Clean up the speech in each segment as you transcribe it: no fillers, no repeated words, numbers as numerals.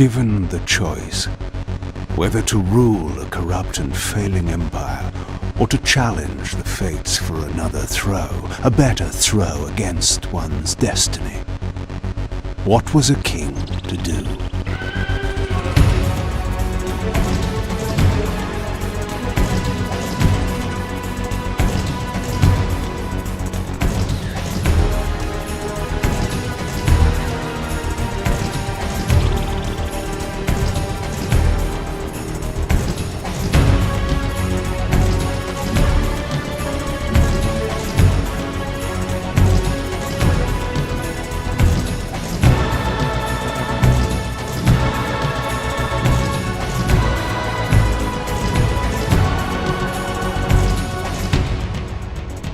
Given the choice, whether to rule a corrupt and failing empire, or to challenge the fates for another throw, a better throw against one's destiny, what was a king to do?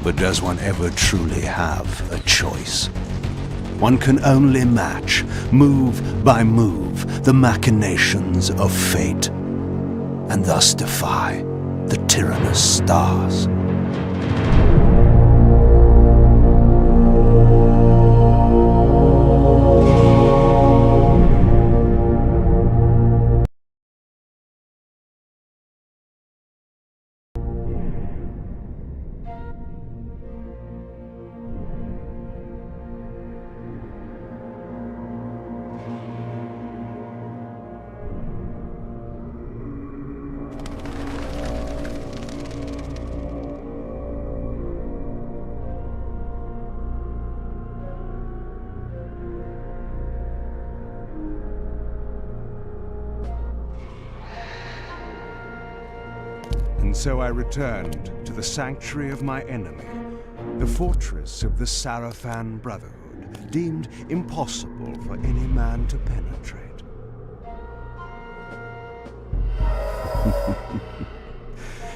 But does one ever truly have a choice? One can only match, move by move, the machinations of fate, and thus defy the tyrannous stars. And so I returned to the sanctuary of my enemy, the fortress of the Sarafan Brotherhood, deemed impossible for any man to penetrate.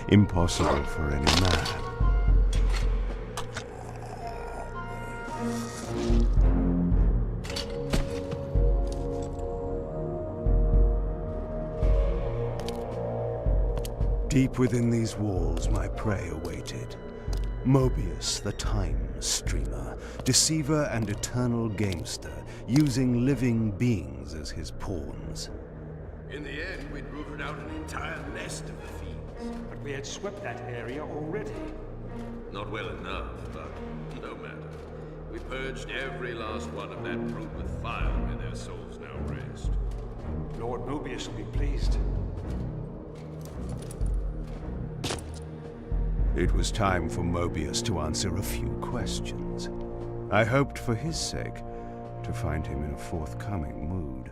Impossible for any man. Deep within these walls, my prey awaited. Moebius, the time streamer, deceiver and eternal gamester, using living beings as his pawns. In the end, we'd rooted out an entire nest of the fiends. But we had swept that area already. Not well enough, but no matter. We purged every last one of that brood with fire, where their souls now rest. Lord Moebius will be pleased. It was time for Moebius to answer a few questions. I hoped for his sake to find him in a forthcoming mood.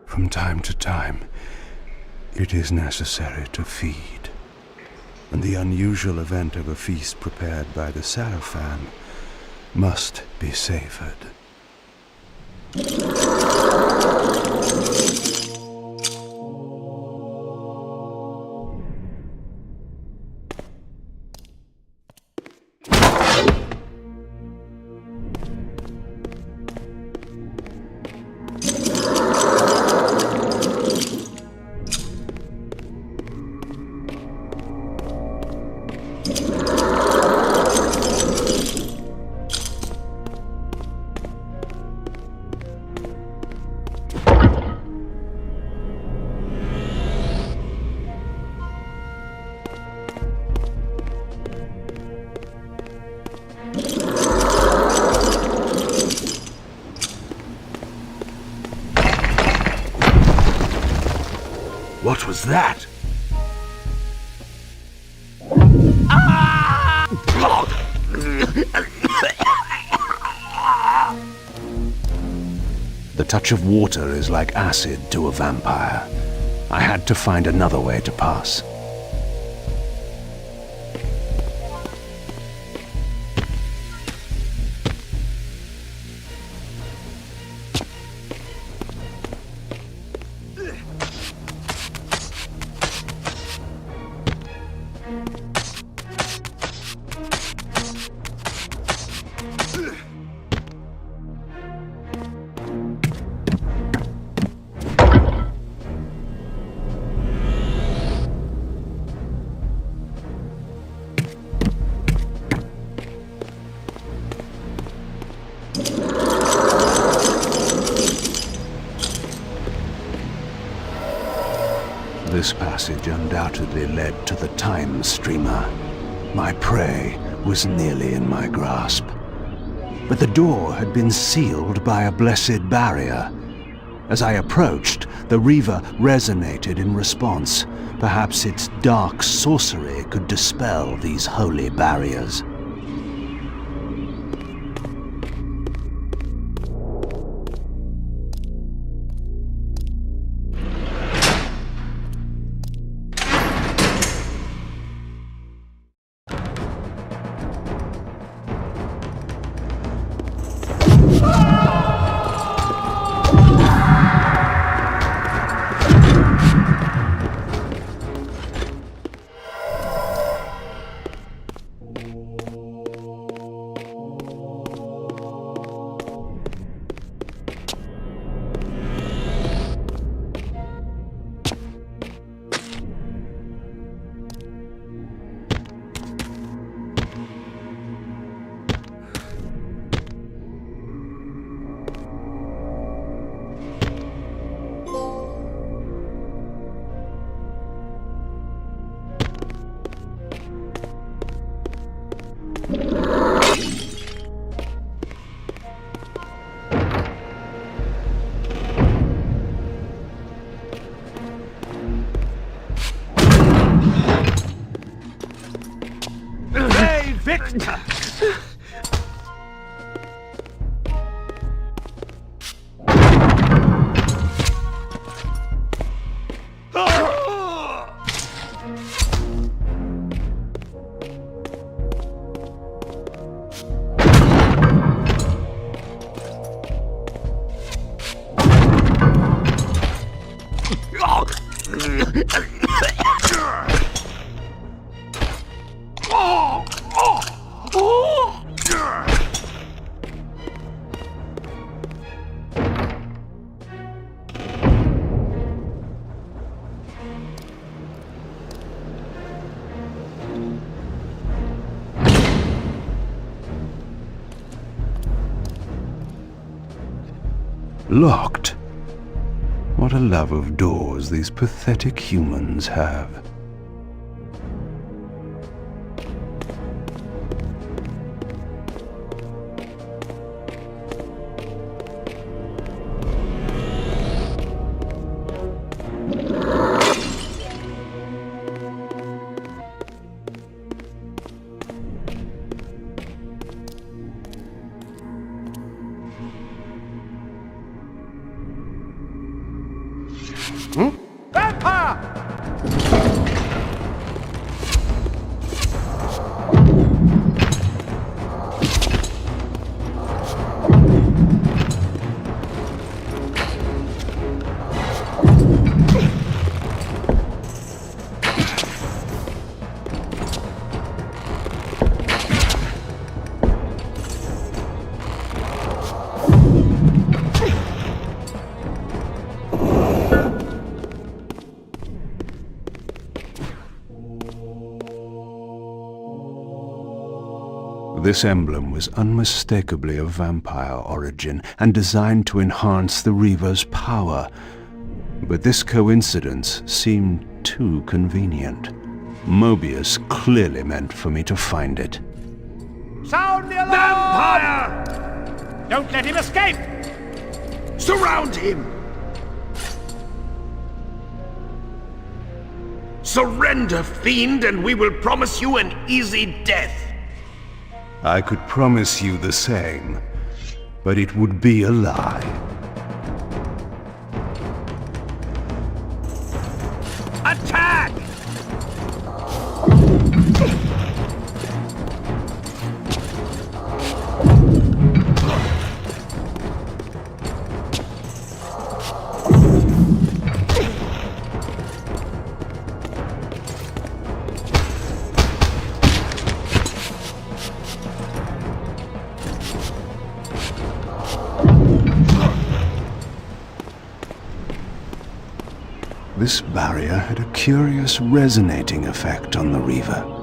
From time to time, it is necessary to feed. And the unusual event of a feast prepared by the Sarafan must be savored. was that? The touch of water is like acid to a vampire. I had to find another way to pass. This passage undoubtedly led to the time streamer. My prey was nearly in my grasp. But the door had been sealed by a blessed barrier. As I approached, the Reaver resonated in response. Perhaps its dark sorcery could dispel these holy barriers. Locked. What a love of doors these pathetic humans have. This emblem was unmistakably of vampire origin and designed to enhance the Reaver's power. But this coincidence seemed too convenient. Moebius clearly meant for me to find it. Sound the alarm! Vampire! Don't let him escape! Surround him! Surrender, fiend, and we will promise you an easy death. I could promise you the same, but it would be a lie. Attack! This barrier had a curious resonating effect on the Reaver.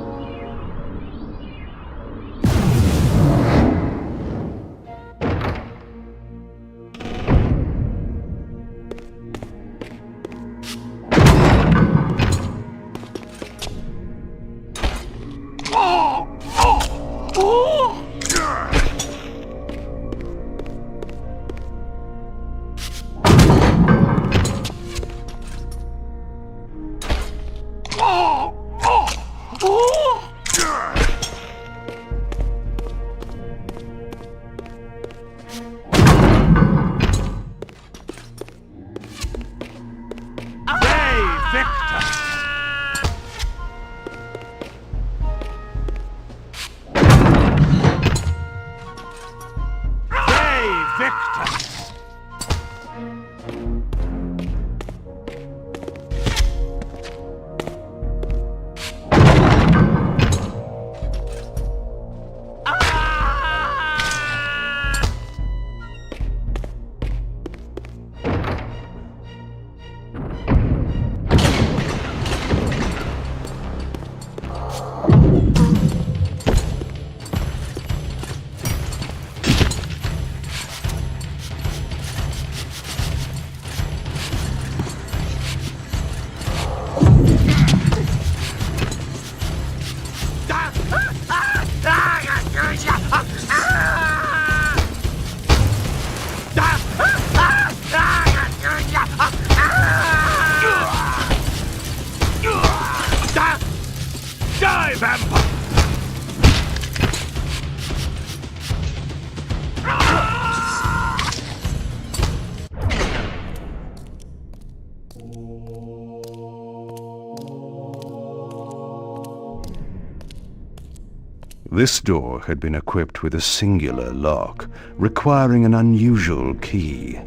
This door had been equipped with a singular lock, requiring an unusual key.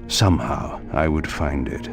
Somehow I would find it.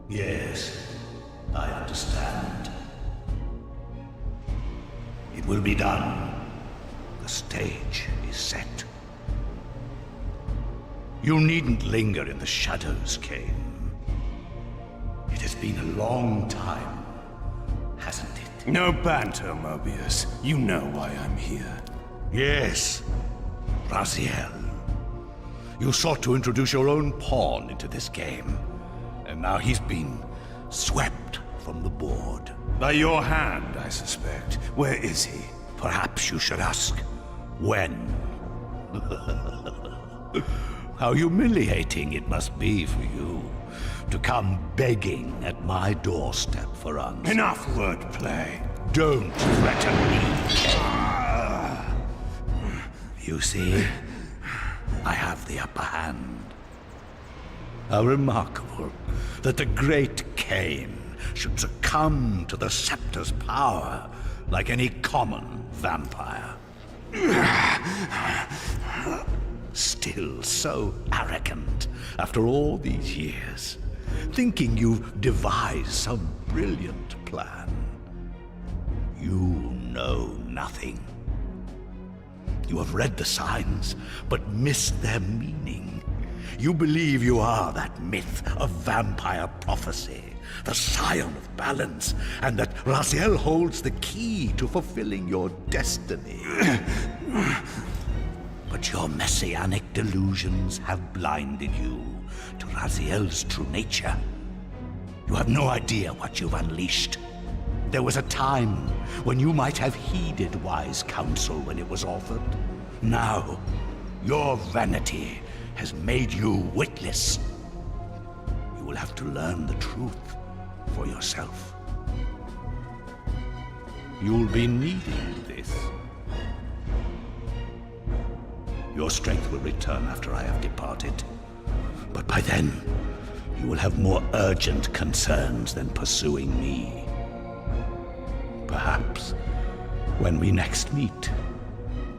Yes, I understand. It will be done. The stage is set. You needn't linger in the shadows, Kain. It has been a long time, hasn't it? No banter, Moebius. You know why I'm here. Yes, Raziel. You sought to introduce your own pawn into this game, and now he's been swept from the board. By your hand, I suspect. Where is he? Perhaps you should ask, when? How humiliating it must be for you to come begging at my doorstep for answers. Enough wordplay. Don't threaten me. You see, I have the upper hand. How remarkable that the great Kain should succumb to the scepter's power like any common vampire. Still so arrogant after all these years, thinking you've devised some brilliant plan. You know nothing. You have read the signs, but missed their meaning. You believe you are that myth of vampire prophecy, the scion of balance, and that Raziel holds the key to fulfilling your destiny. But your messianic delusions have blinded you to Raziel's true nature. You have no idea what you've unleashed. There was a time when you might have heeded wise counsel when it was offered. Now, your vanity has made you witless. You will have to learn the truth for yourself. You'll be needing this. Your strength will return after I have departed. But by then, you will have more urgent concerns than pursuing me. Perhaps, when we next meet,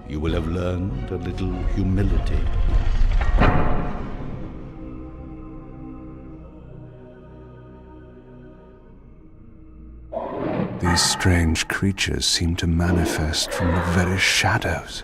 you will have learned a little humility. These strange creatures seem to manifest from the very shadows.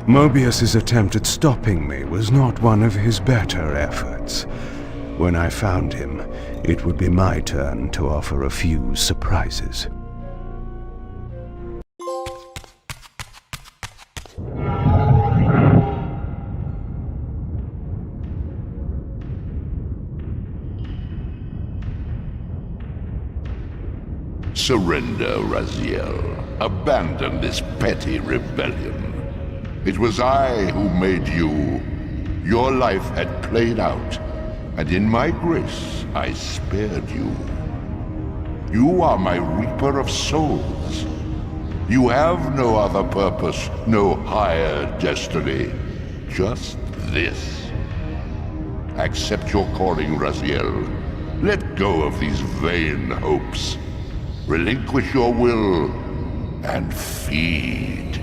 Moebius's attempt at stopping me was not one of his better efforts. When I found him, it would be my turn to offer a few surprises. Surrender, Raziel. Abandon this petty rebellion. It was I who made you. Your life had played out, and in my grace, I spared you. You are my Reaper of Souls. You have no other purpose, no higher destiny. Just this. Accept your calling, Raziel. Let go of these vain hopes. Relinquish your will, and feed.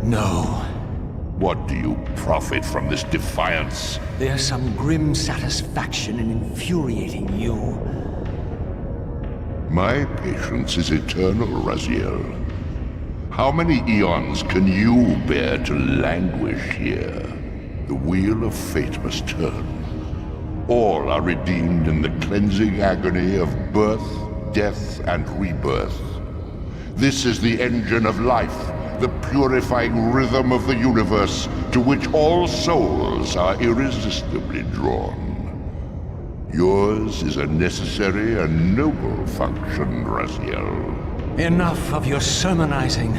No. What do you profit from this defiance? There's some grim satisfaction in infuriating you. My patience is eternal, Raziel. How many eons can you bear to languish here? The wheel of fate must turn. All are redeemed in the cleansing agony of birth, death, and rebirth. This is the engine of life, the purifying rhythm of the universe, to which all souls are irresistibly drawn. Yours is a necessary and noble function, Raziel. Enough of your sermonizing.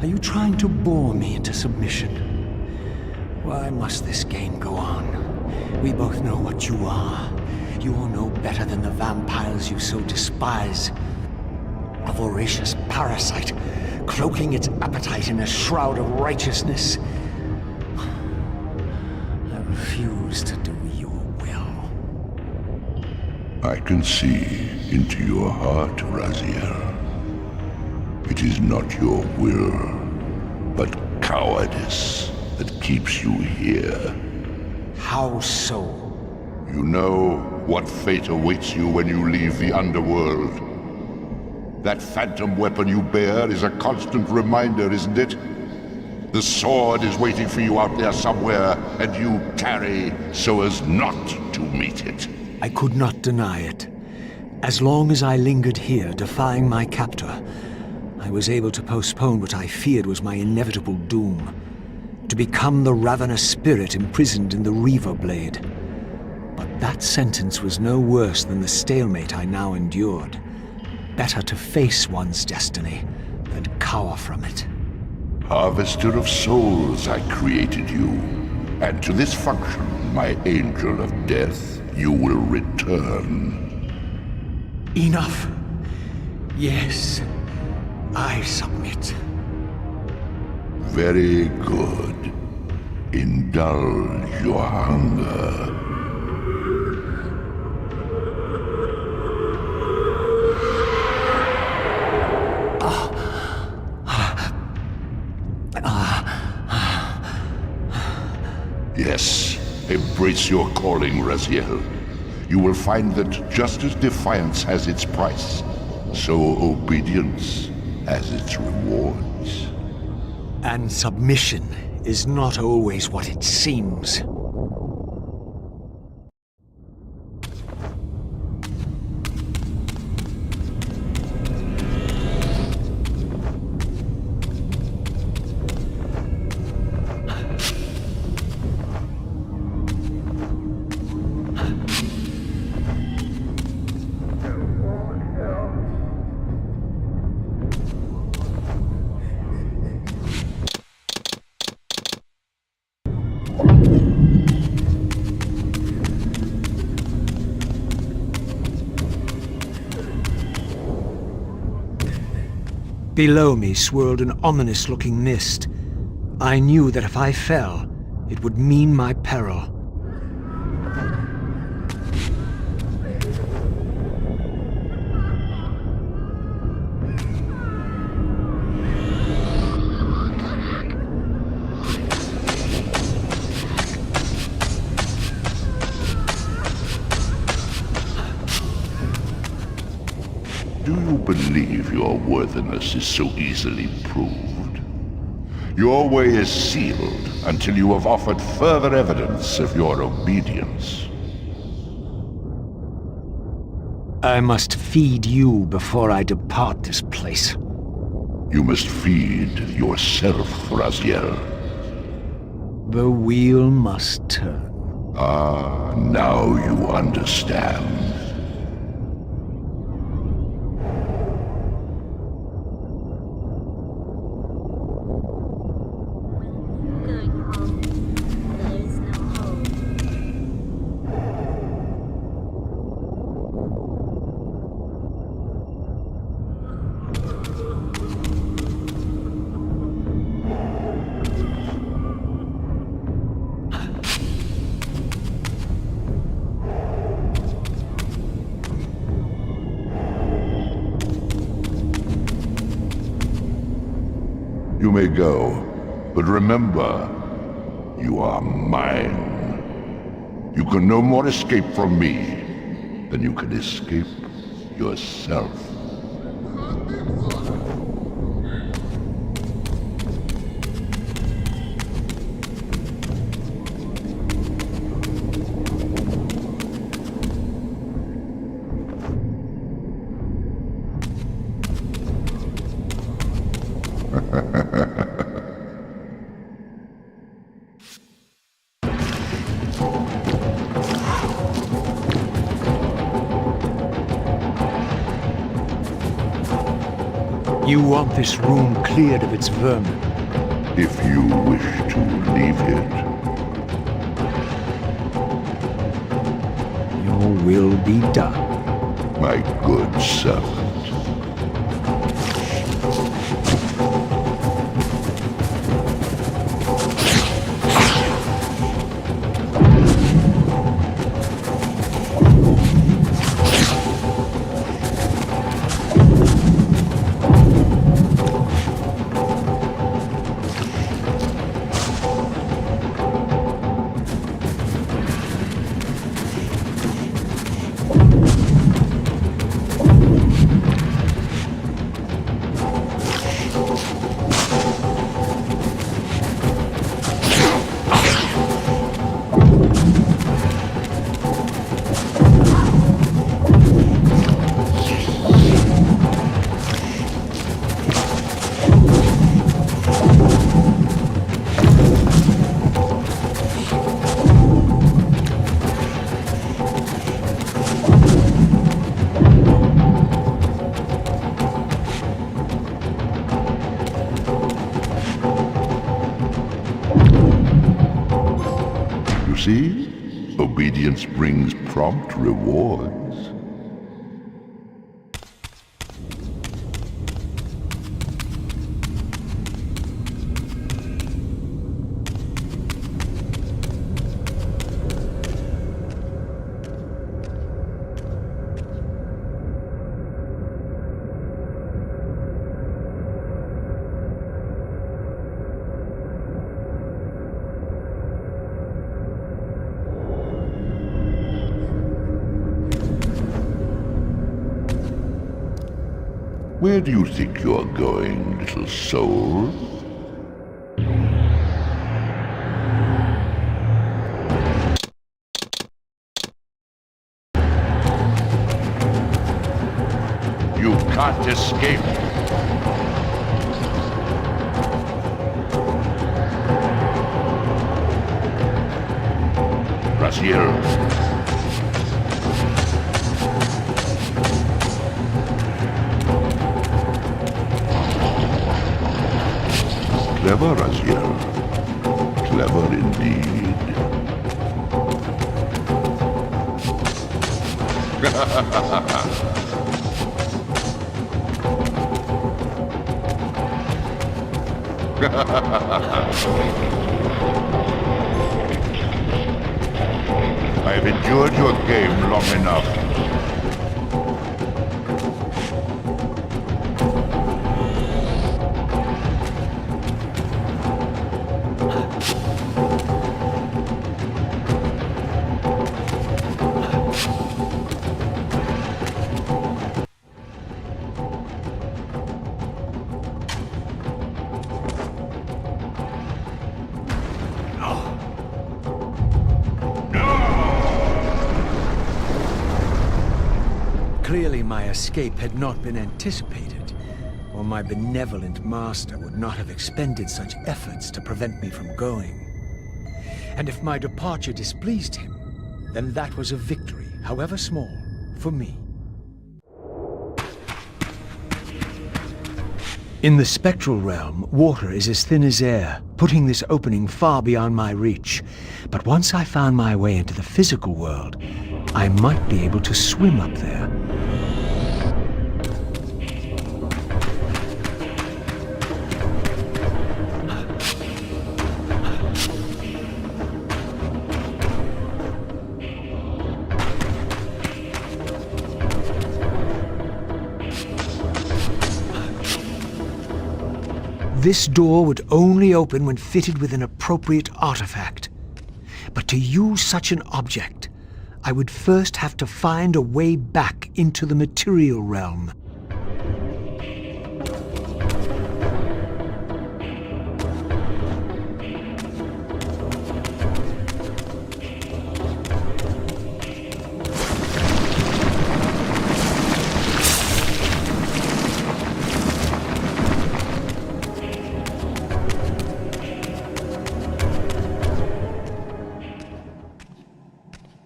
Are you trying to bore me into submission? Why must this game go on? We both know what you are. You are no better than the vampires you so despise. A voracious parasite, cloaking its appetite in a shroud of righteousness. I refuse to do your will. I can see into your heart, Raziel. It is not your will, but cowardice that keeps you here. How so? You know what fate awaits you when you leave the underworld. That phantom weapon you bear is a constant reminder, isn't it? The sword is waiting for you out there somewhere, and you tarry so as not to meet it. I could not deny it. As long as I lingered here, defying my captor, I was able to postpone what I feared was my inevitable doom. To become the ravenous spirit imprisoned in the Reaver blade. But that sentence was no worse than the stalemate I now endured. Better to face one's destiny than cower from it. Harvester of souls, I created you. And to this function, my angel of death, you will return. Enough. Yes, I submit. Very good. Indulge your hunger. Yes, embrace your calling, Raziel. You will find that just as defiance has its price, so obedience has its rewards. And submission is not always what it seems. Below me swirled an ominous-looking mist. I knew that if I fell, it would mean my peril. Do you believe your worthiness is so easily proved? Your way is sealed until you have offered further evidence of your obedience. I must feed you before I depart this place. You must feed yourself, Raziel. The wheel must turn. Ah, now you understand. You may go, but remember, you are mine. You can no more escape from me than you can escape yourself. You want this room cleared of its vermin? If you wish to leave it. Your will be done. My good servant. See? Obedience brings prompt rewards. Where do you think you're going, little soul? You can't escape. Raziel. Clever, Raziel. Clever indeed. I have endured your game long enough. Clearly my escape had not been anticipated, or my benevolent master would not have expended such efforts to prevent me from going. And if my departure displeased him, then that was a victory, however small, for me. In the spectral realm, water is as thin as air, putting this opening far beyond my reach. But once I found my way into the physical world, I might be able to swim up there. This door would only open when fitted with an appropriate artifact. But to use such an object, I would first have to find a way back into the material realm.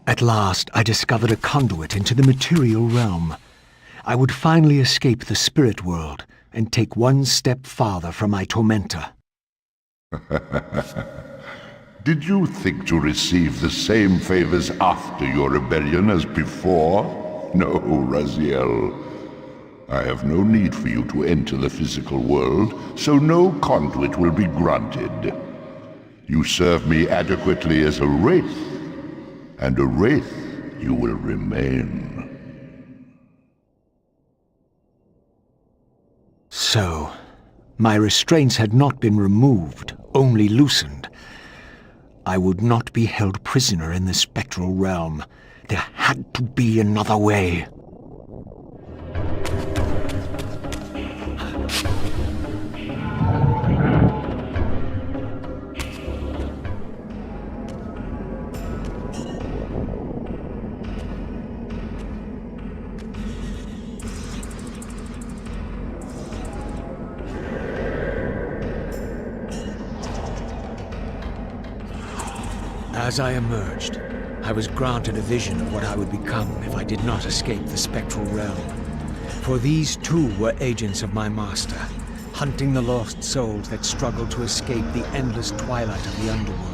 At last, I discovered a conduit into the material realm. I would finally escape the spirit world and take one step farther from my tormentor. Did you think to receive the same favors after your rebellion as before? No, Raziel. I have no need for you to enter the physical world, so no conduit will be granted. You serve me adequately as a wraith, and a wraith you will remain. So, my restraints had not been removed, only loosened. I would not be held prisoner in the spectral realm. There had to be another way. As I emerged, I was granted a vision of what I would become if I did not escape the spectral realm. For these too were agents of my master, hunting the lost souls that struggled to escape the endless twilight of the underworld.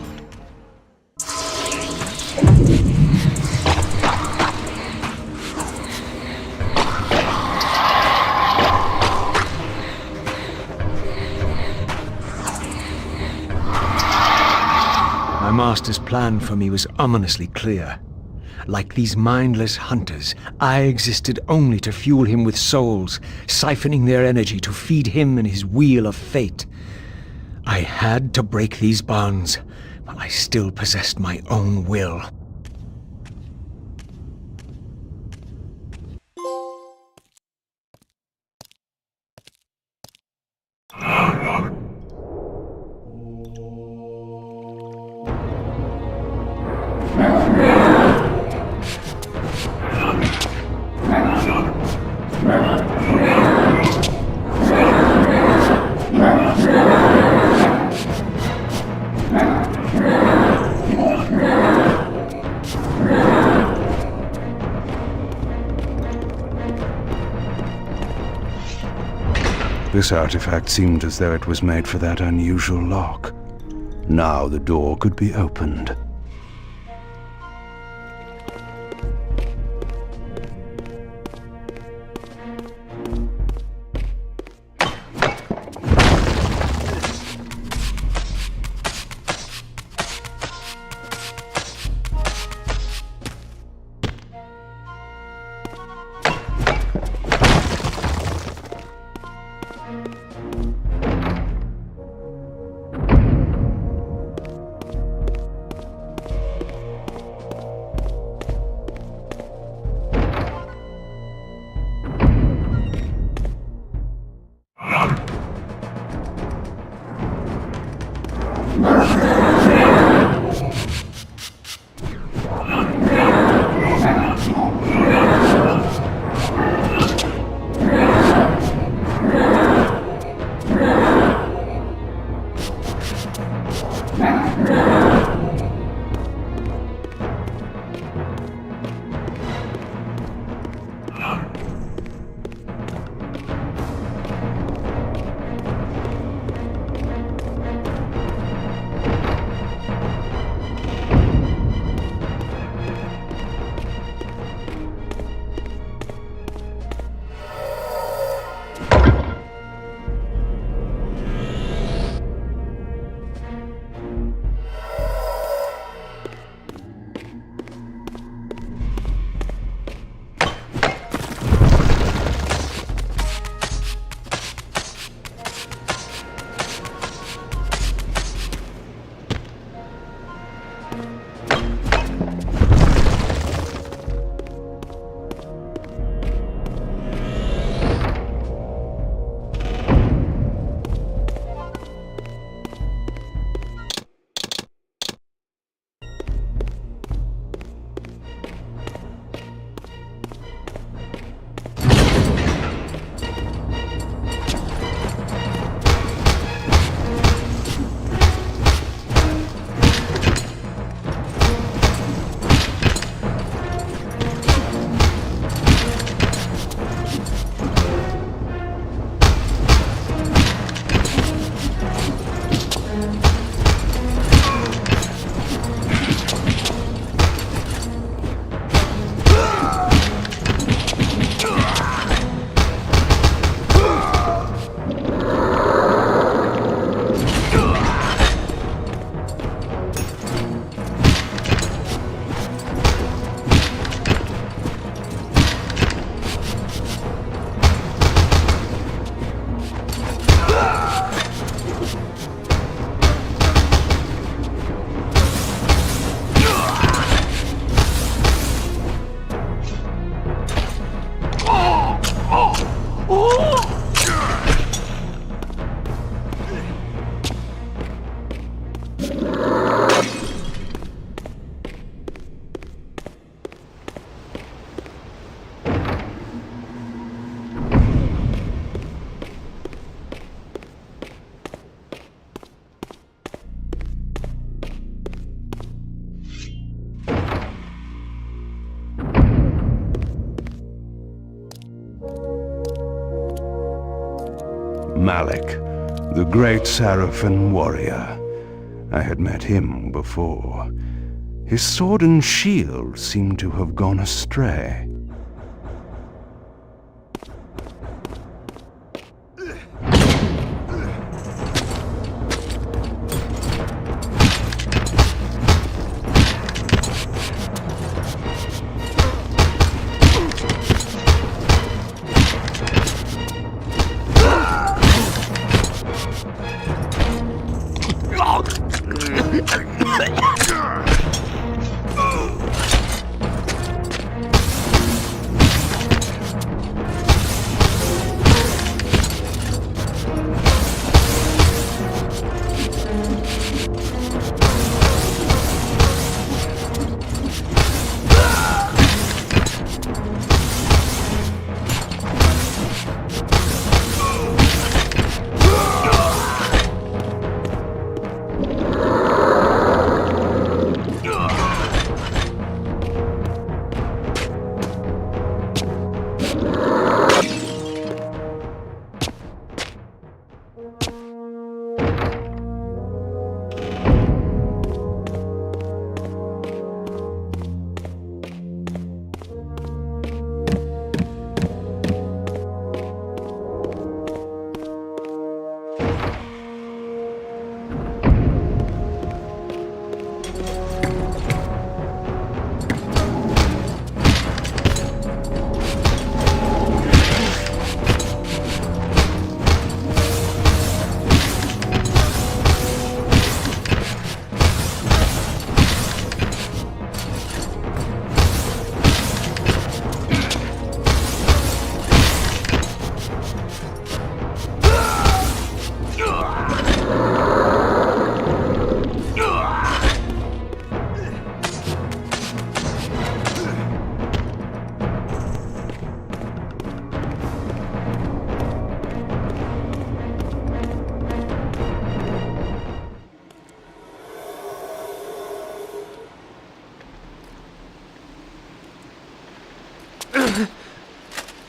My master's plan for me was ominously clear. Like these mindless hunters, I existed only to fuel him with souls, siphoning their energy to feed him and his wheel of fate. I had to break these bonds, while I still possessed my own will. This artifact seemed as though it was made for that unusual lock. Now the door could be opened. Malek, the great Sarafan warrior. I had met him before. His sword and shield seemed to have gone astray.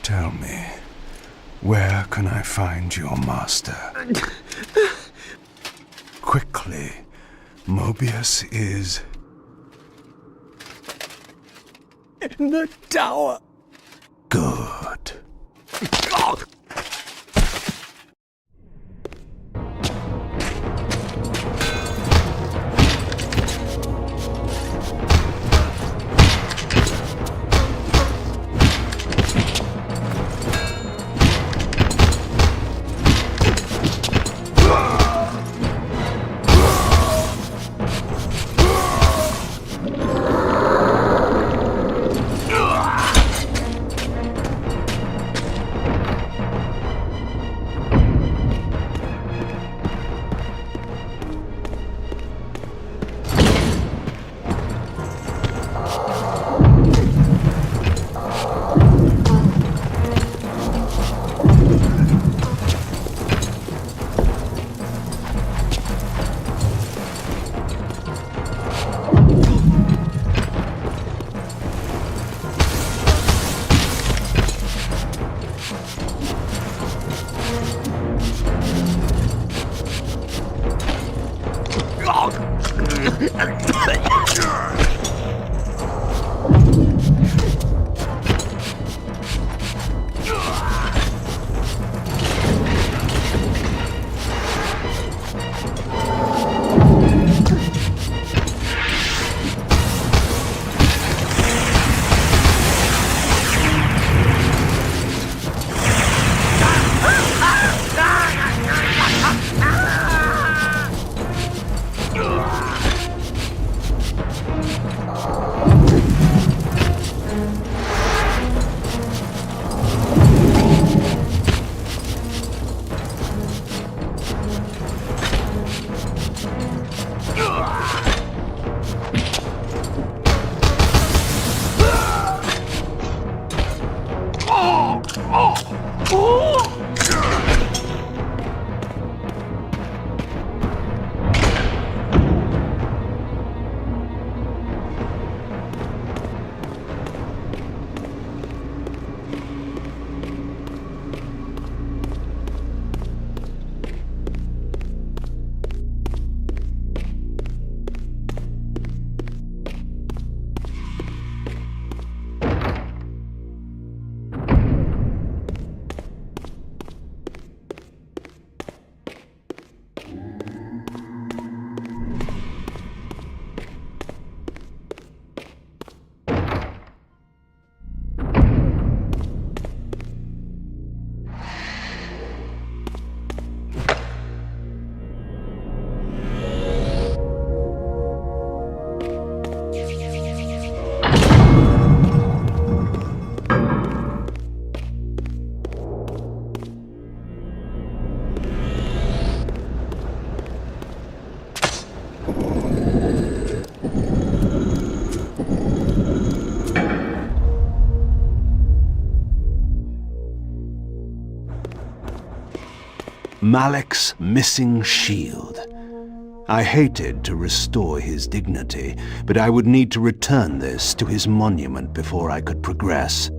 Tell me, where can I find your master? Quickly, Moebius is... in the tower. Good. Malek's missing shield. I hated to restore his dignity, but I would need to return this to his monument before I could progress.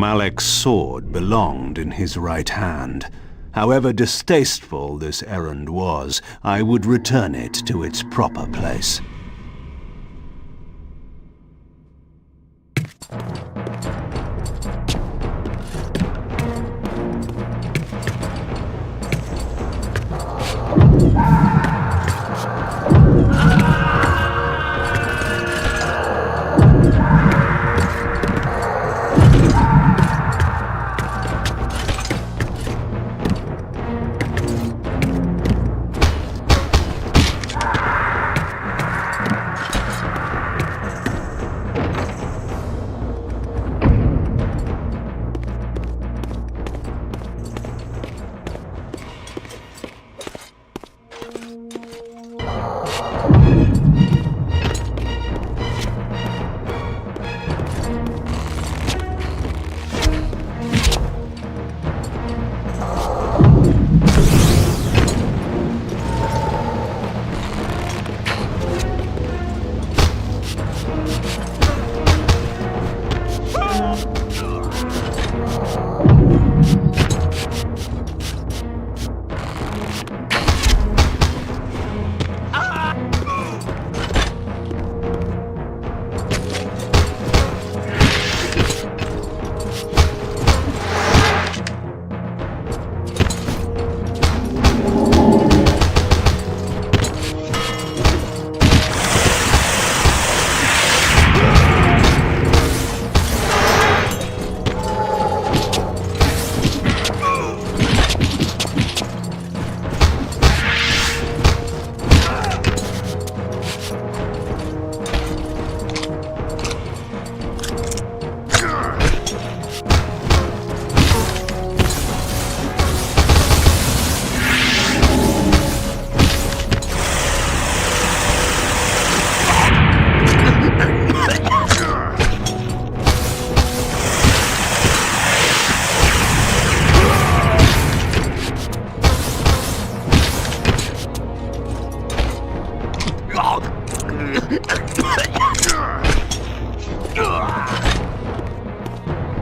Malek's sword belonged in his right hand. However distasteful this errand was, I would return it to its proper place.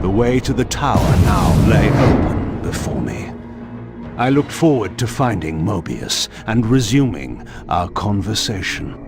The way to the tower now lay open before me. I looked forward to finding Moebius and resuming our conversation.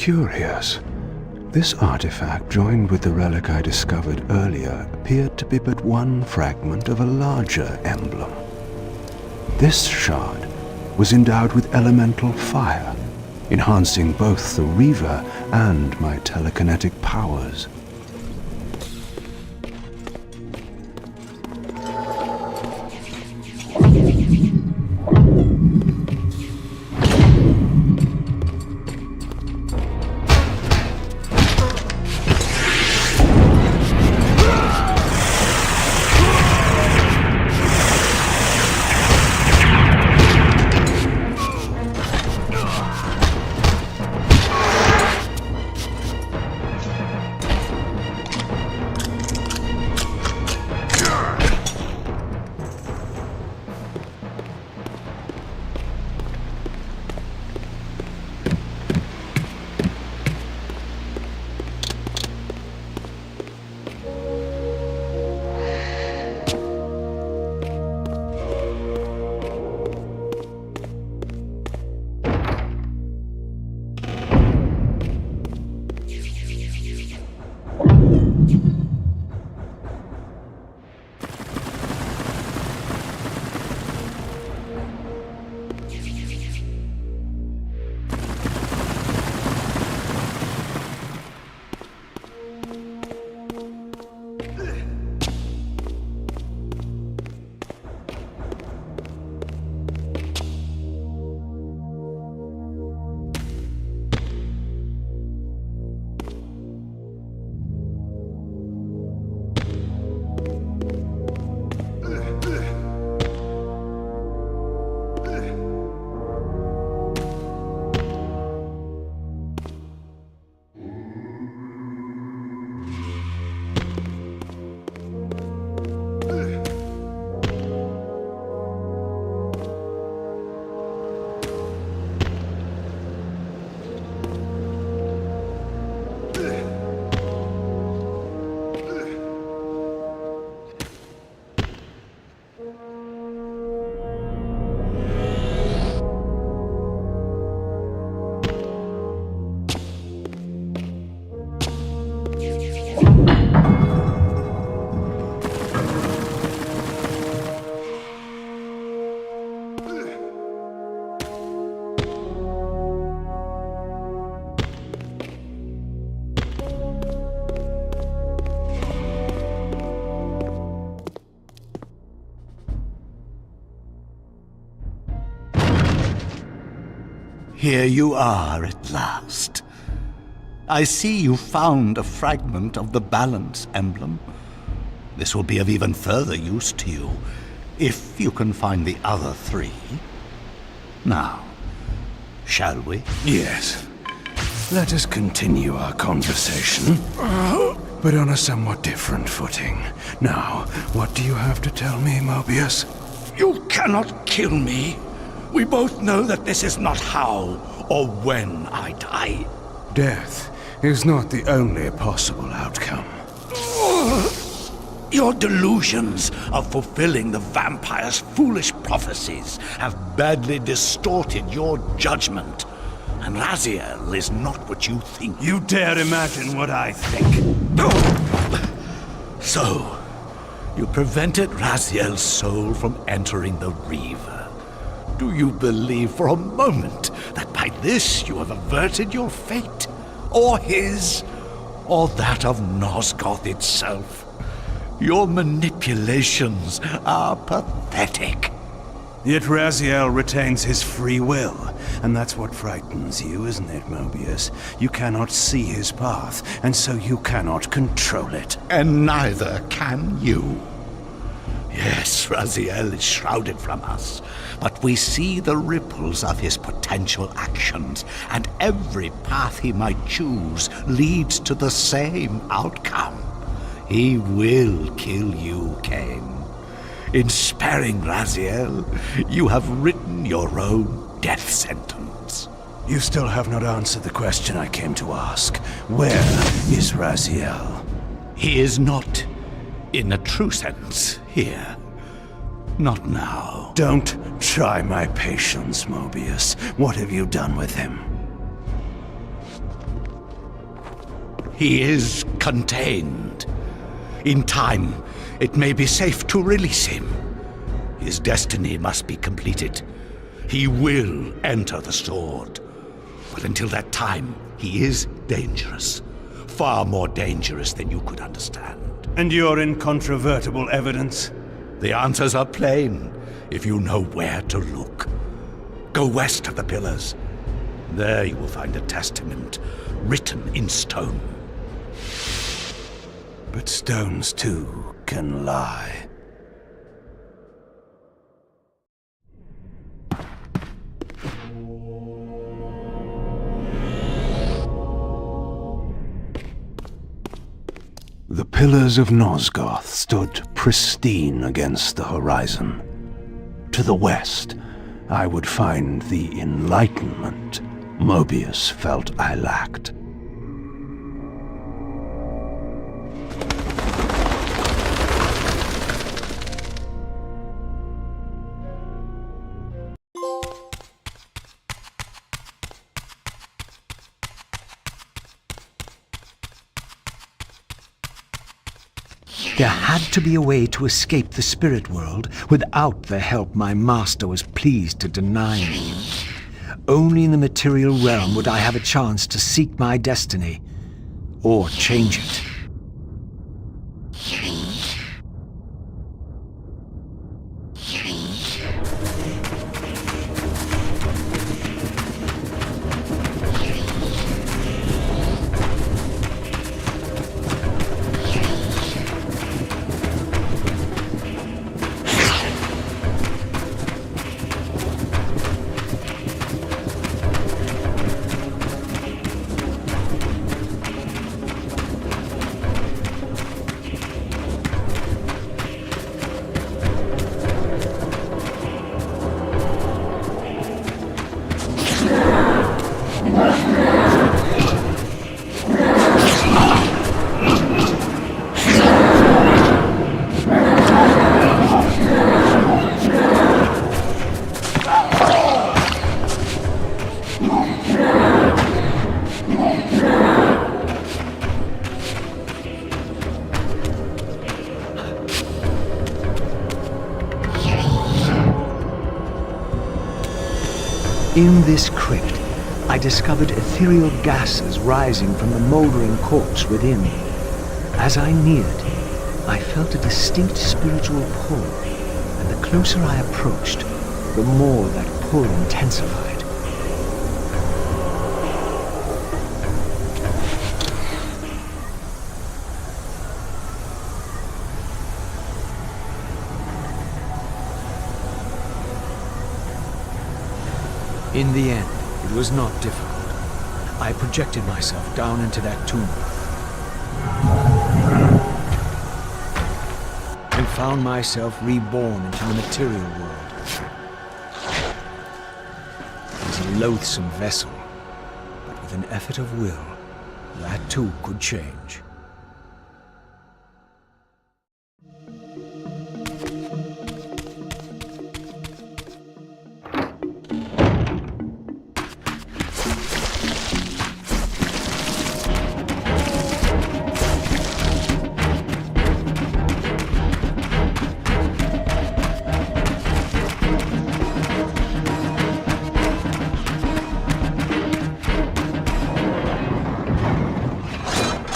Curious. This artifact, joined with the relic I discovered earlier, appeared to be but one fragment of a larger emblem. This shard was endowed with elemental fire, enhancing both the Reaver and my telekinetic powers. Here you are at last. I see you found a fragment of the balance emblem. This will be of even further use to you, if you can find the other three. Now, shall we? Yes. Let us continue our conversation, but on a somewhat different footing. Now, what do you have to tell me, Moebius? You cannot kill me. We both know that this is not how or when I die. Death is not the only possible outcome. Your delusions of fulfilling the vampire's foolish prophecies have badly distorted your judgment. And Raziel is not what you think. You dare imagine what I think. So, you prevented Raziel's soul from entering the Reaver. Do you believe for a moment that by this you have averted your fate? Or his? Or that of Nosgoth itself? Your manipulations are pathetic. Yet Raziel retains his free will, and that's what frightens you, isn't it, Moebius? You cannot see his path, and so you cannot control it. And neither can you. Yes, Raziel is shrouded from us, but we see the ripples of his potential actions, and every path he might choose leads to the same outcome. He will kill you, Kain. In sparing Raziel, you have written your own death sentence. You still have not answered the question I came to ask. Where is Raziel? He is not, in a true sense, here. Not now. Don't try my patience, Moebius. What have you done with him? He is contained. In time, it may be safe to release him. His destiny must be completed. He will enter the sword. But until that time, he is dangerous. Far more dangerous than you could understand. And your incontrovertible evidence? The answers are plain, if you know where to look. Go west of the pillars. There you will find a testament, written in stone. But stones, too, can lie. The pillars of Nosgoth stood pristine against the horizon. To the west, I would find the enlightenment Moebius felt I lacked. There had to be a way to escape the spirit world without the help my master was pleased to deny me. Only in the material realm would I have a chance to seek my destiny, or change it. In this crypt, I discovered ethereal gases rising from the moldering corpse within. As I neared, I felt a distinct spiritual pull, and the closer I approached, the more that pull intensified. In the end, it was not difficult. I projected myself down into that tomb and found myself reborn into the material world. It was a loathsome vessel, but with an effort of will, that too could change.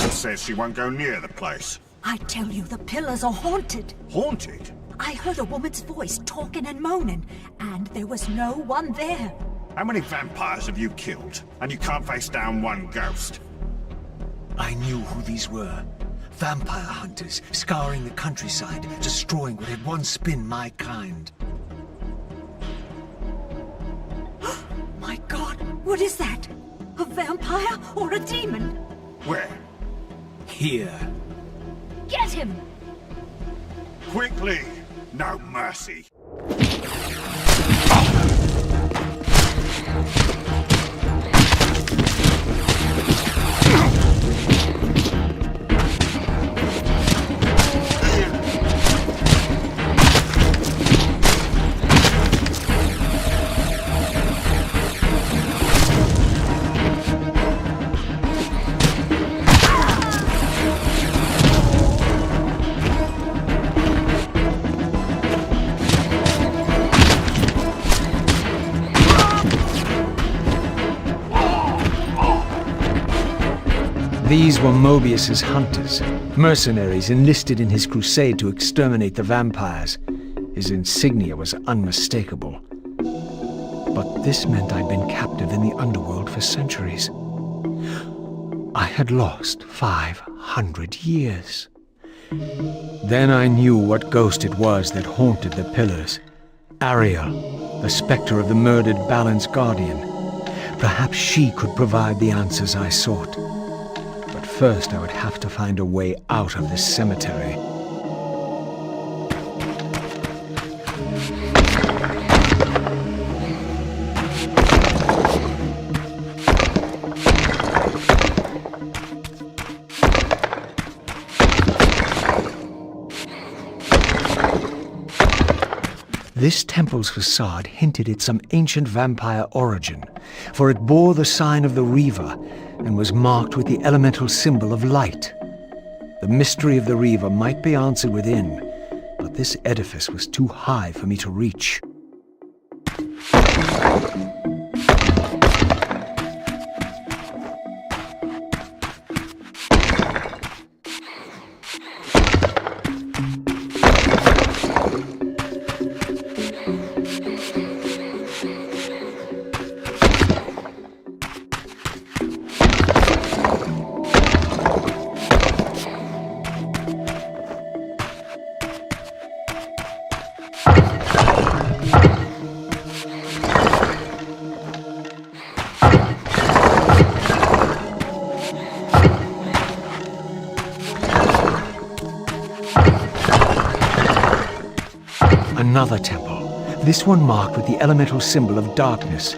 Says she won't go near the place. I tell you, the pillars are haunted. Haunted? I heard a woman's voice talking and moaning, and there was no one there. How many vampires have you killed? And you can't face down one ghost? I knew who these were. Vampire hunters, scouring the countryside, destroying what had once been my kind. My God, what is that? A vampire or a demon? Where? Here. Get him! Quickly! No mercy. These were Moebius's hunters, mercenaries enlisted in his crusade to exterminate the vampires. His insignia was unmistakable. But this meant I'd been captive in the underworld for centuries. I had lost 500 years. Then I knew what ghost it was that haunted the pillars. Ariel, the specter of the murdered Balan's guardian. Perhaps she could provide the answers I sought. But first I would have to find a way out of this cemetery. This temple's facade hinted at some ancient vampire origin, for it bore the sign of the Reaver and was marked with the elemental symbol of light. The mystery of the Reaver might be answered within, but this edifice was too high for me to reach. Another temple, this one marked with the elemental symbol of darkness.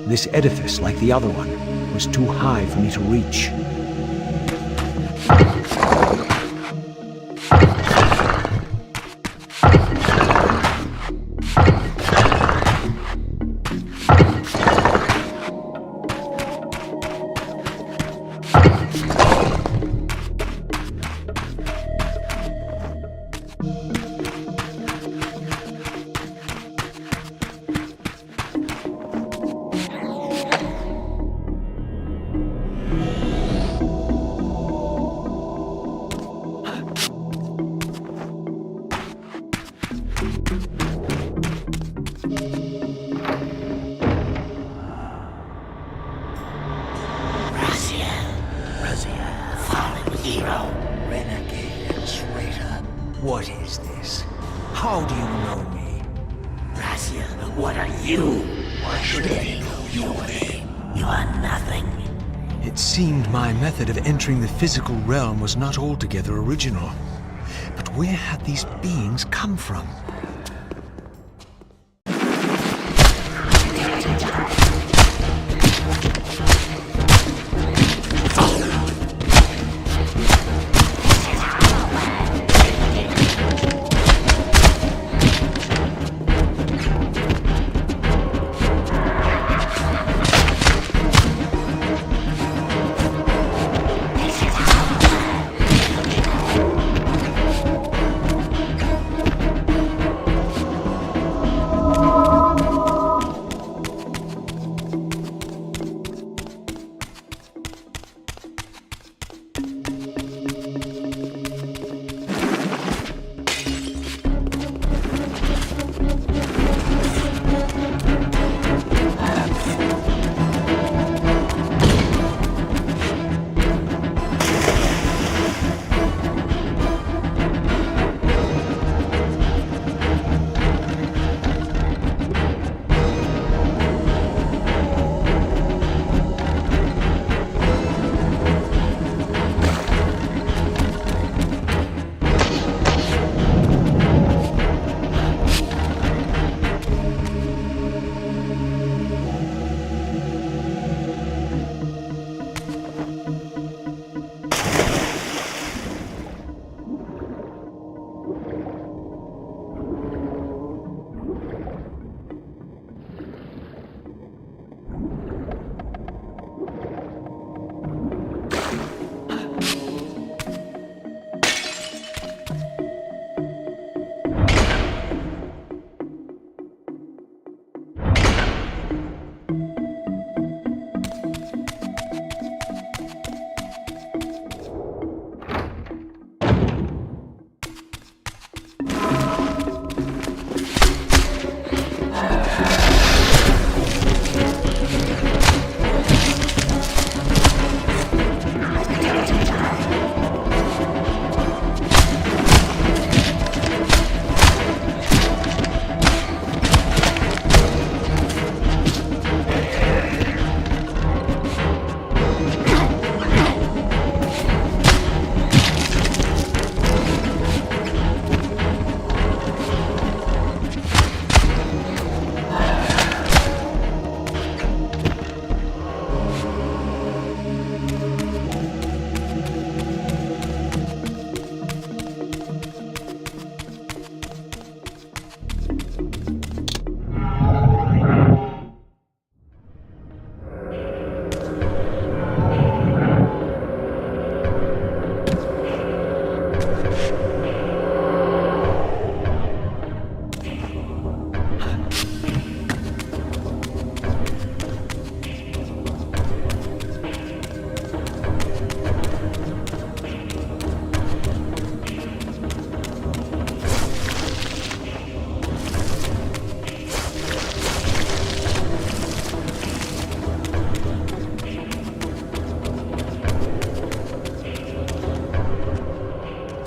This edifice, like the other one, was too high for me to reach. What is this? How do you know me? Raziel, what are you? Why should I know your name? You are nothing. It seemed my method of entering the physical realm was not altogether original. But where had these beings come from?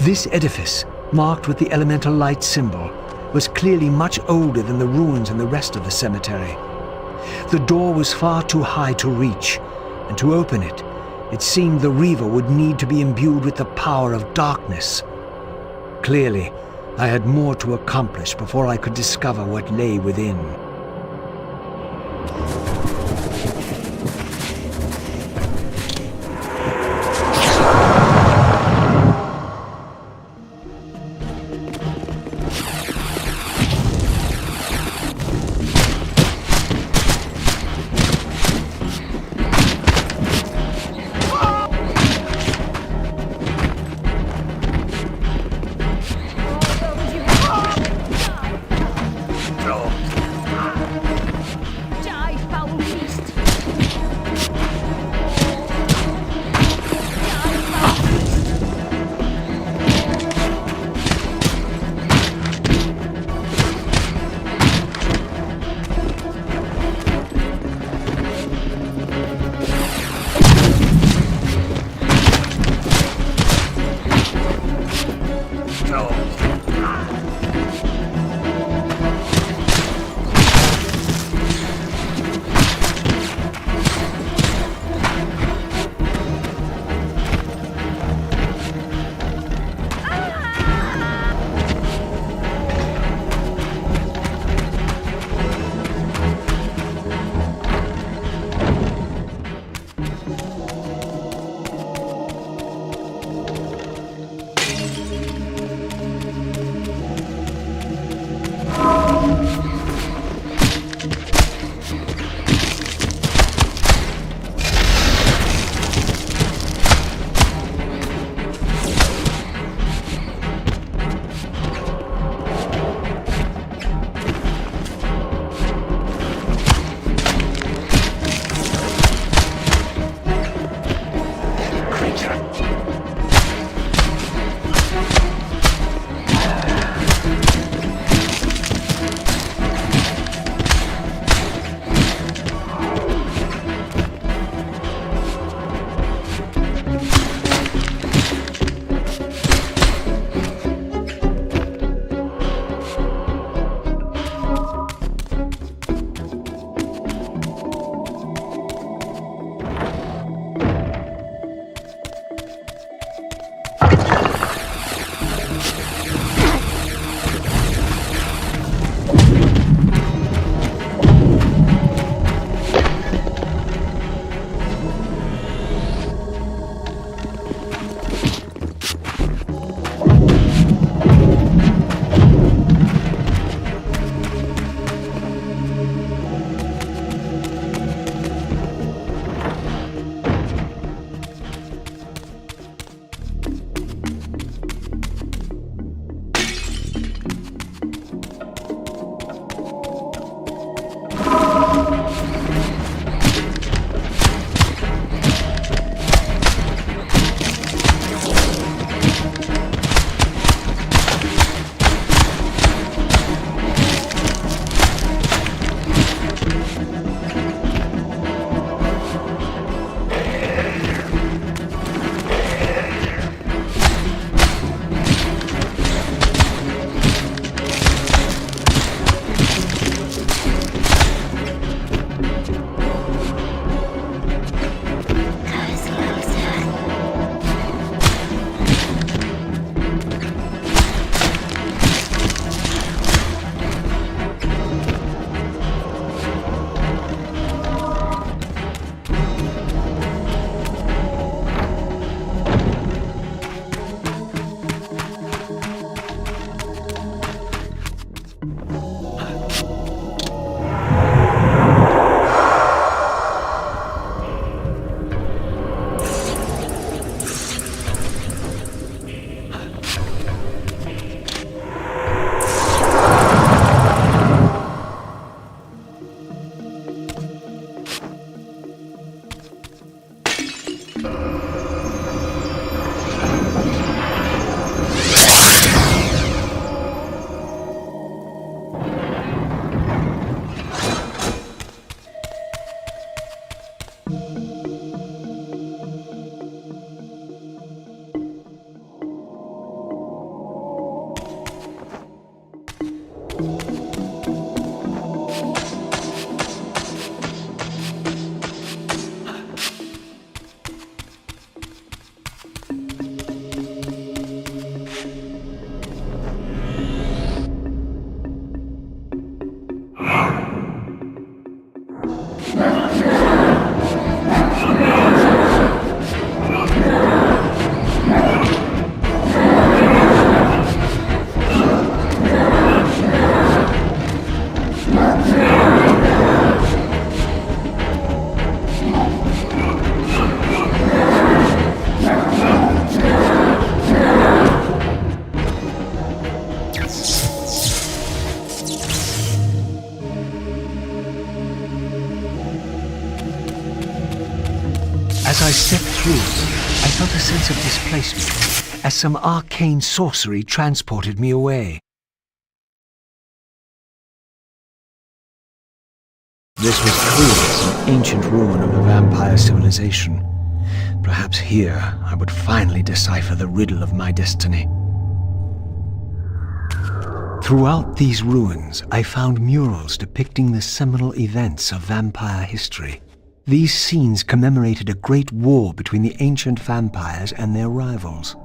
This edifice, marked with the elemental light symbol, was clearly much older than the ruins in the rest of the cemetery. The door was far too high to reach, and to open it, it seemed the Reaver would need to be imbued with the power of darkness. Clearly, I had more to accomplish before I could discover what lay within. As I stepped through, I felt a sense of displacement, as some arcane sorcery transported me away. This was clearly some ancient ruin of a vampire civilization. Perhaps here I would finally decipher the riddle of my destiny. Throughout these ruins, I found murals depicting the seminal events of vampire history. These scenes commemorated a great war between the ancient vampires and their rivals.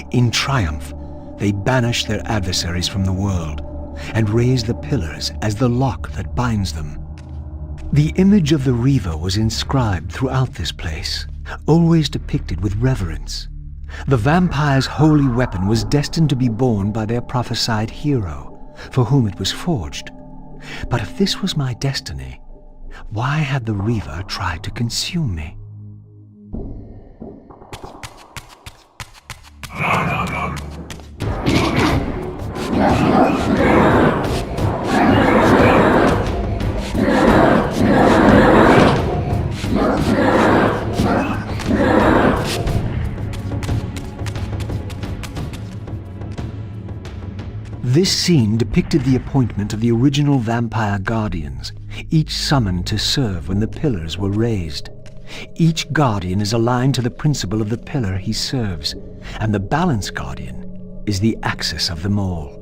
In triumph, they banished their adversaries from the world and raised the pillars as the lock that binds them. The image of the Reaver was inscribed throughout this place, always depicted with reverence. The vampire's holy weapon was destined to be borne by their prophesied hero, for whom it was forged. But if this was my destiny, why had the Reaver tried to consume me? This scene depicted the appointment of the original vampire guardians, each summoned to serve when the pillars were raised. Each guardian is aligned to the principle of the pillar he serves, and the balance guardian is the axis of them all.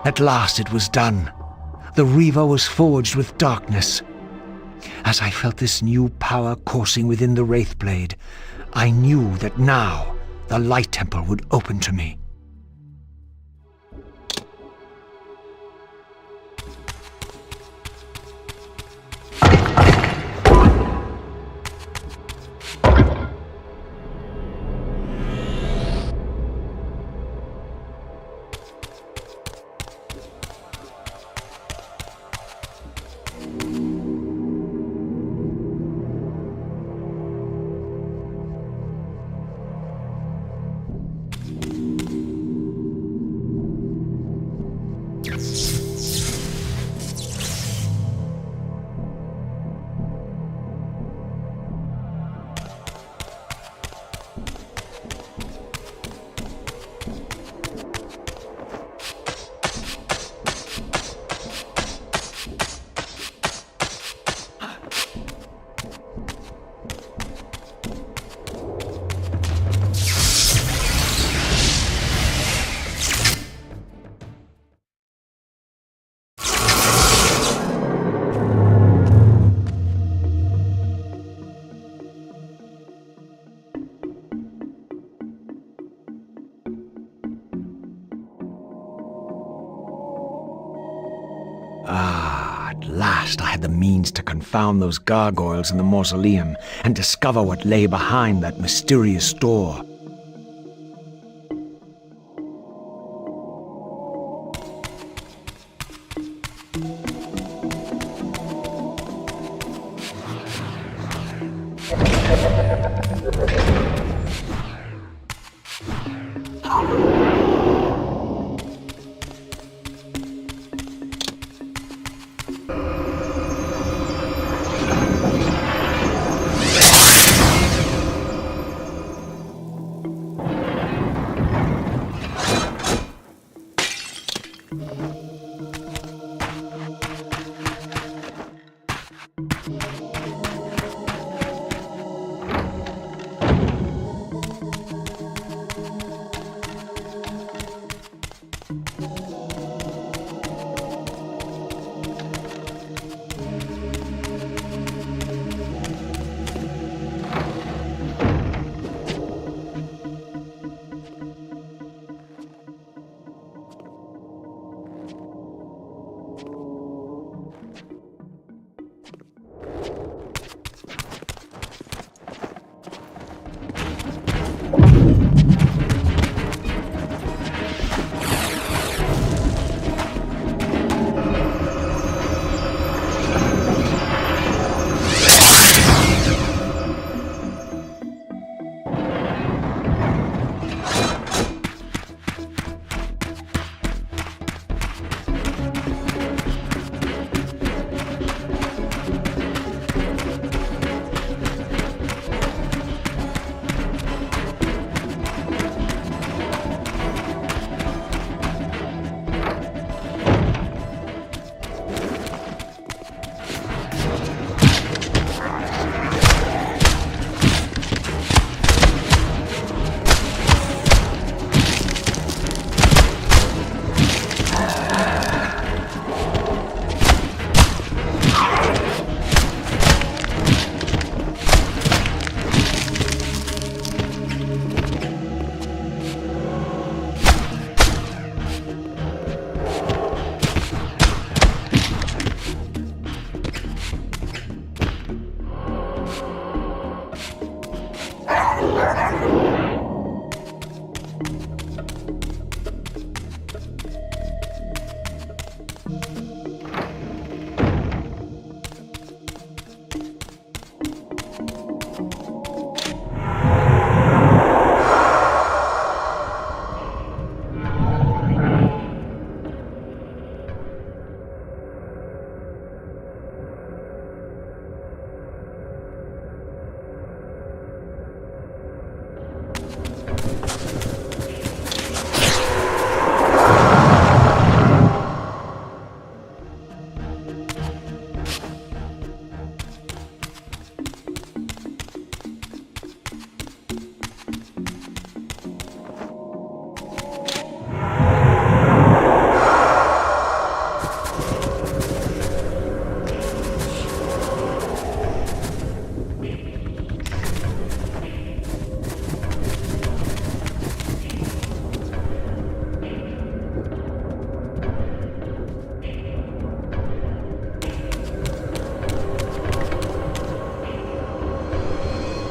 At last it was done. The Reaver was forged with darkness. As I felt this new power coursing within the Wraithblade, I knew that now the Light Temple would open to me. At last I had the means to confound those gargoyles in the mausoleum and discover what lay behind that mysterious door.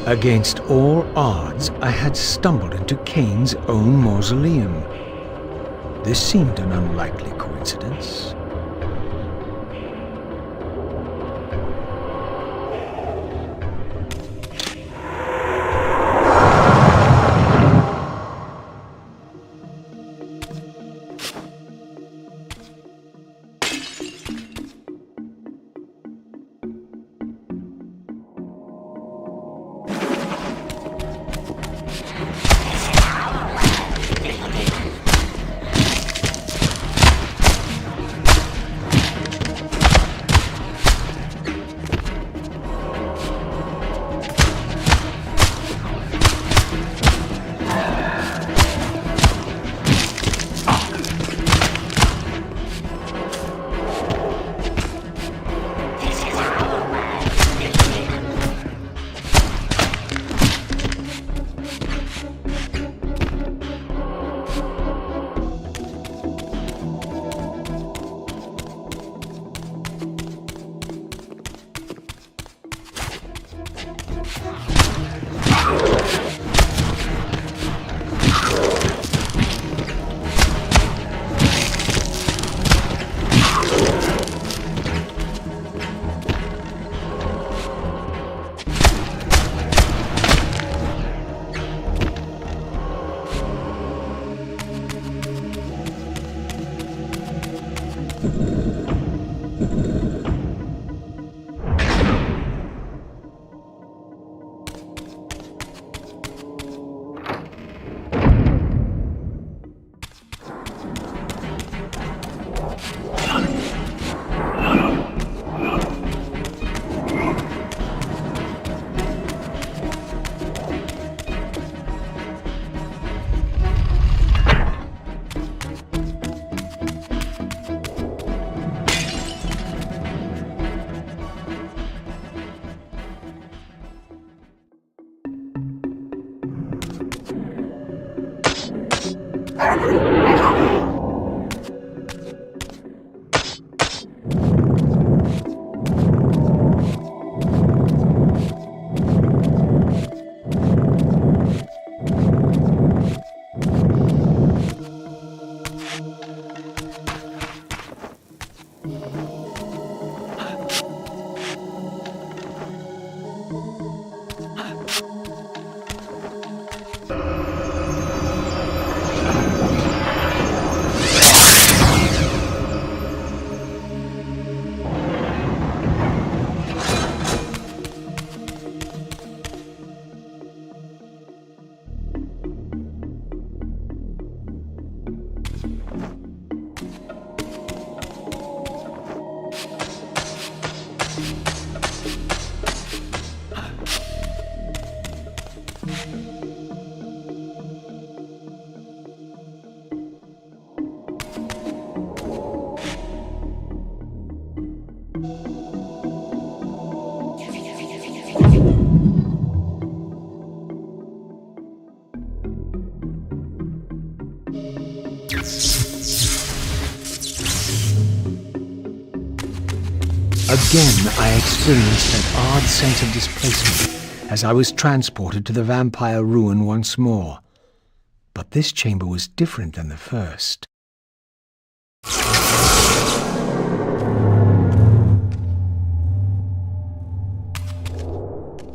Against all odds, I had stumbled into Kain's own mausoleum. This seemed an unlikely coincidence. Again, I experienced that odd sense of displacement as I was transported to the vampire ruin once more. But this chamber was different than the first.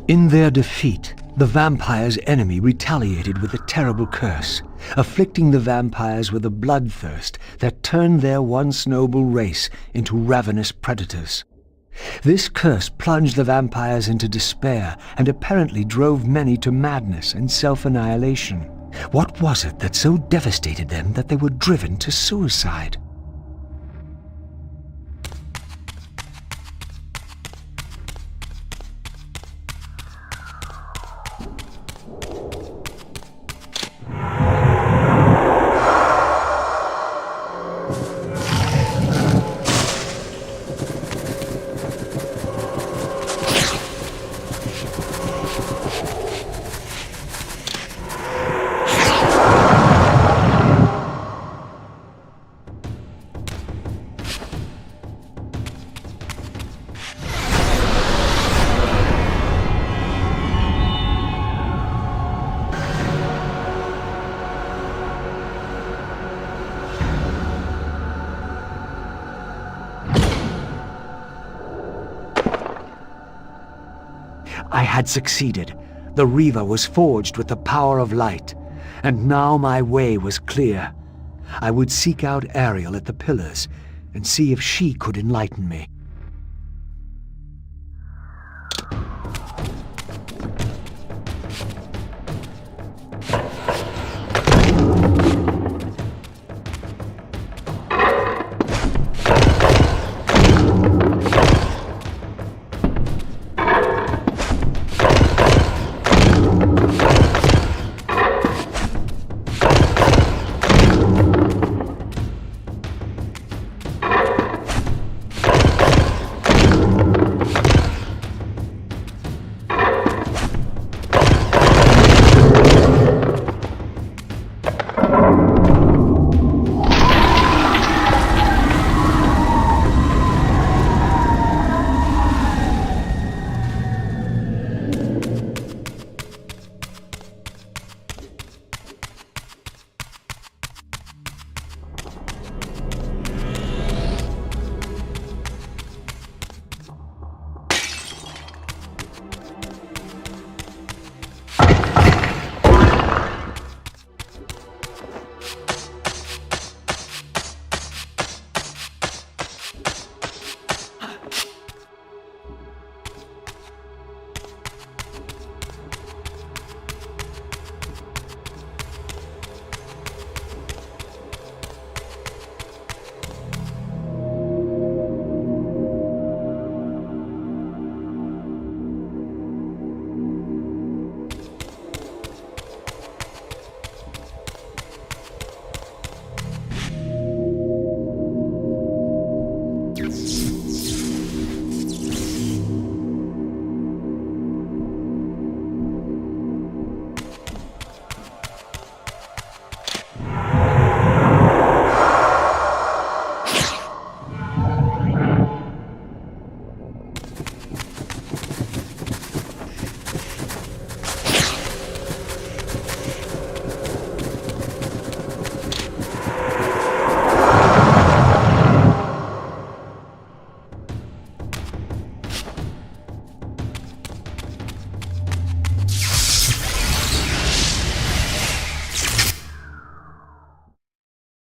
In their defeat, the vampire's enemy retaliated with a terrible curse, afflicting the vampires with a bloodthirst that turned their once noble race into ravenous predators. This curse plunged the vampires into despair and apparently drove many to madness and self-annihilation. What was it that so devastated them that they were driven to suicide? I had succeeded. The Reaver was forged with the power of light, and now my way was clear. I would seek out Ariel at the pillars and see if she could enlighten me.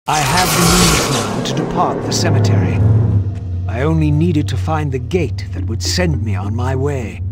I have the means now to depart the cemetery. I only needed to find the gate that would send me on my way.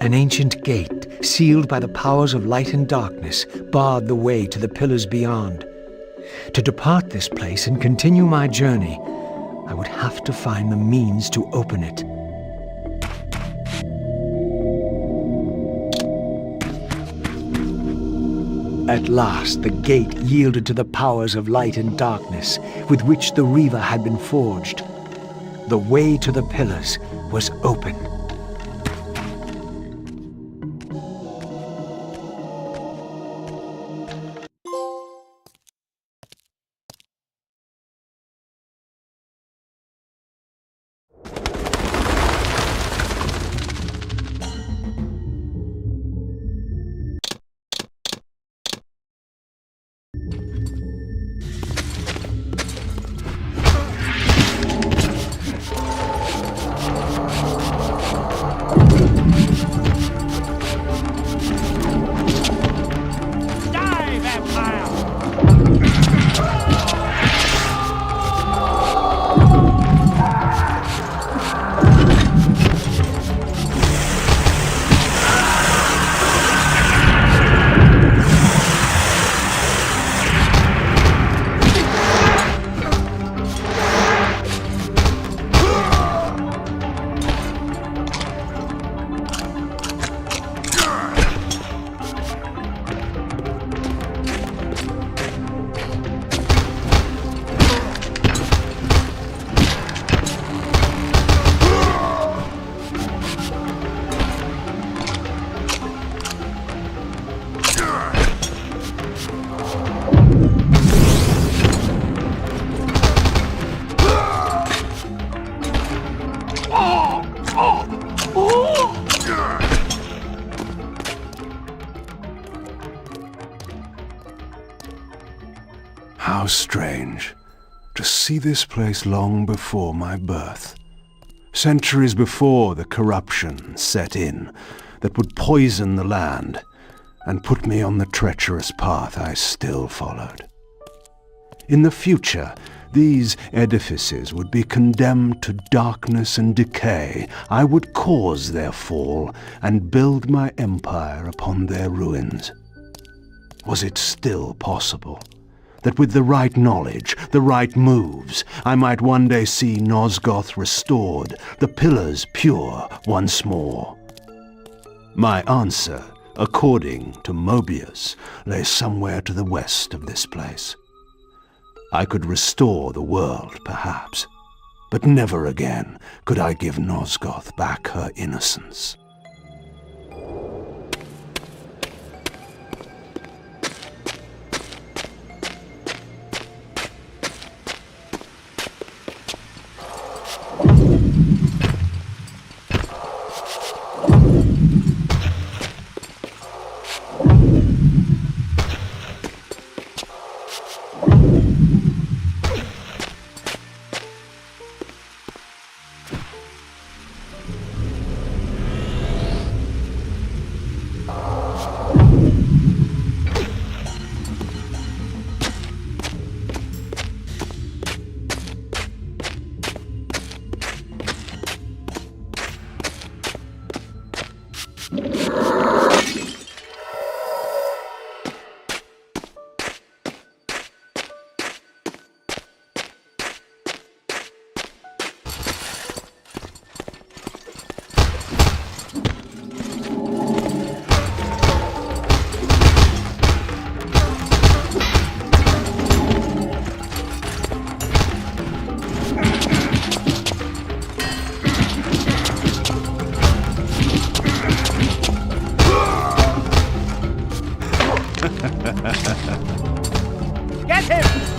An ancient gate, sealed by the powers of light and darkness, barred the way to the pillars beyond. To depart this place and continue my journey, I would have to find the means to open it. At last, the gate yielded to the powers of light and darkness with which the Reaver had been forged. The way to the pillars was open. How strange to see this place long before my birth. Centuries before the corruption set in that would poison the land and put me on the treacherous path I still followed. In the future, these edifices would be condemned to darkness and decay. I would cause their fall and build my empire upon their ruins. Was it still possible that with the right knowledge, the right moves, I might one day see Nosgoth restored, the pillars pure once more? My answer, according to Moebius, lay somewhere to the west of this place. I could restore the world, perhaps, but never again could I give Nosgoth back her innocence. Get him!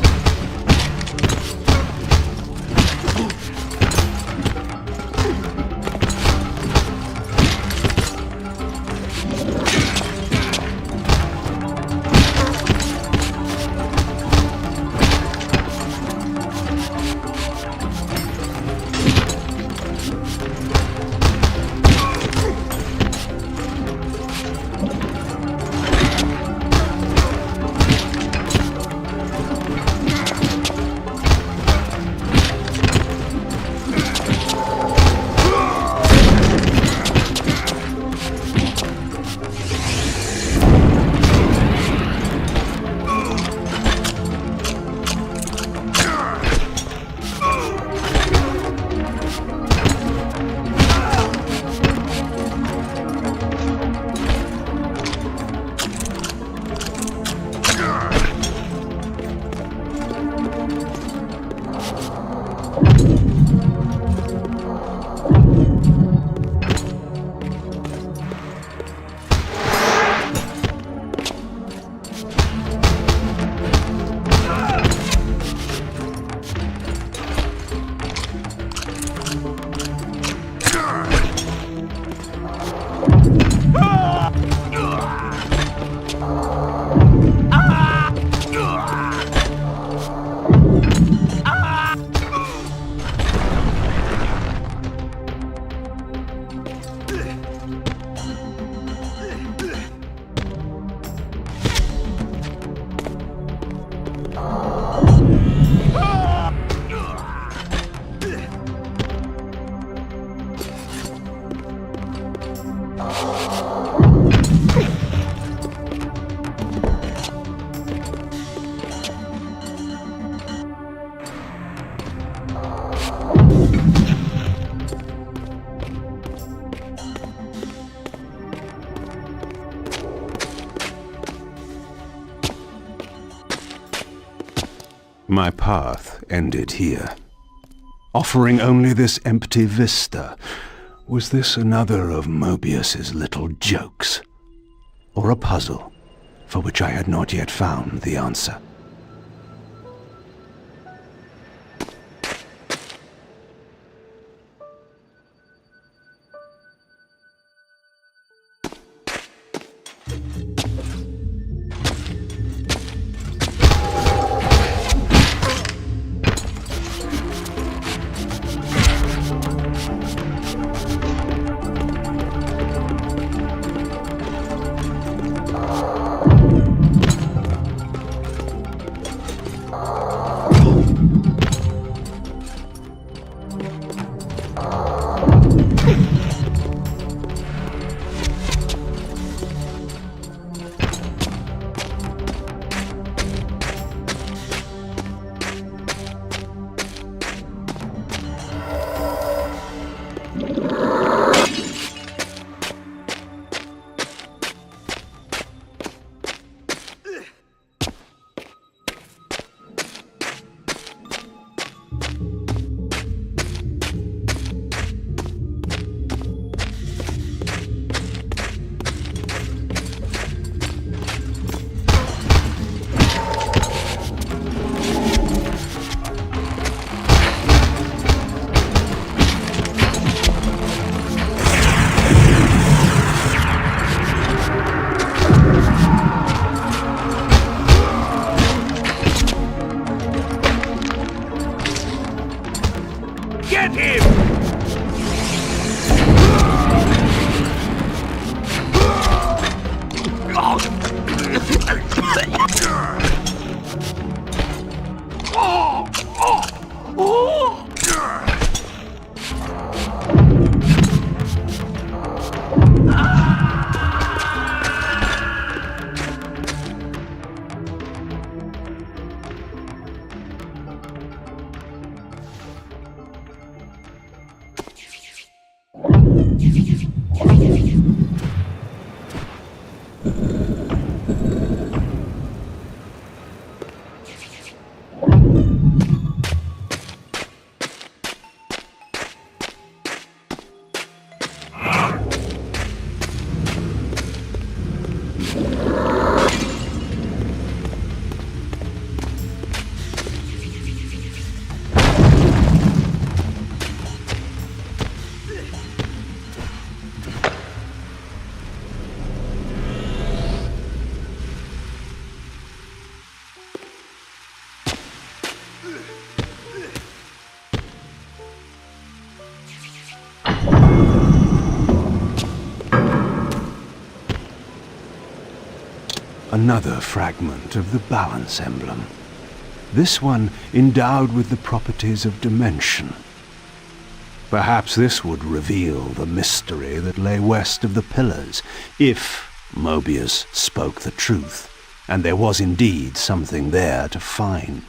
My path ended here, offering only this empty vista. Was this another of Moebius's little jokes? Or a puzzle for which I had not yet found the answer? Another fragment of the balance emblem. This one endowed with the properties of dimension. Perhaps this would reveal the mystery that lay west of the pillars, if Moebius spoke the truth, and there was indeed something there to find.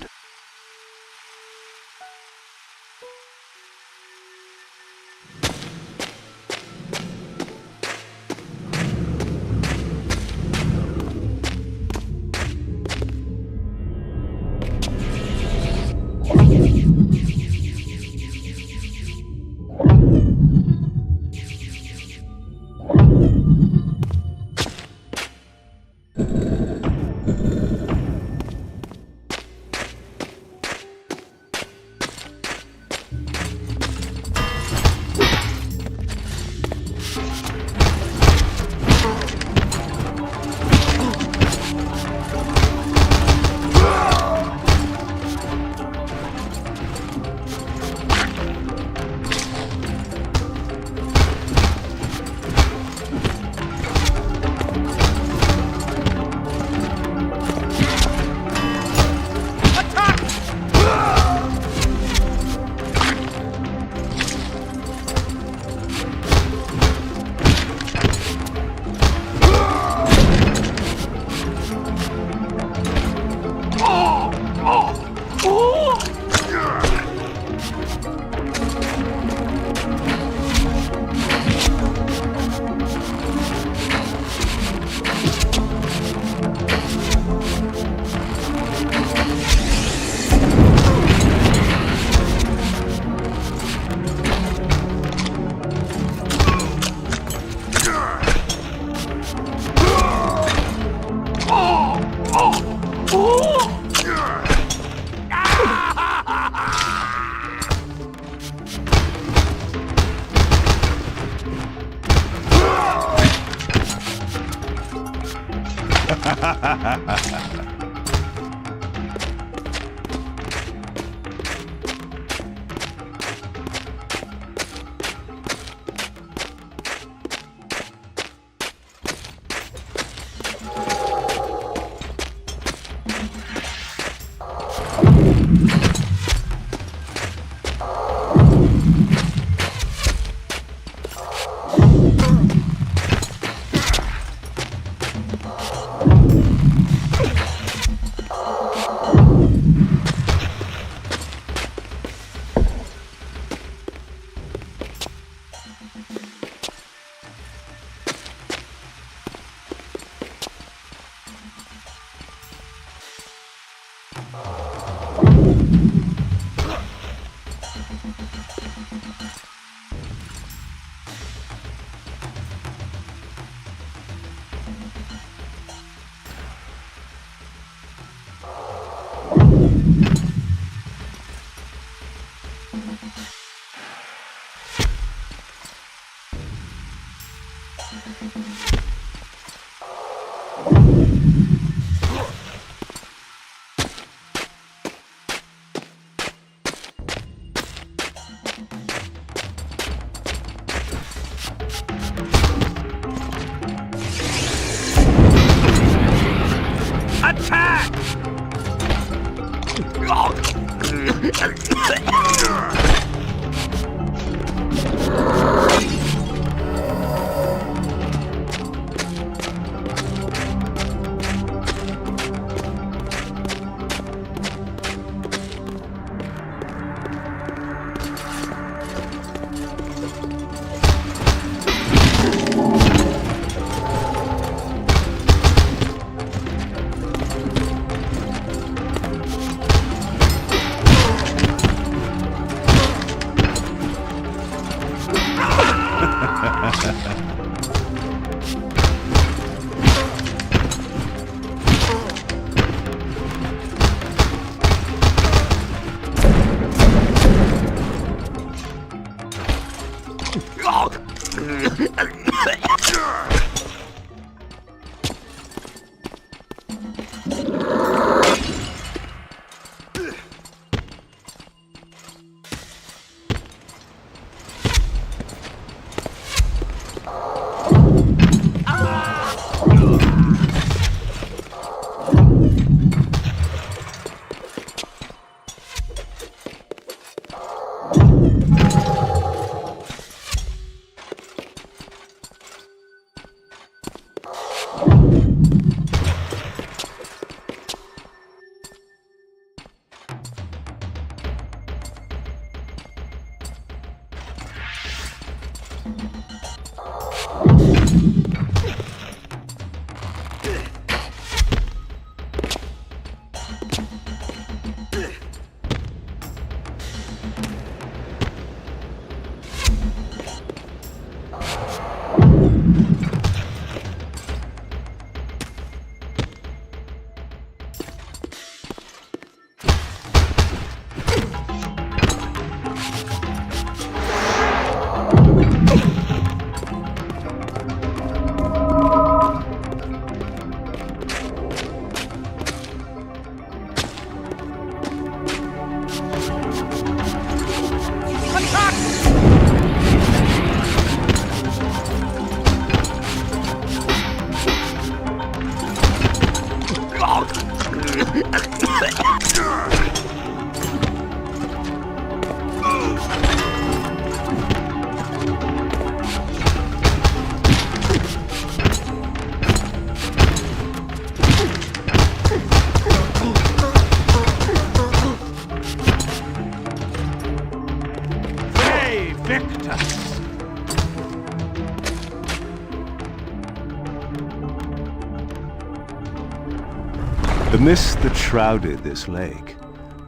The mist that shrouded this lake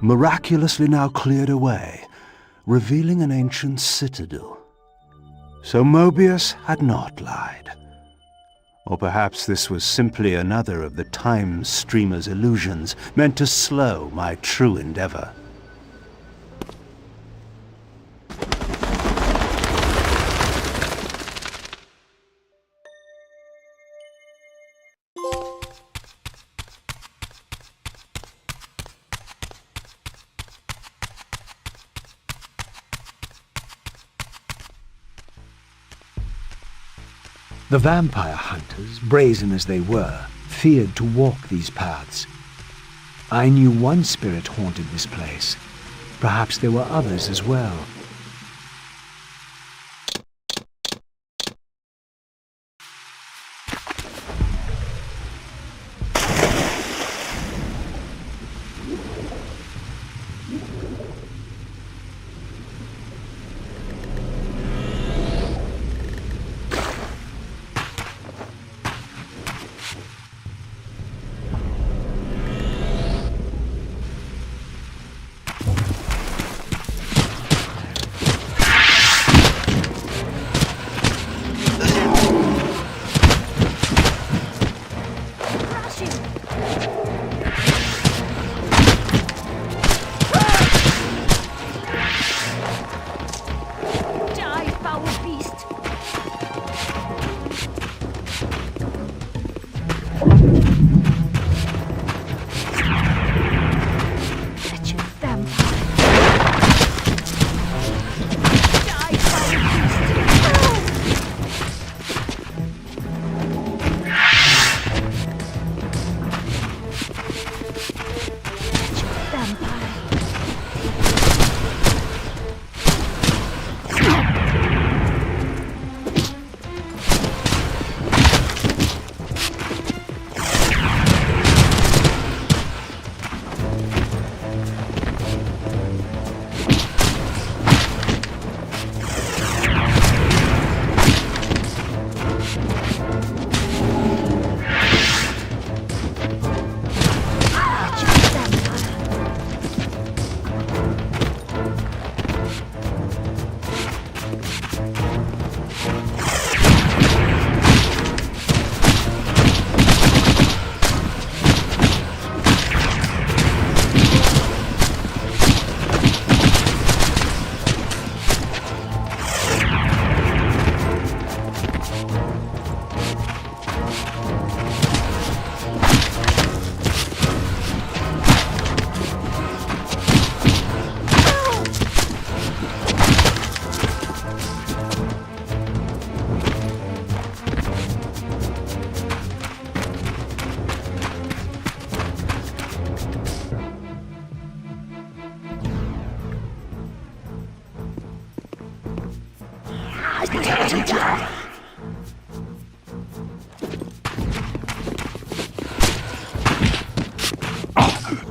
miraculously now cleared away, revealing an ancient citadel. So Moebius had not lied. Or perhaps this was simply another of the time streamer's illusions, meant to slow my true endeavor. The vampire hunters, brazen as they were, feared to walk these paths. I knew one spirit haunted this place. Perhaps there were others as well.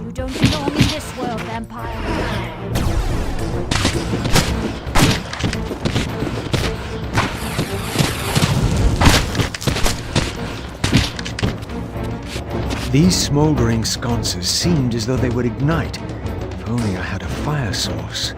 You don't belong in this world, vampire. These smoldering sconces seemed as though they would ignite. If only I had a fire source.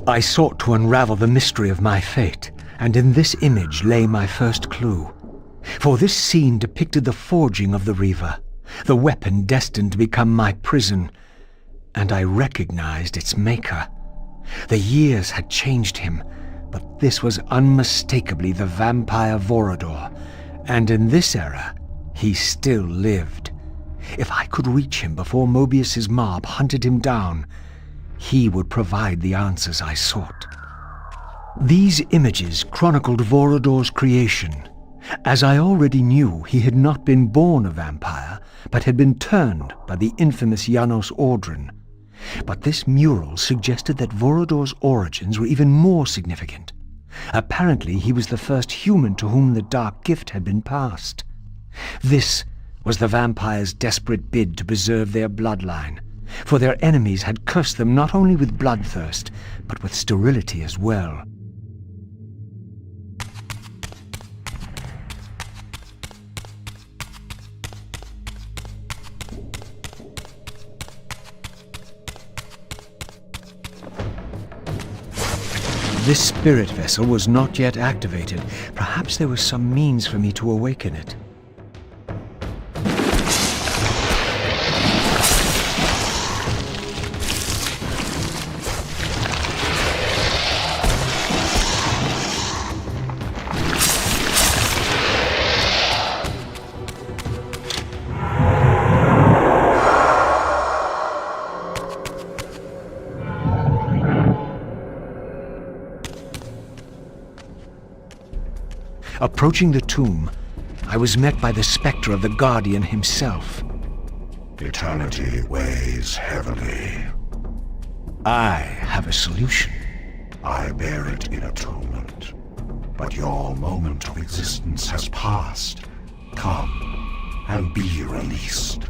I sought to unravel the mystery of my fate, and in this image lay my first clue. For this scene depicted the forging of the Reaver, the weapon destined to become my prison, and I recognized its maker. The years had changed him, but this was unmistakably the vampire Voridor, and in this era, he still lived. If I could reach him before Moebius's mob hunted him down, he would provide the answers I sought. These images chronicled Voridor's creation. As I already knew, he had not been born a vampire, but had been turned by the infamous Janos Ordrin. But this mural suggested that Voridor's origins were even more significant. Apparently, he was the first human to whom the dark gift had been passed. This was the vampires' desperate bid to preserve their bloodline, for their enemies had cursed them not only with bloodthirst, but with sterility as well. This spirit vessel was not yet activated. Perhaps there was some means for me to awaken it. Approaching the tomb, I was met by the specter of the Guardian himself. Eternity weighs heavily. I have a solution. I bear it in atonement. But your moment of existence has passed. Come and be released.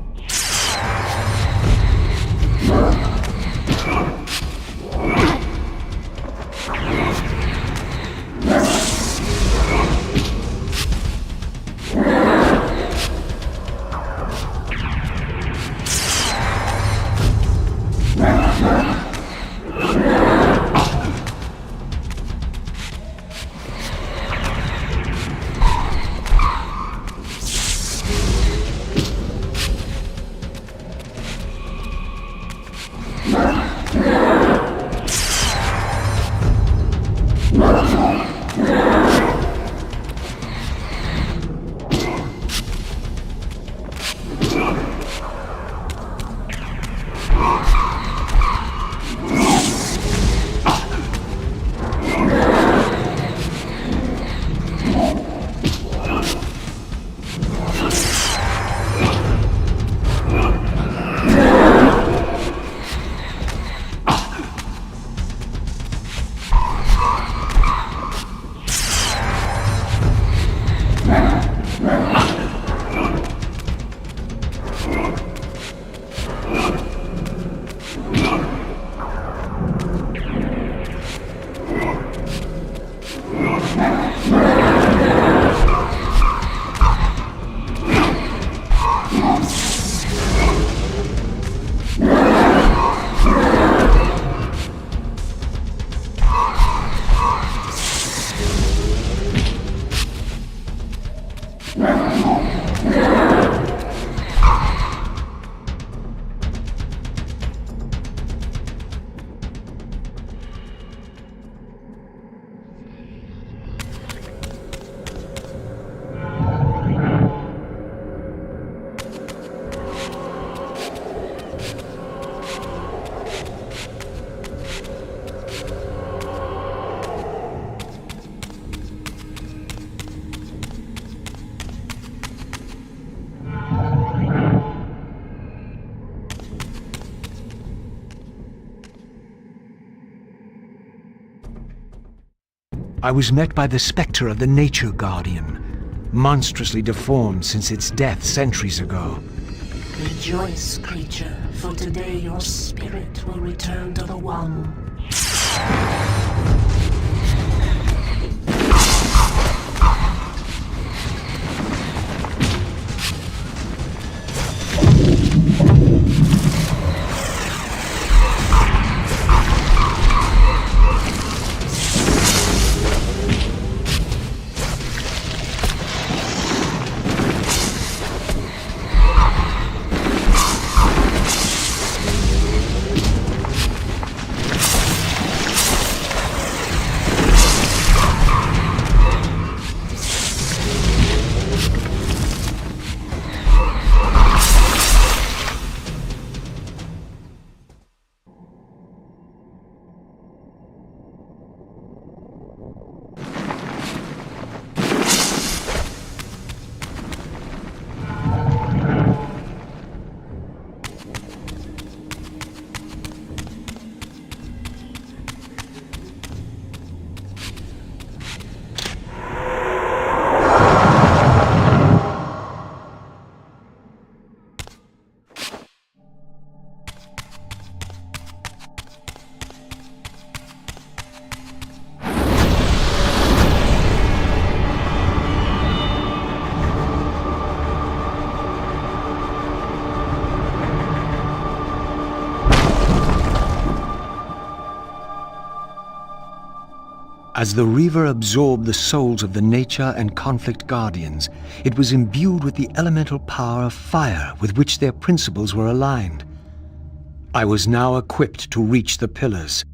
I was met by the specter of the Nature Guardian, monstrously deformed since its death centuries ago. Rejoice, creature, for today your spirit will return to the One. As the Reaver absorbed the souls of the Nature and Conflict Guardians, it was imbued with the elemental power of fire with which their principles were aligned. I was now equipped to reach the pillars.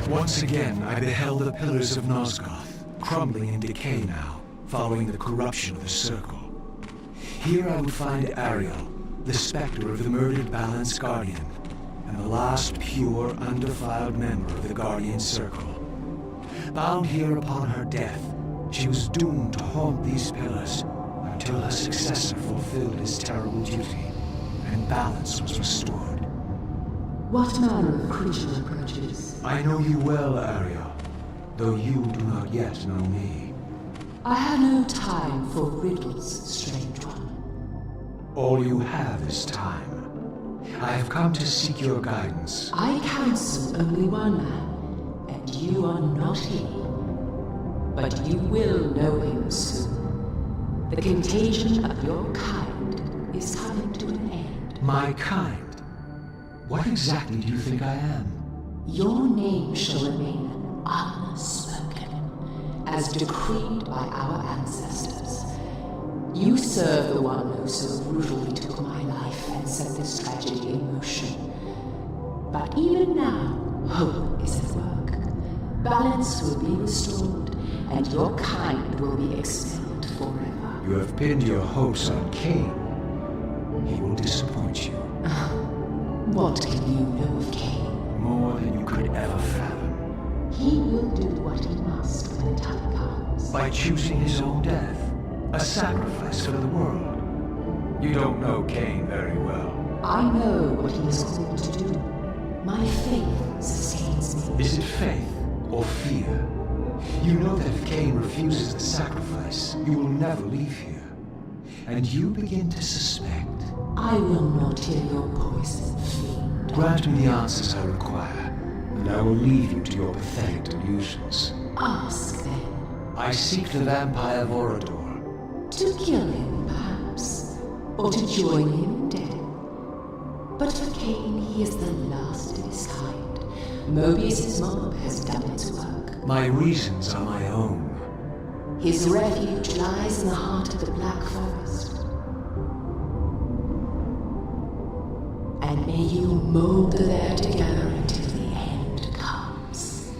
Once again, I beheld the pillars of Nosgoth, crumbling in decay now, following the corruption of the Circle. Here I would find Ariel, the specter of the murdered Balance Guardian, and the last pure, undefiled member of the Guardian Circle. Bound here upon her death, she was doomed to haunt these pillars until her successor fulfilled his terrible duty, and balance was restored. What manner of creature approaches? I know you well, Ariel, though you do not yet know me. I have no time for riddles, strange one. All you have is time. I have come to seek your guidance. I counsel only one man, and you are not he. But you will know him soon. The contagion of your kind is coming to an end. My kind? What exactly do you think I am? Your name shall remain unspoken, as decreed by our ancestors. You serve the one who so brutally took my life and set this tragedy in motion. But even now, hope is at work. Balance will be restored, and your kind will be expelled forever. You have pinned your hopes on Kain. He will disappoint you. What can you know of Kain? More than you could ever fathom. He will do what he must when the time comes. By choosing his own death. A sacrifice for the world. You don't know Kain very well. I know what he is called to do. My faith sustains me. Is it faith or fear? You know that if Kain refuses the sacrifice, you will never leave here. And you begin to suspect. I will not hear your poison, fiend. Grant me the answers I require, and I will leave you to your pathetic delusions. Ask then. I seek the vampire Voridor. To kill him, perhaps, or to join him in death. But for Kain, he is the last of his kind. Moebius' mob has done its work. My reasons are my own. His refuge lies in the heart of the Black Forest. And may you mold there together until the end comes.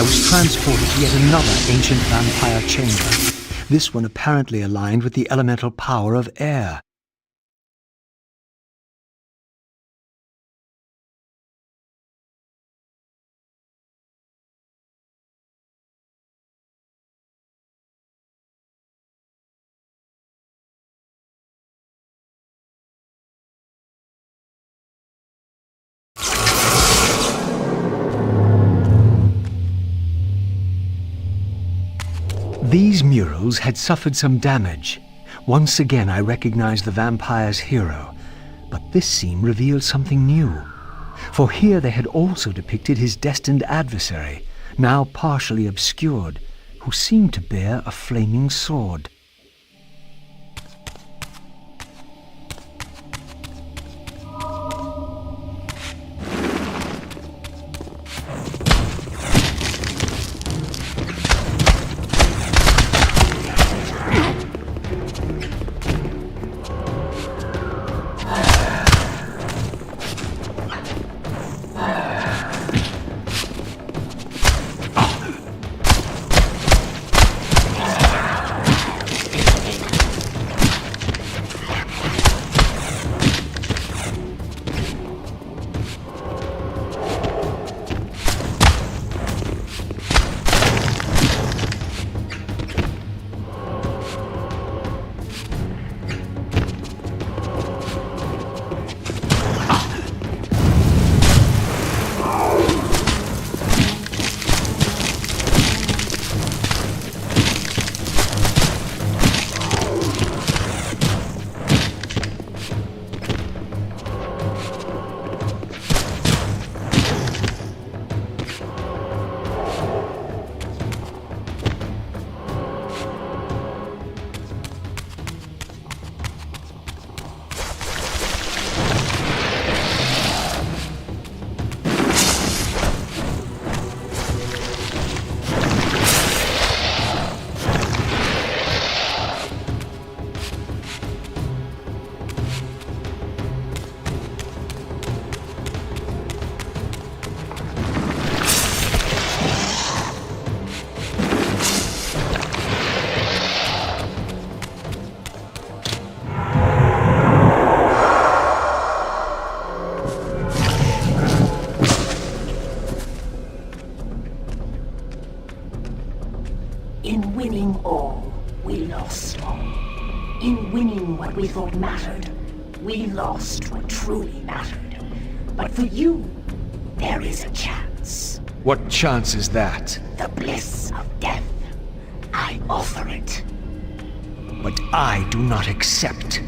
was transported to yet another ancient vampire chamber. This one apparently aligned with the elemental power of air. These murals had suffered some damage. Once again I recognized the vampire's hero, but this scene revealed something new. For here they had also depicted his destined adversary, now partially obscured, who seemed to bear a flaming sword. In winning all, we lost all. In winning what we thought mattered, we lost what truly mattered. But for you, there is a chance. What chance is that? The bliss of death. I offer it. But I do not accept.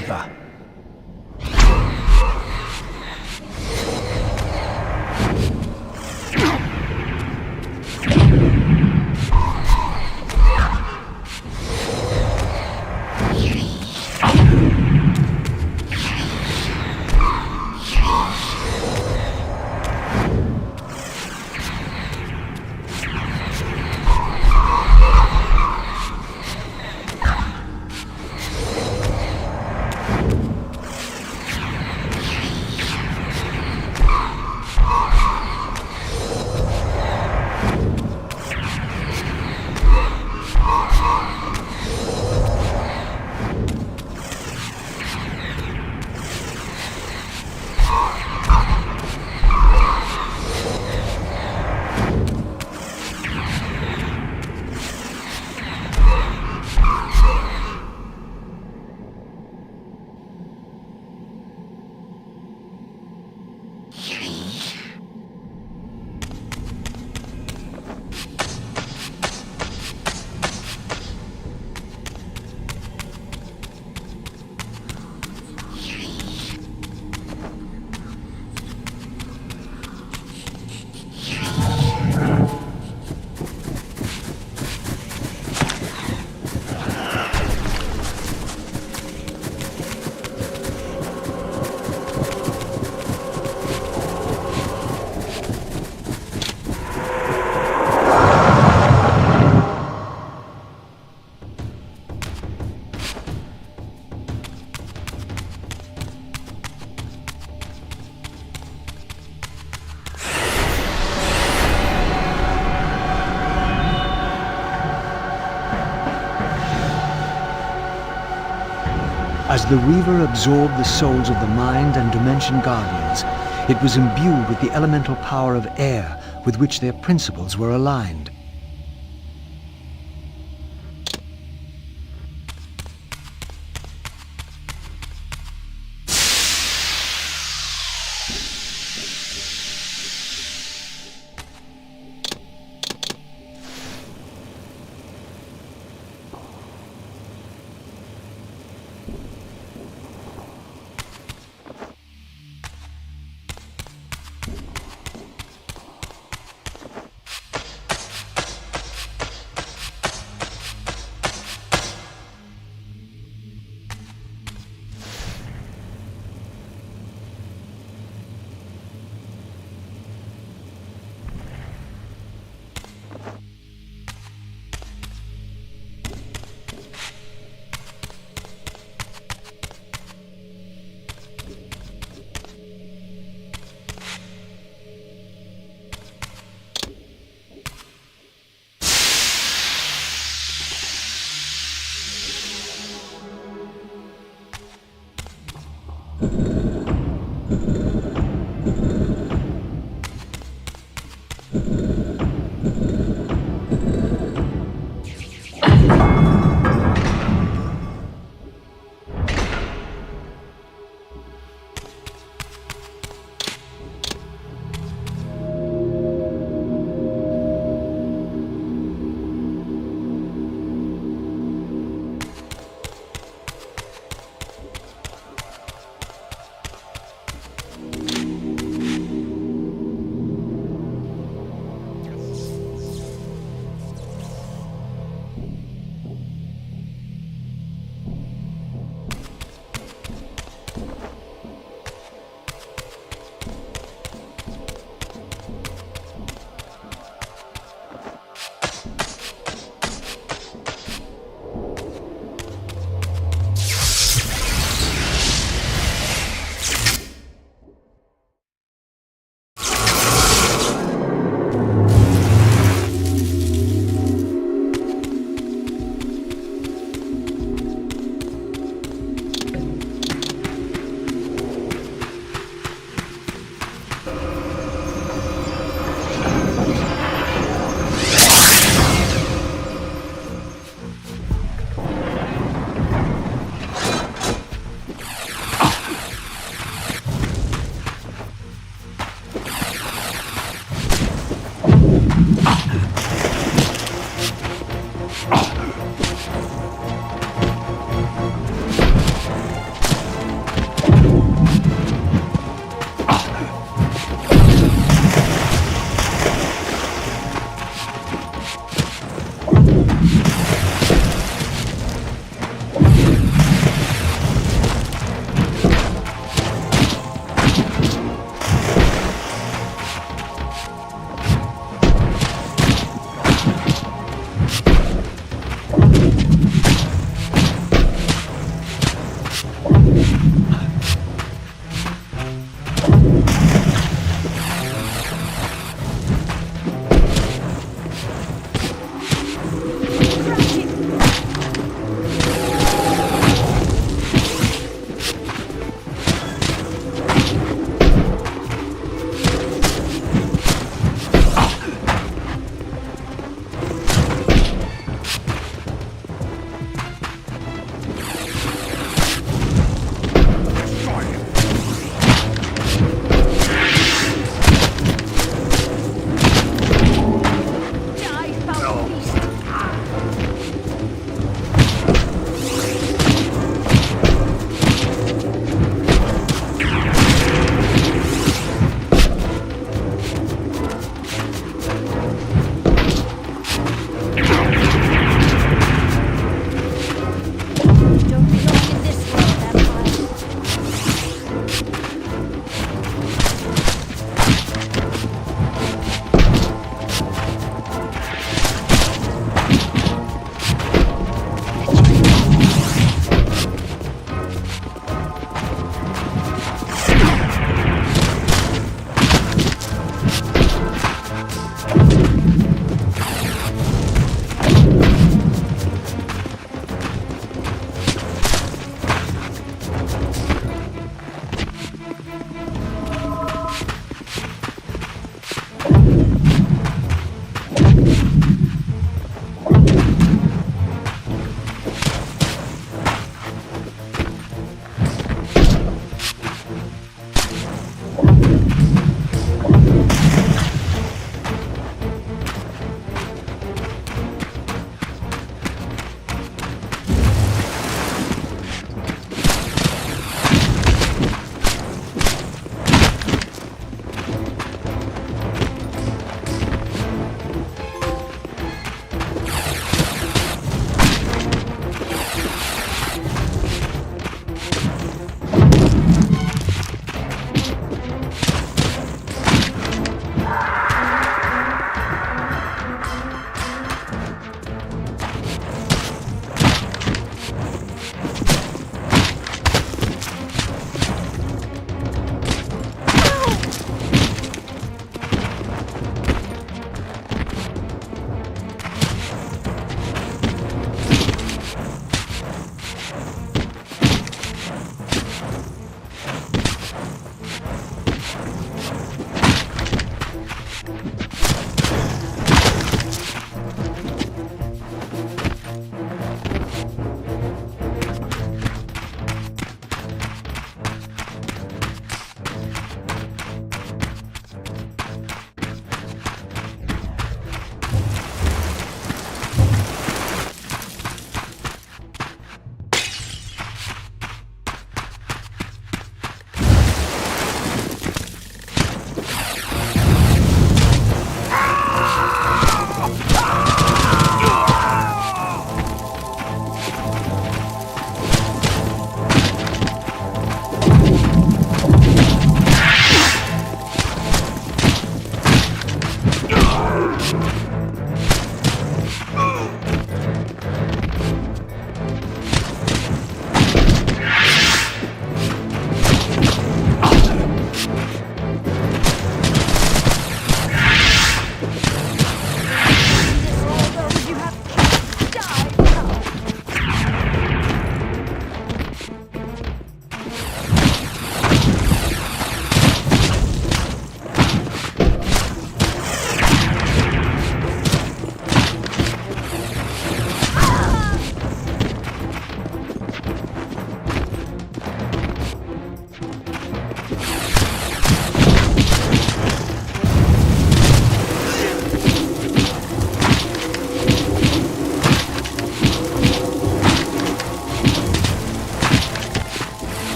together. As the Reaver absorbed the souls of the Mind and Dimension Guardians, it was imbued with the elemental power of air with which their principles were aligned.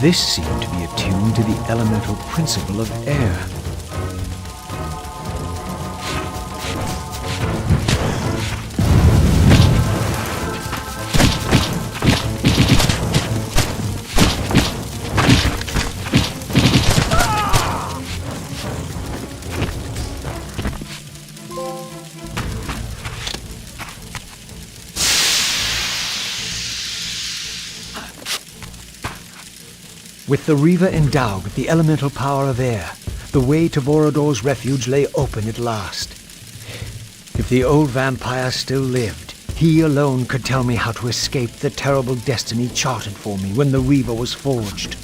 This seemed to be attuned to the elemental principle of air. With the Reaver endowed with the elemental power of air, the way to Voridor's refuge lay open at last. If the old vampire still lived, he alone could tell me how to escape the terrible destiny charted for me when the Reaver was forged.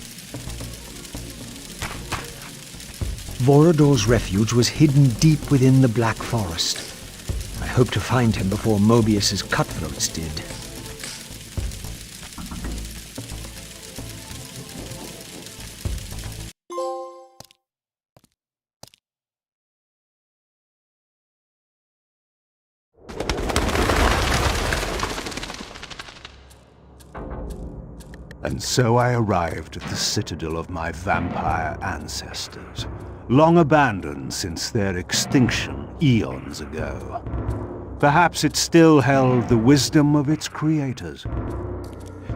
Voridor's refuge was hidden deep within the Black Forest. I hoped to find him before Moebius's cutthroats did. And so I arrived at the citadel of my vampire ancestors, long abandoned since their extinction eons ago. Perhaps it still held the wisdom of its creators.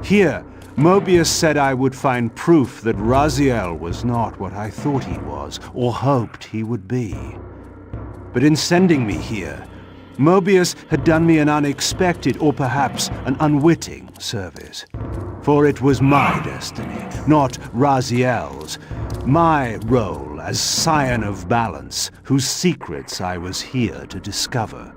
Here, Moebius said I would find proof that Raziel was not what I thought he was, or hoped he would be. But in sending me here, Moebius had done me an unexpected, or perhaps an unwitting, service. For it was my destiny, not Raziel's, my role as scion of balance, whose secrets I was here to discover.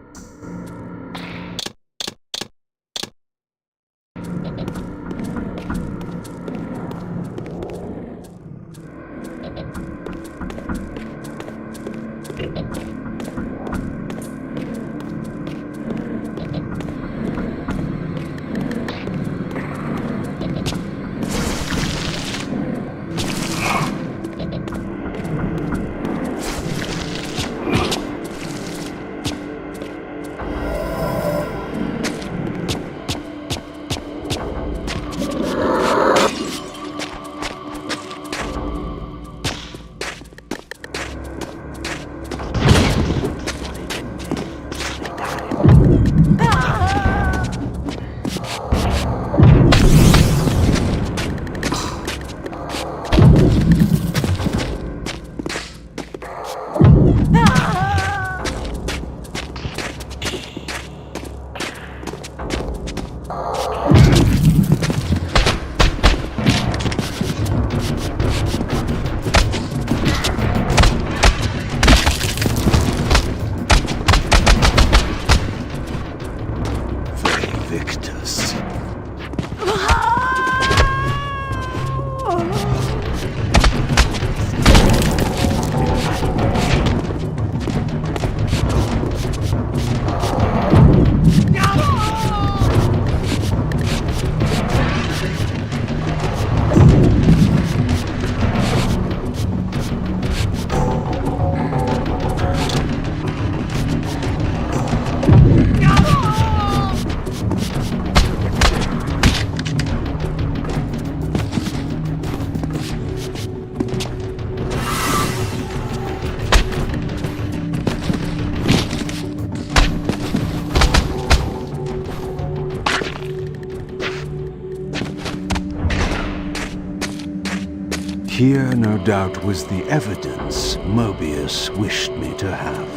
Here, no doubt, was the evidence Moebius wished me to have.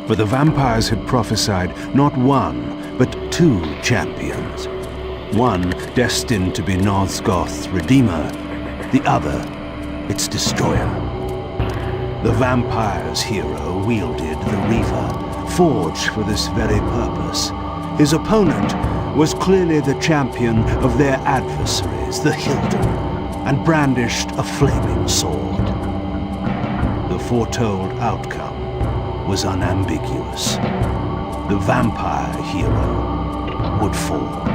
For the vampires had prophesied not one, but two champions. One destined to be Nosgoth's redeemer, the other its destroyer. The vampire's hero wielded the Reaver, forged for this very purpose. His opponent was clearly the champion of their adversaries, the Hilden, and brandished a flaming sword. The foretold outcome was unambiguous. The vampire hero would fall.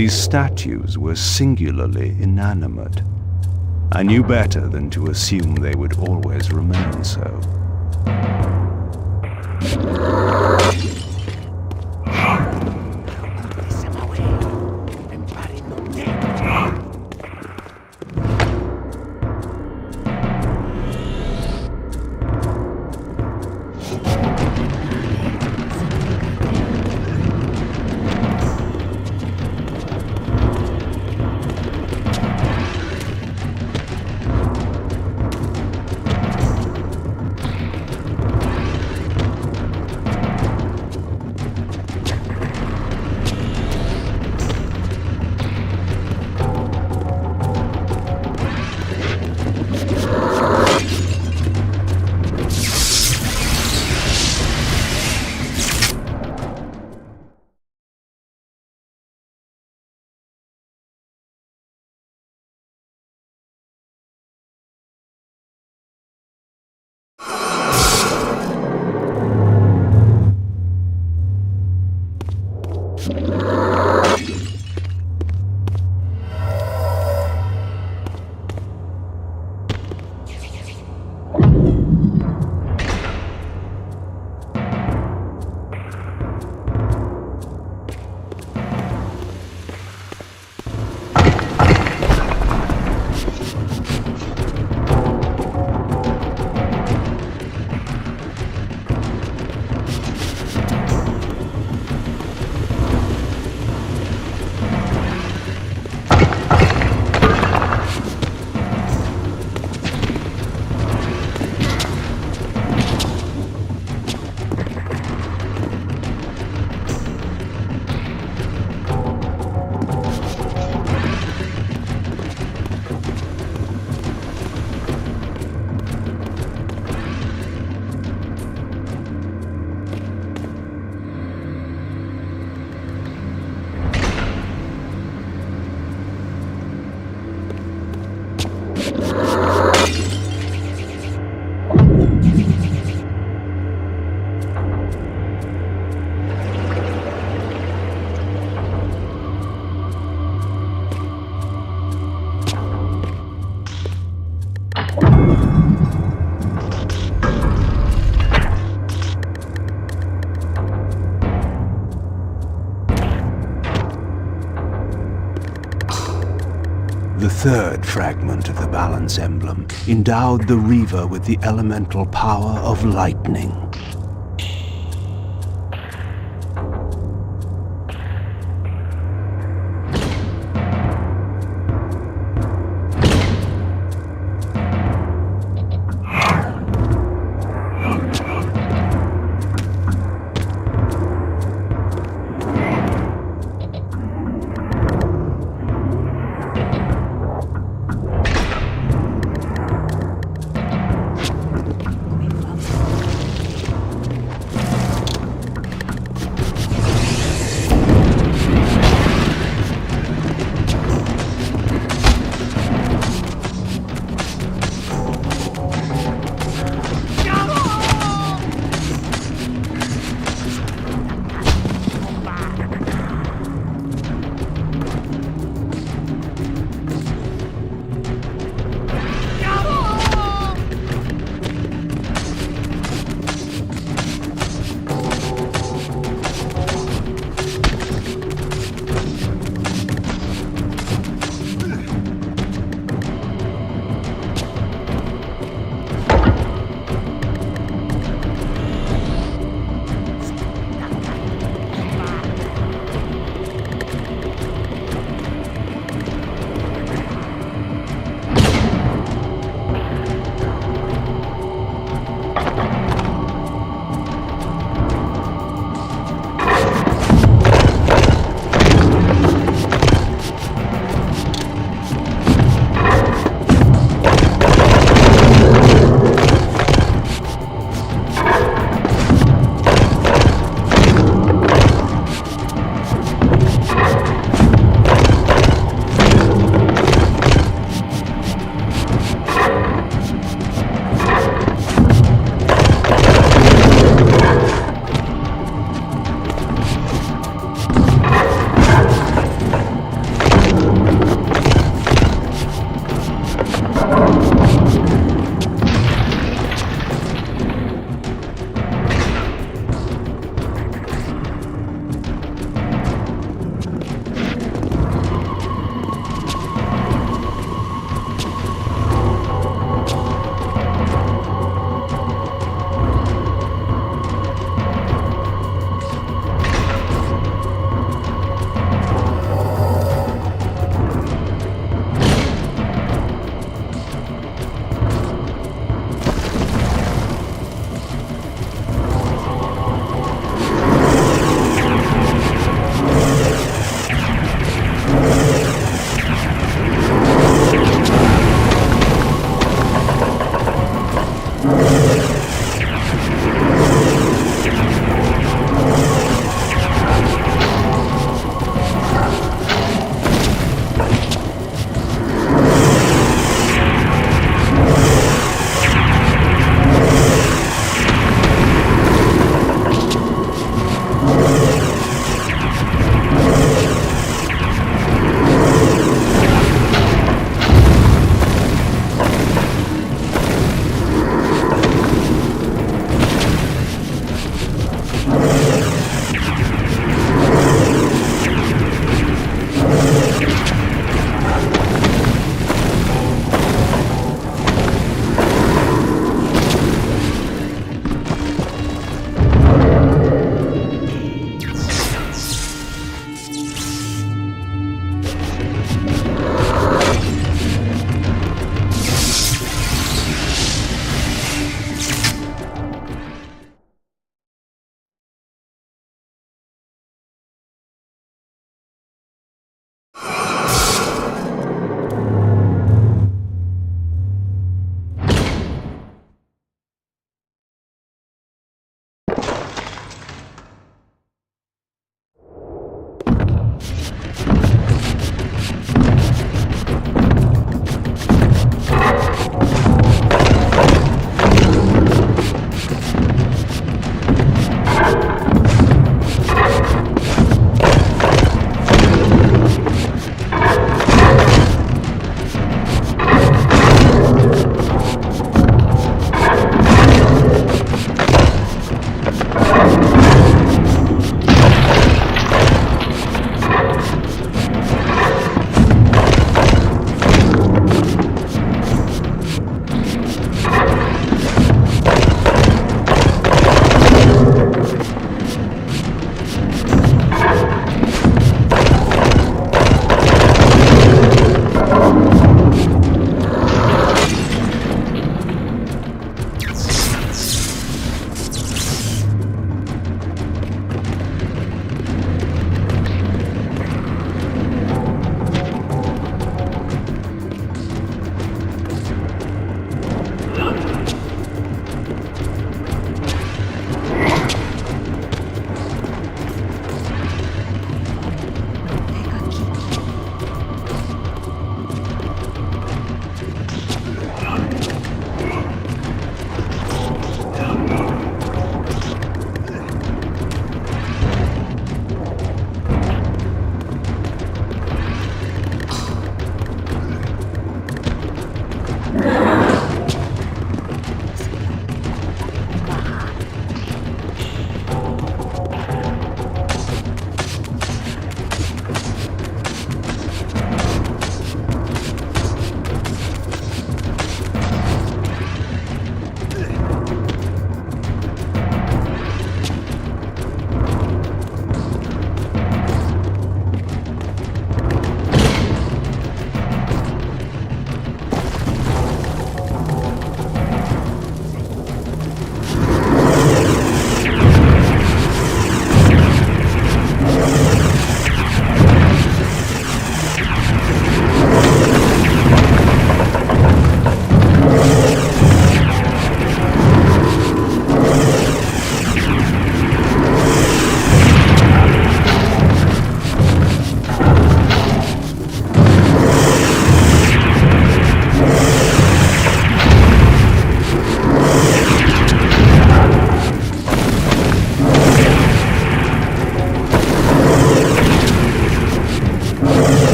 These statues were singularly inanimate. I knew better than to assume they would always remain so. The third fragment of the Balance Emblem endowed the Reaver with the elemental power of lightning.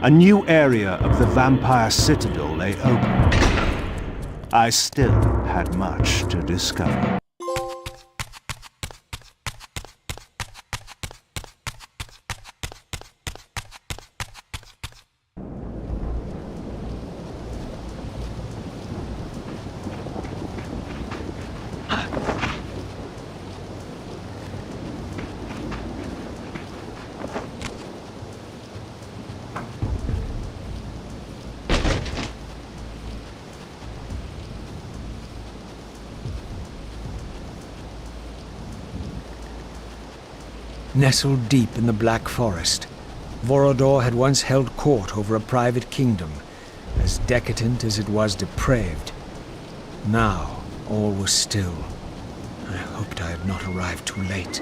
A new area of the vampire citadel lay open. I still had much to discover. Nestled deep in the Black Forest, Voridor had once held court over a private kingdom, as decadent as it was depraved. Now, all was still. I hoped I had not arrived too late.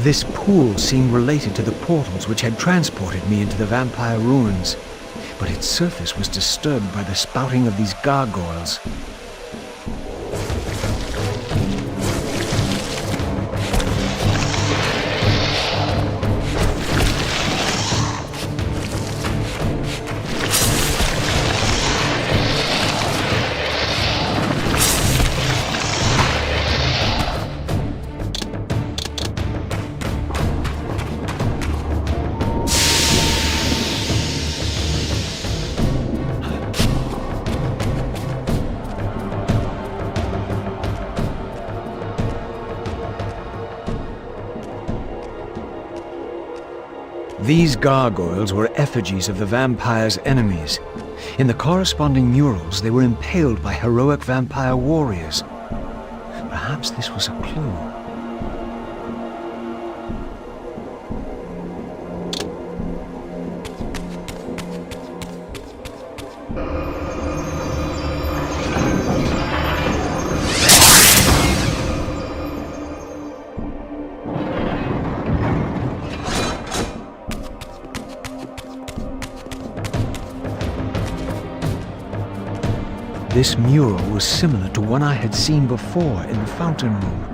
This pool seemed related to the portals which had transported me into the vampire ruins, but its surface was disturbed by the spouting of these gargoyles. These gargoyles were effigies of the vampire's enemies. In the corresponding murals, they were impaled by heroic vampire warriors. Perhaps this was a clue. This mural was similar to one I had seen before in the fountain room.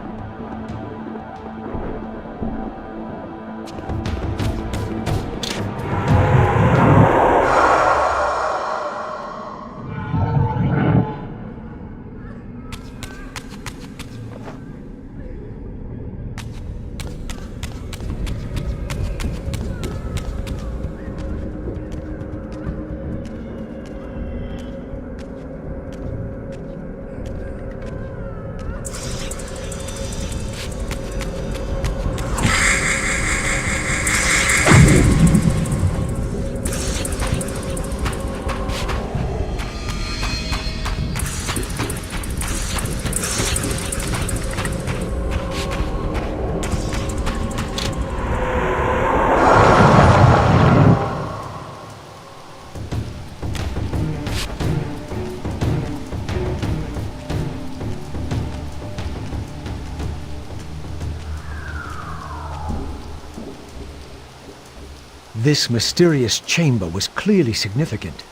This mysterious chamber was clearly significant.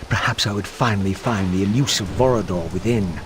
Perhaps I would finally find the elusive Voridor within.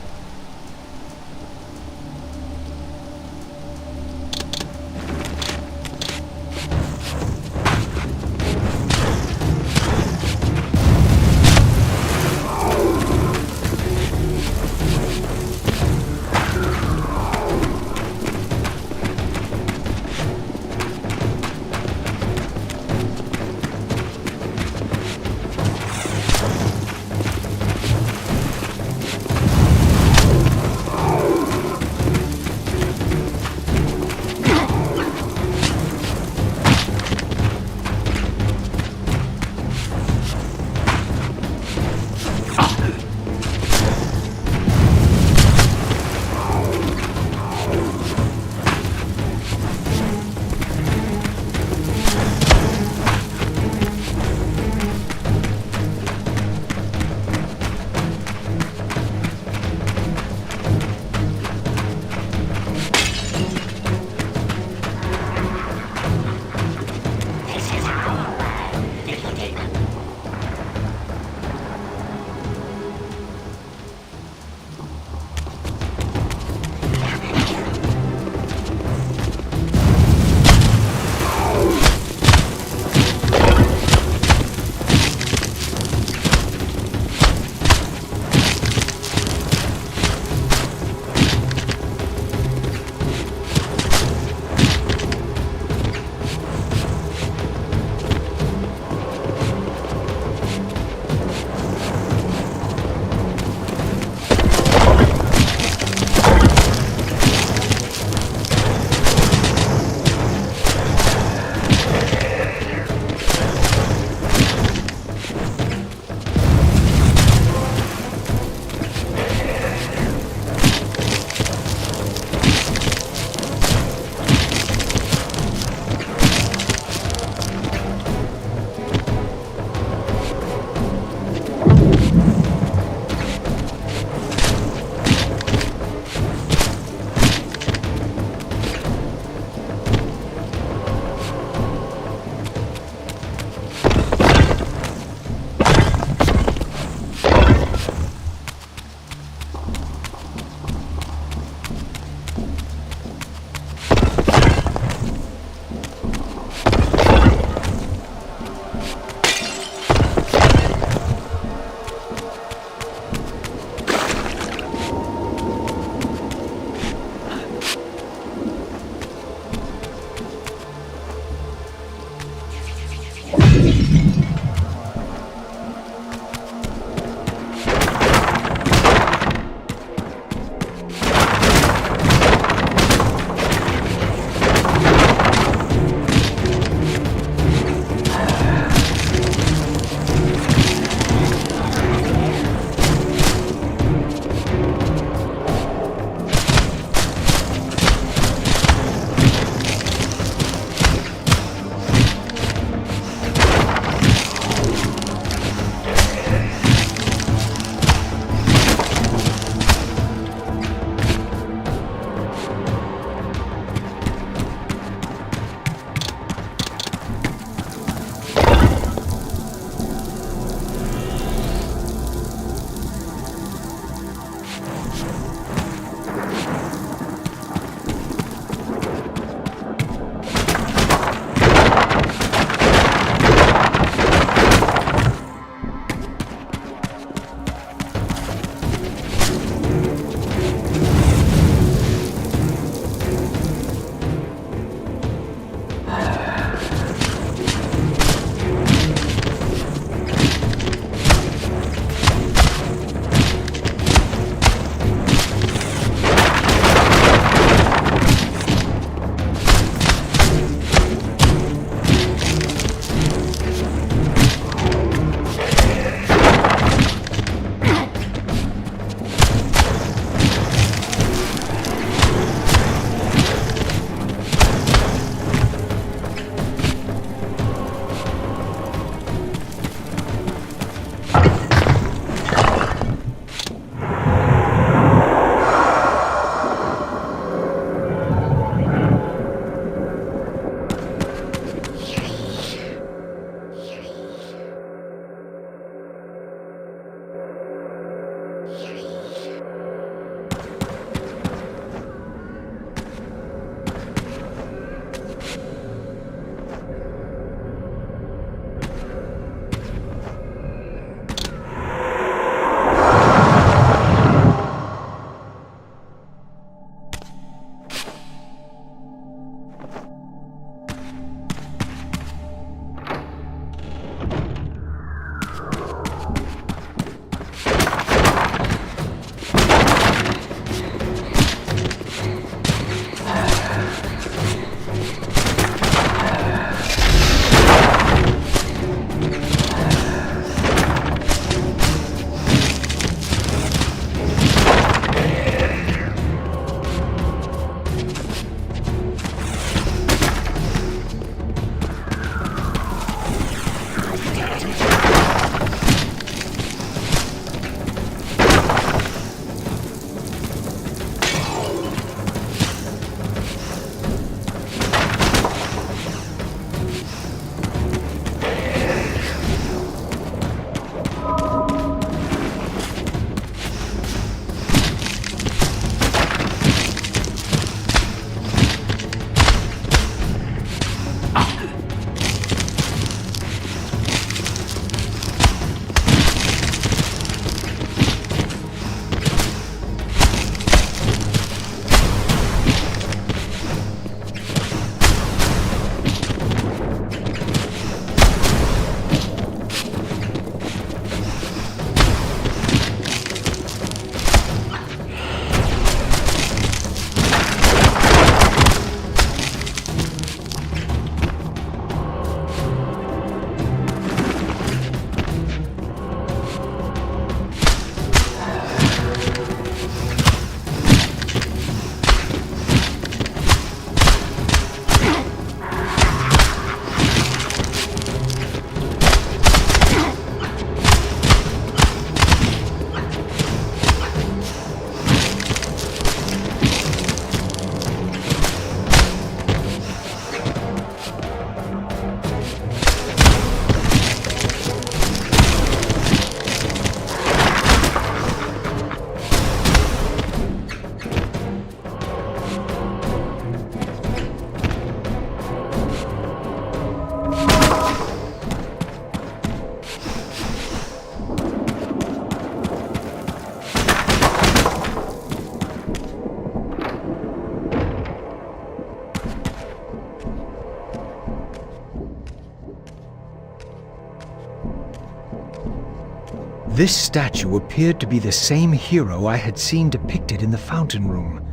This statue appeared to be the same hero I had seen depicted in the fountain room.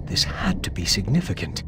This had to be significant.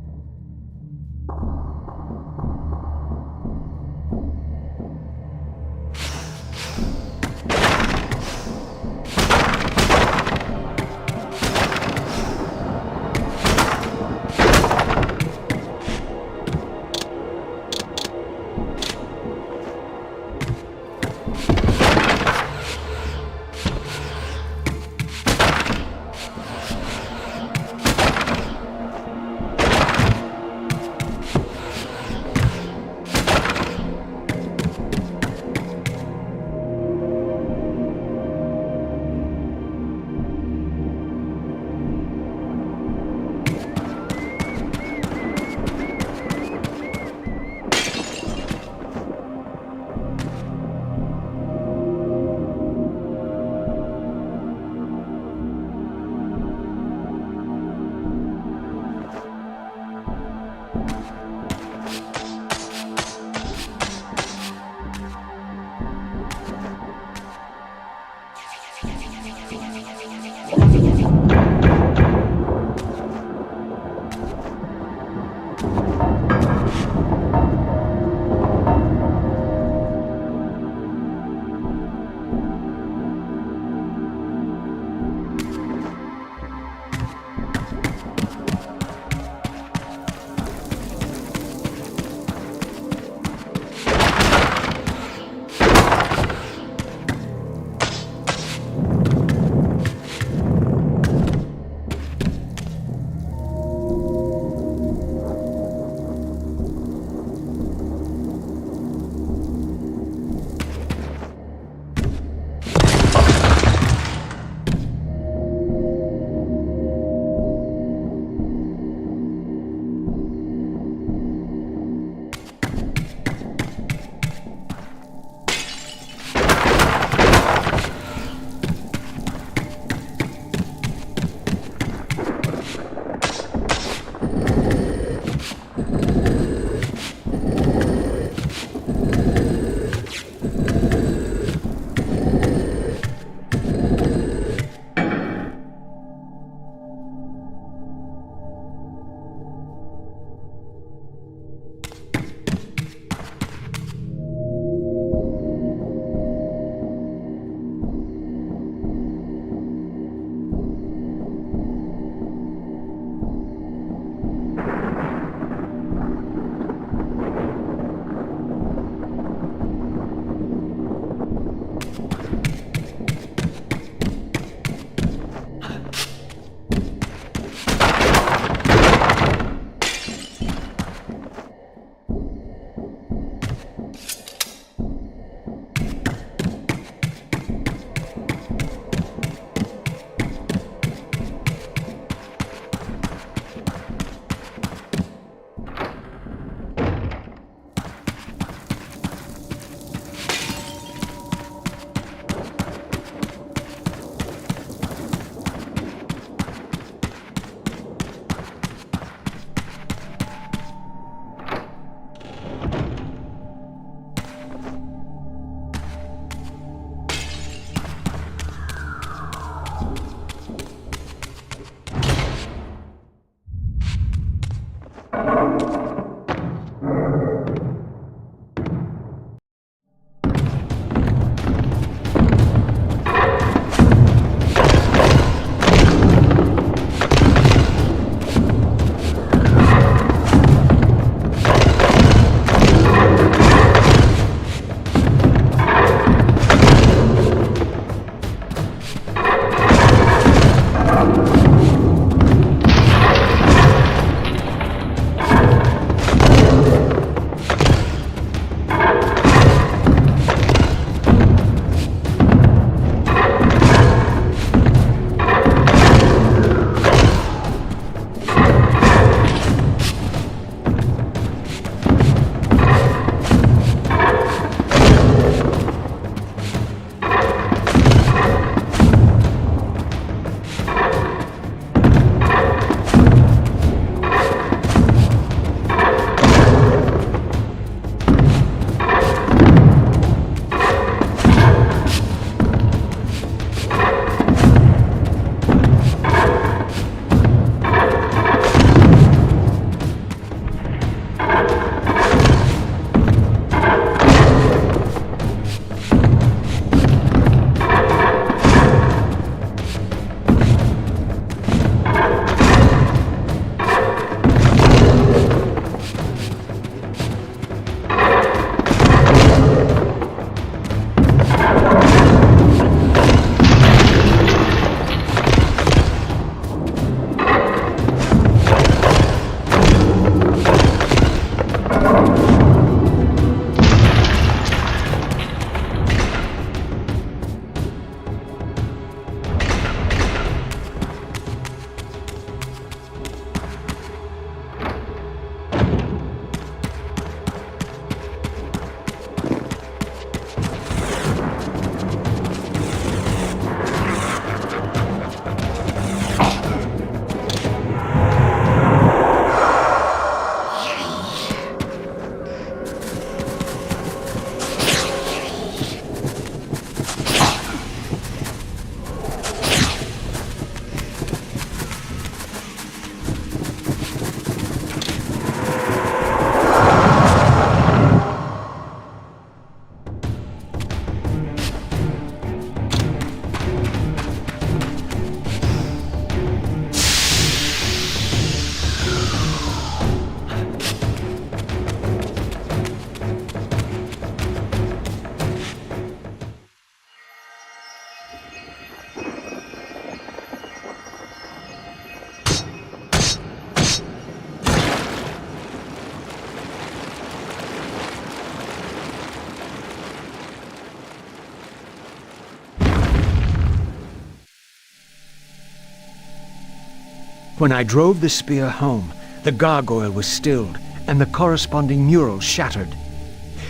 When I drove the spear home, the gargoyle was stilled, and the corresponding mural shattered.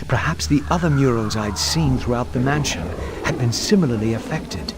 Perhaps the other murals I'd seen throughout the mansion had been similarly affected.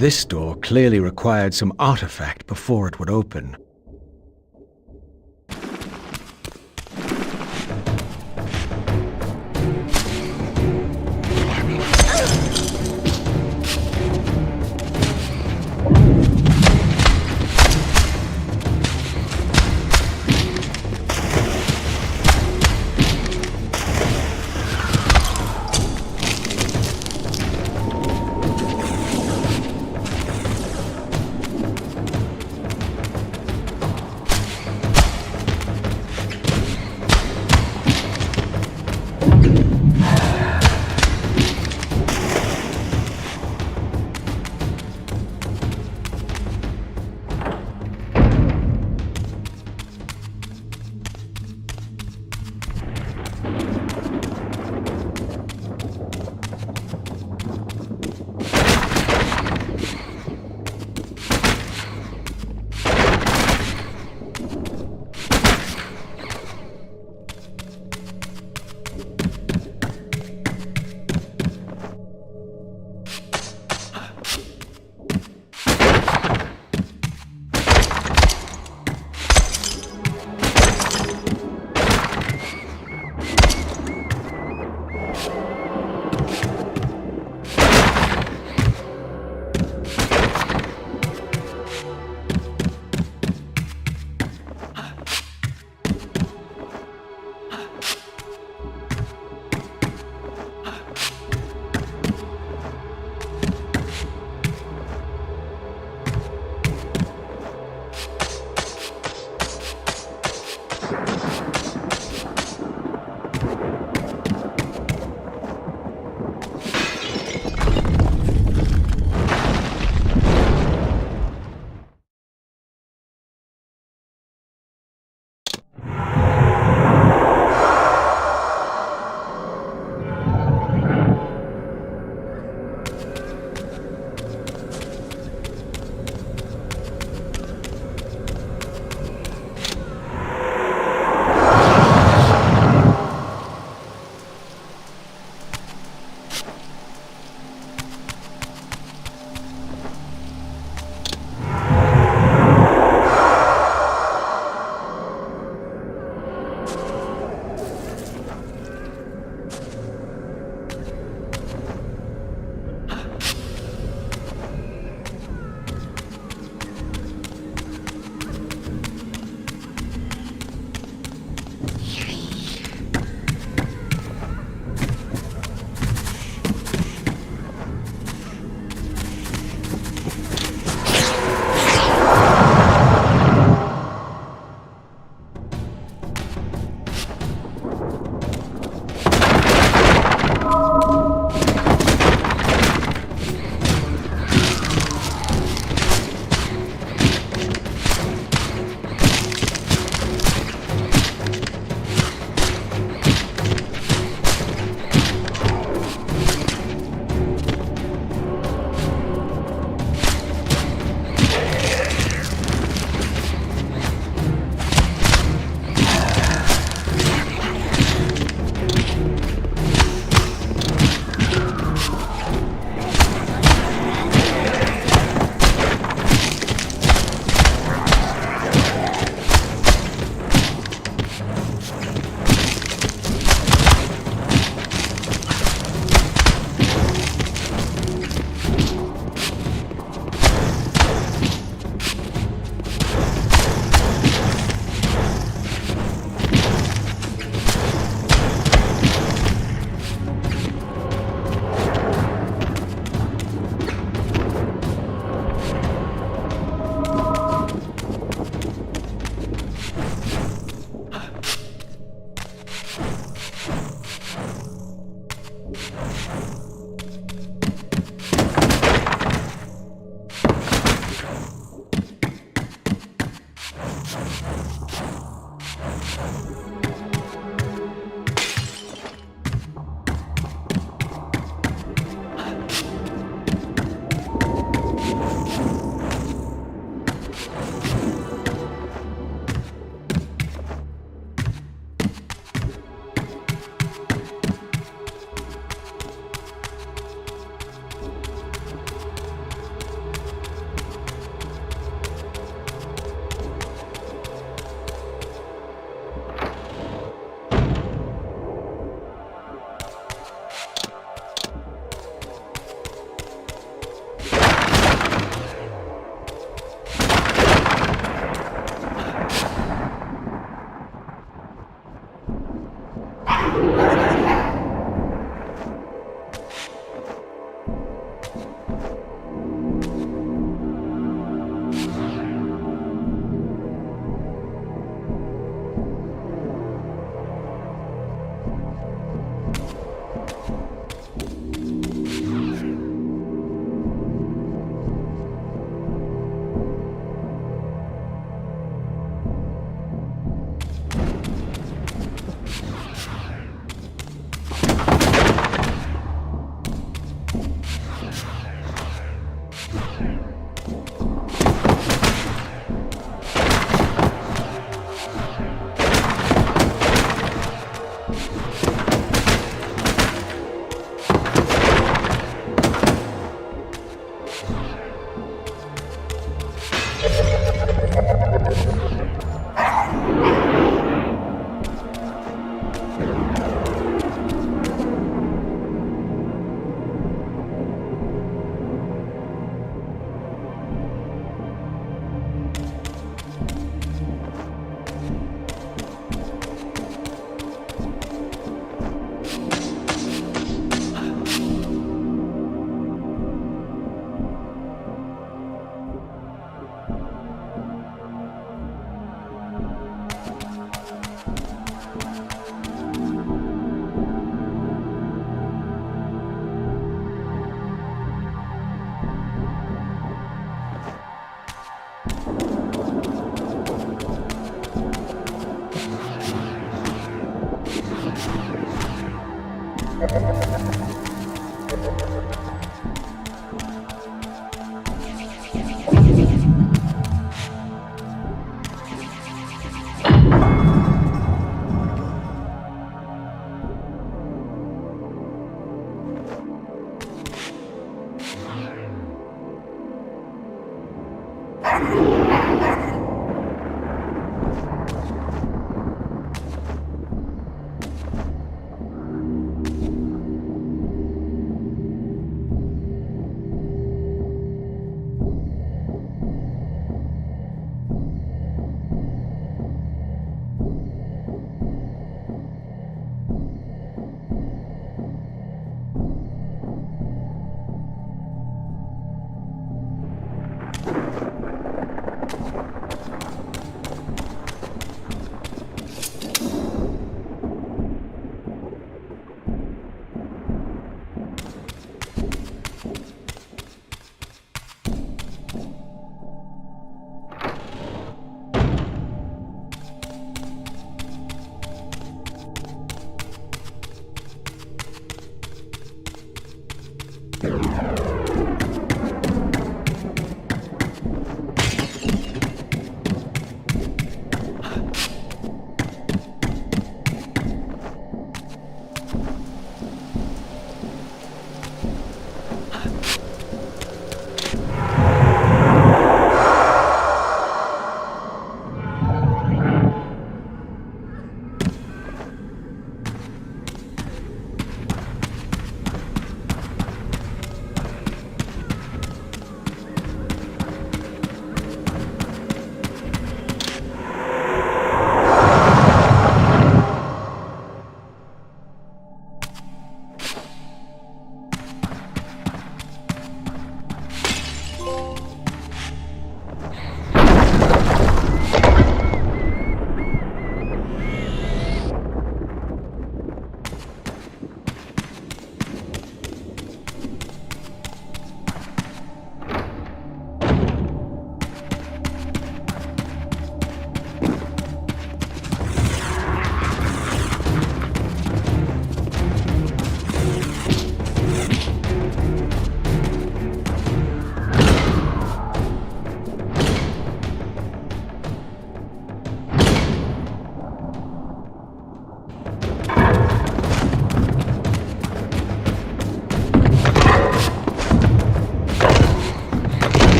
This door clearly required some artifact before it would open.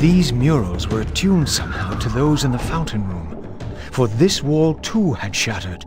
these murals were attuned somehow to those in the fountain room, for this wall too had shattered.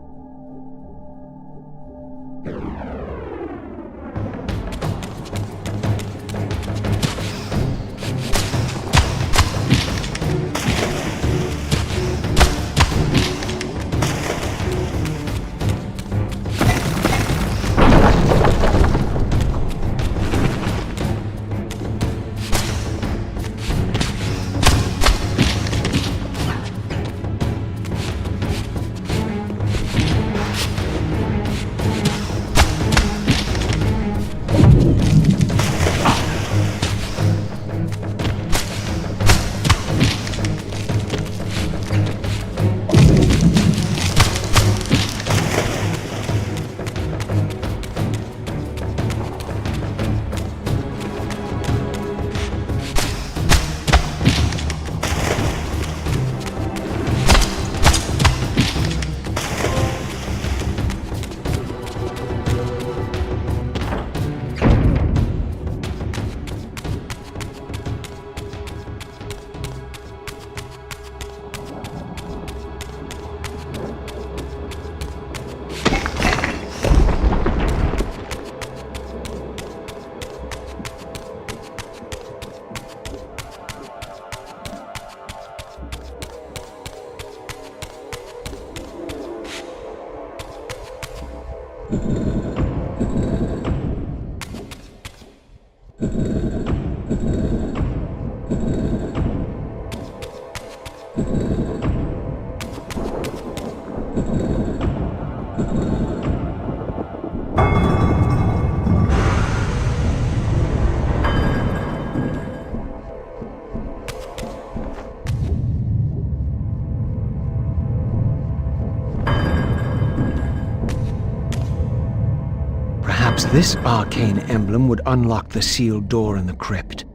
This arcane emblem would unlock the sealed door in the crypt.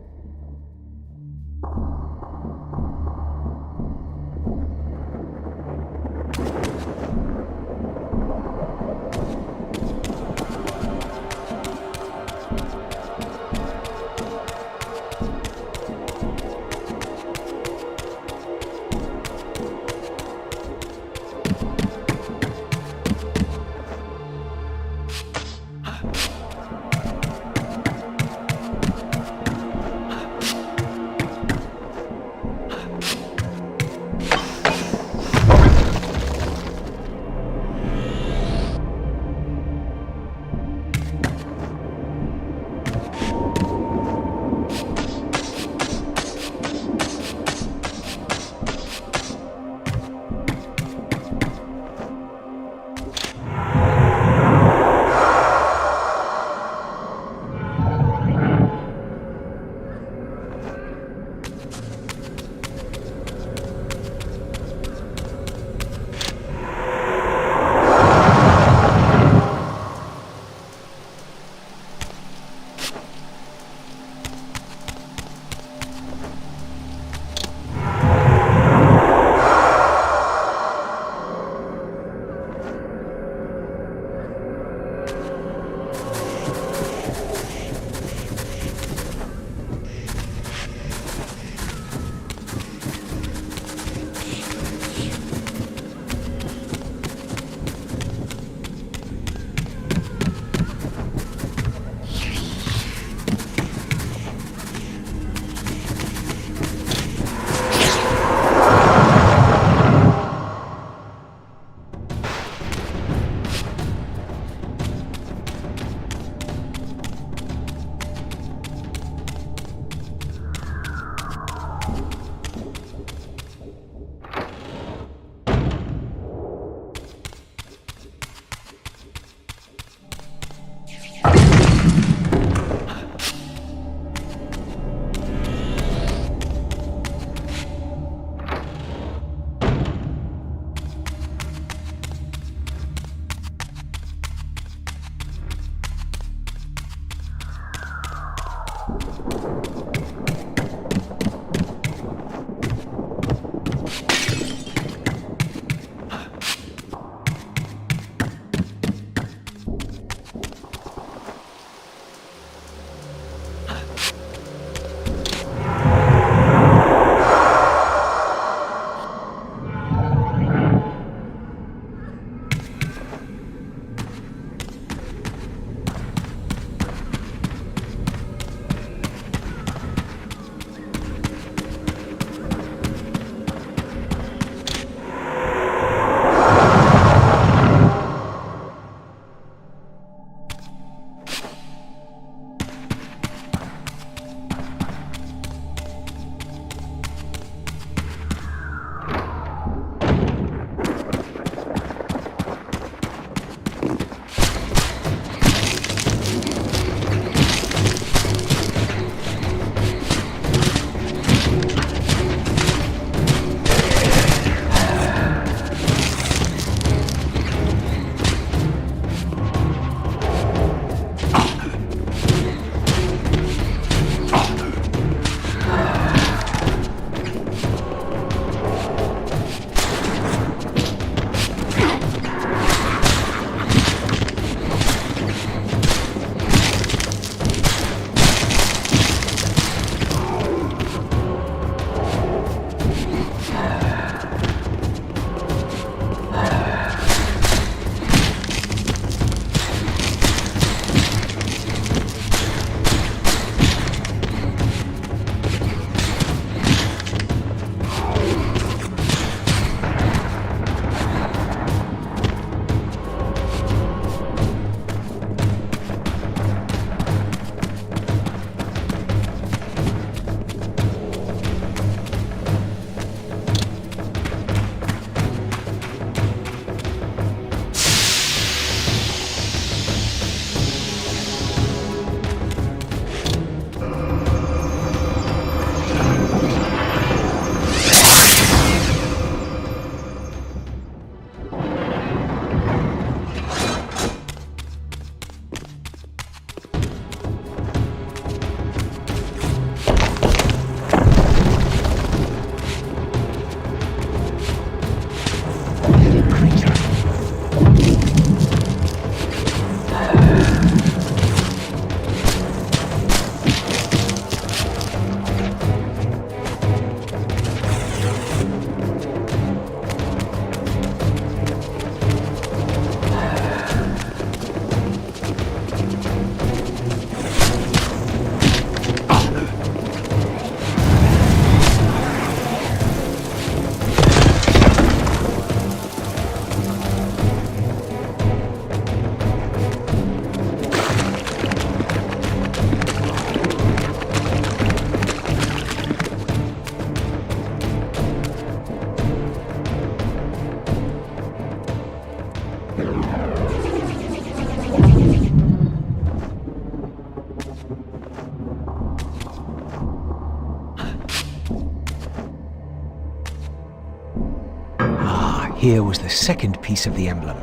Here was the second piece of the emblem.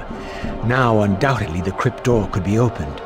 Now, undoubtedly, the crypt door could be opened.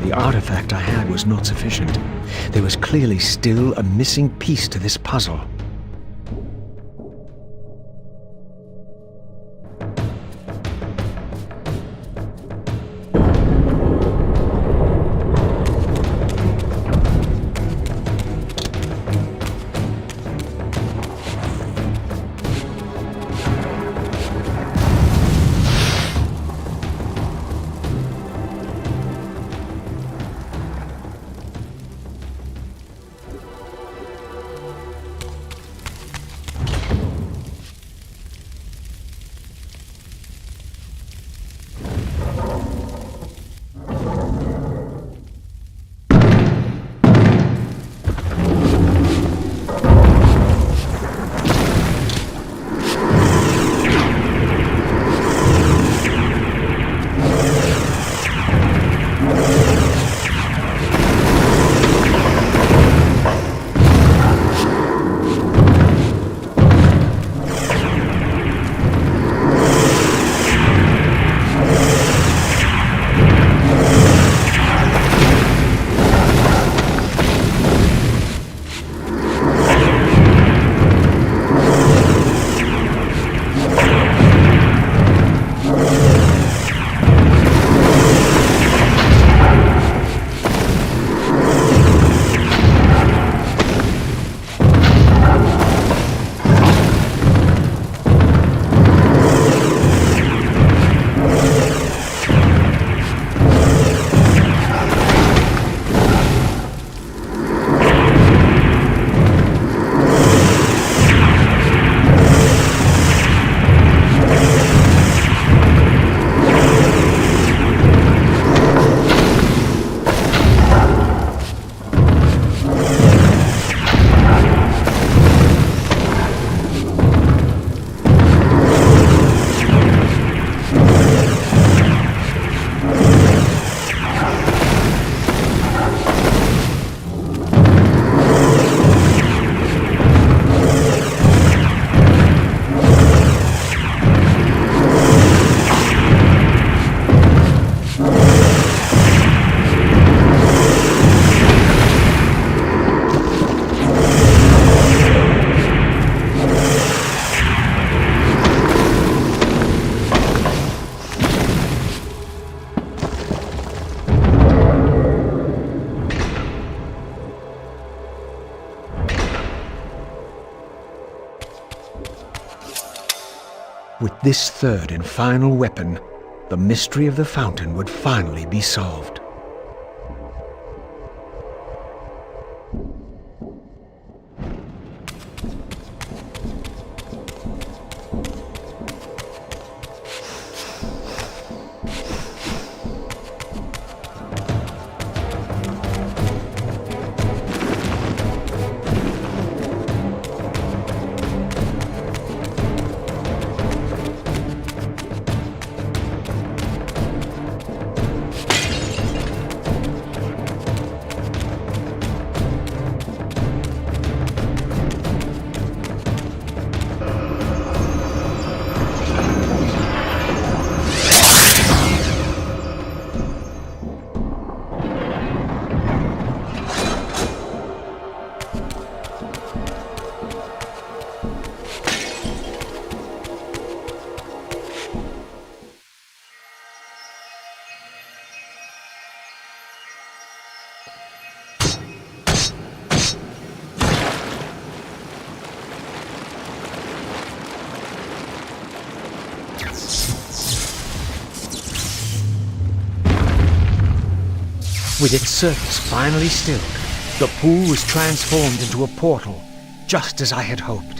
The artifact I had was not sufficient. There was clearly still a missing piece to this puzzle. with this third and final weapon, the mystery of the fountain would finally be solved. With its surface finally stilled, the pool was transformed into a portal, just as I had hoped.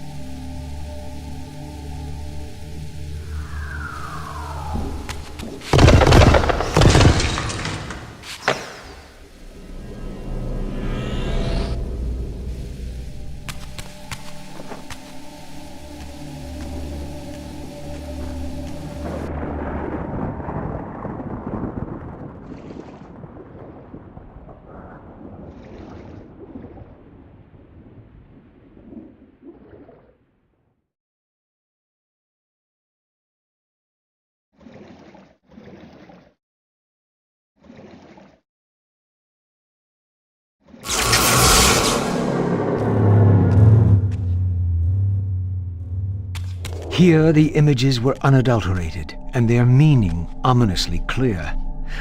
Here the images were unadulterated, and their meaning ominously clear.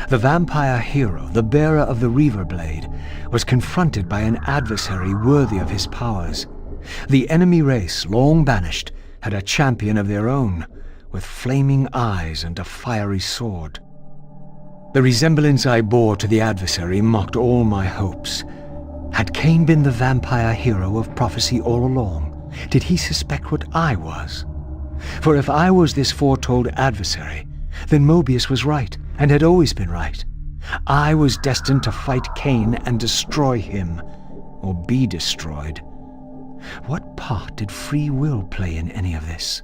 The vampire hero, the bearer of the Reaver blade, was confronted by an adversary worthy of his powers. The enemy race, long banished, had a champion of their own, with flaming eyes and a fiery sword. The resemblance I bore to the adversary mocked all my hopes. Had Kain been the vampire hero of prophecy all along? Did he suspect what I was? For if I was this foretold adversary, then Moebius was right, and had always been right. I was destined to fight Kain and destroy him, or be destroyed. What part did free will play in any of this?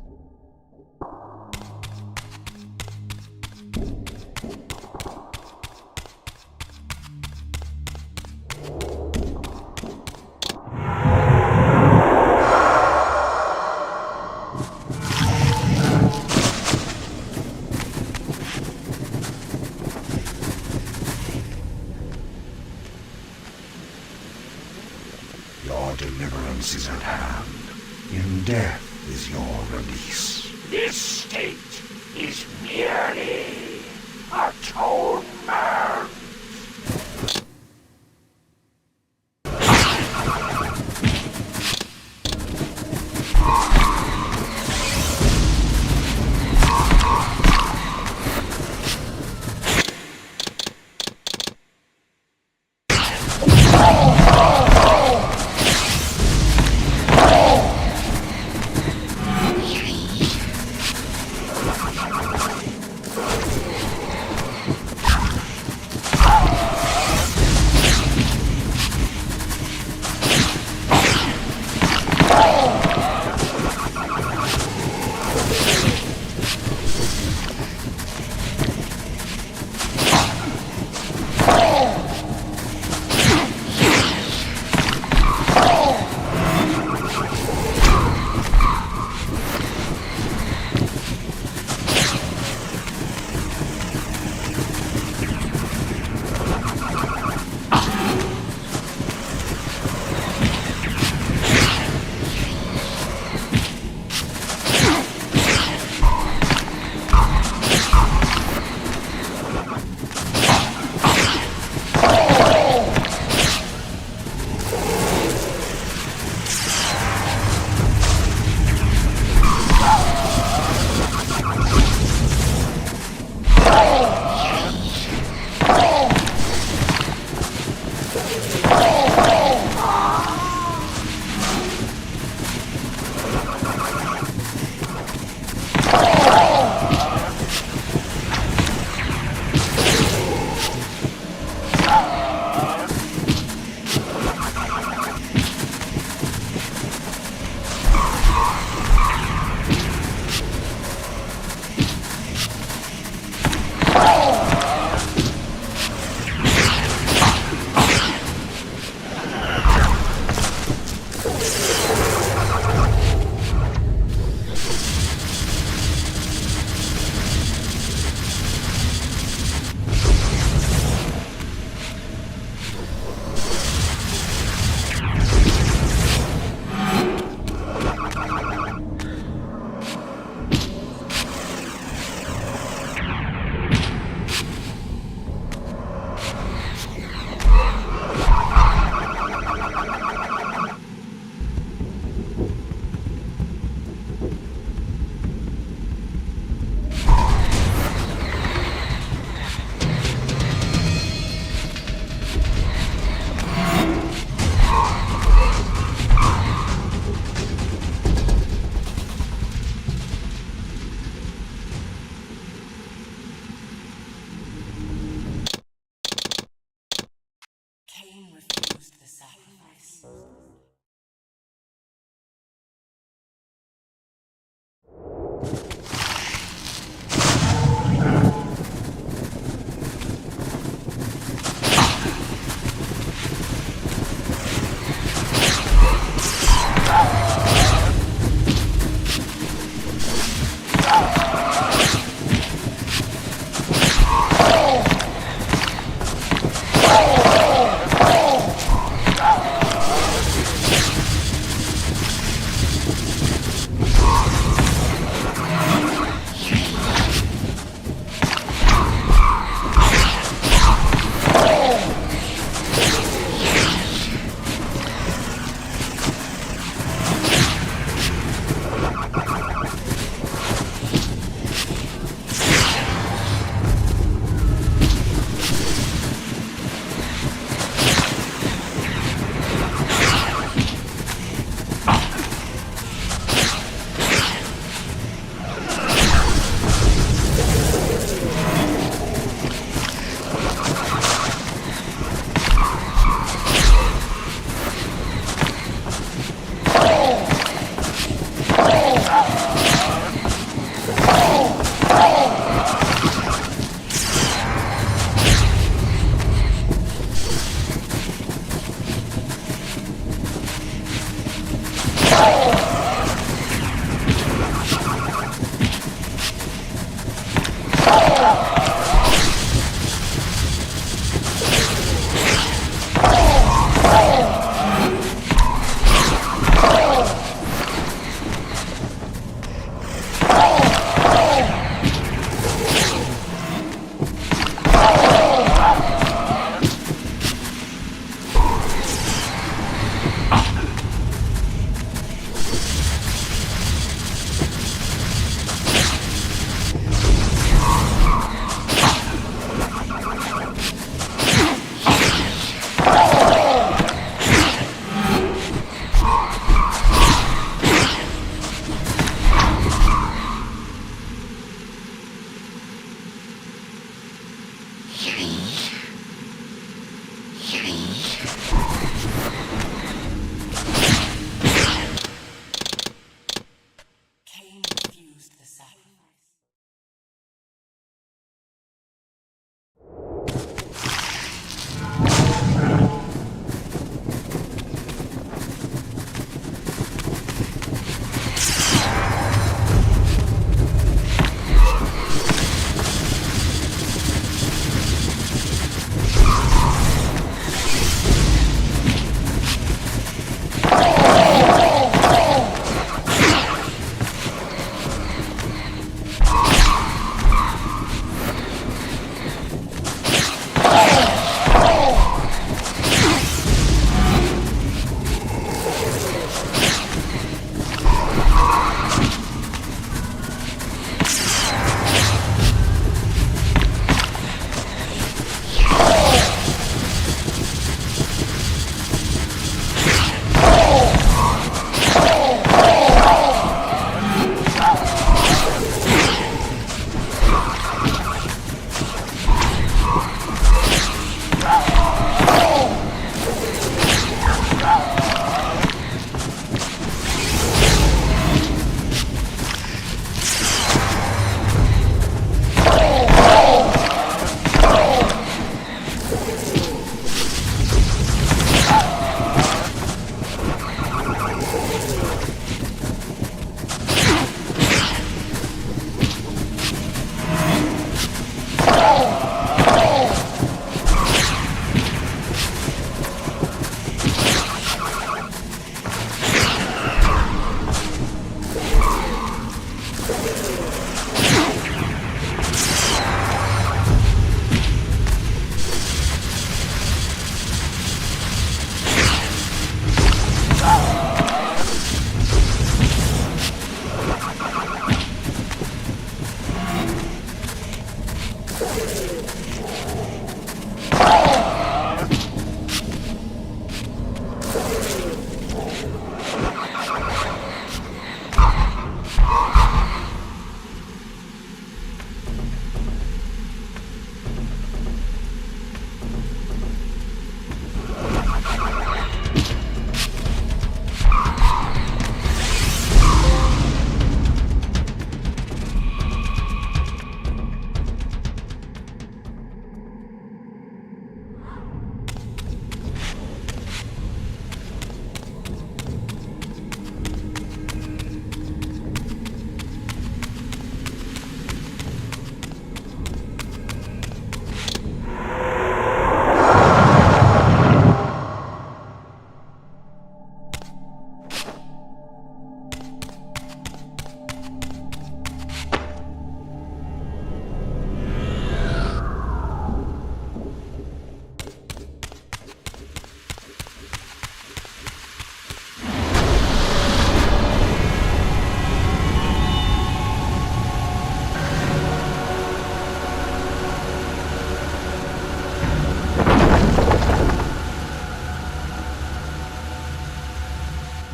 Deliverance is at hand. In death is your release. This state is merely atonement.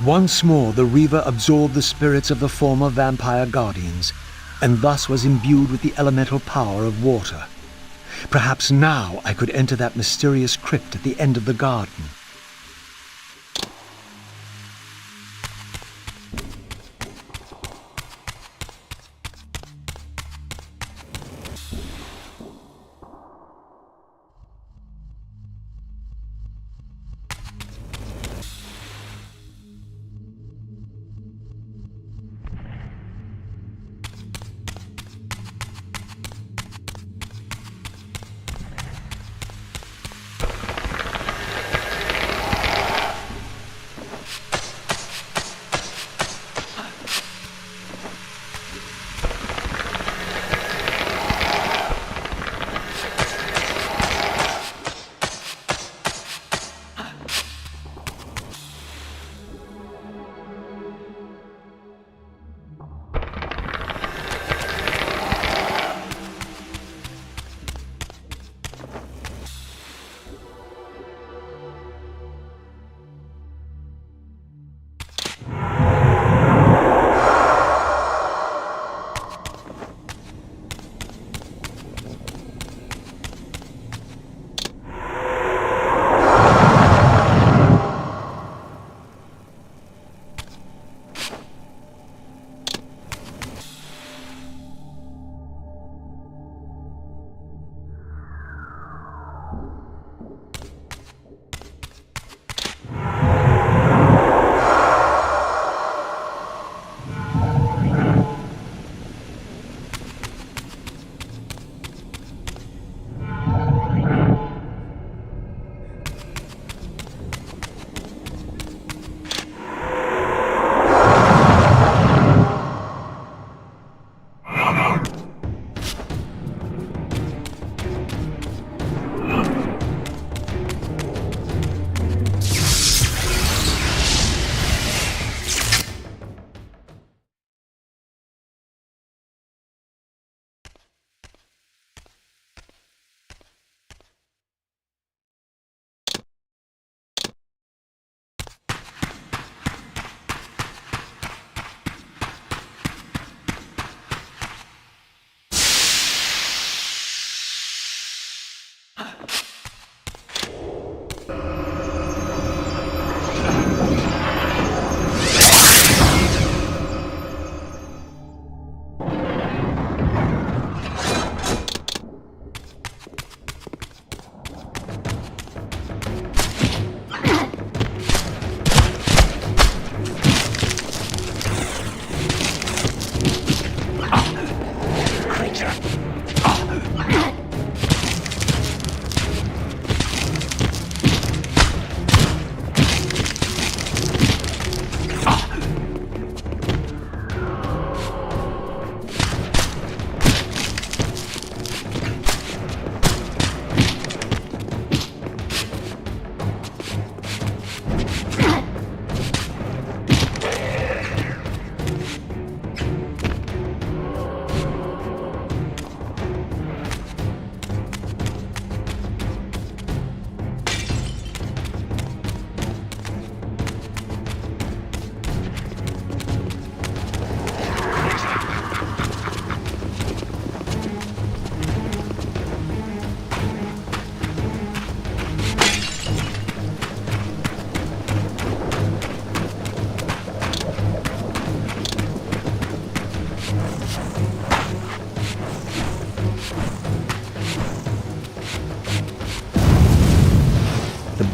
Once more, the Reaver absorbed the spirits of the former vampire guardians, and thus was imbued with the elemental power of water. Perhaps now I could enter that mysterious crypt at the end of the garden.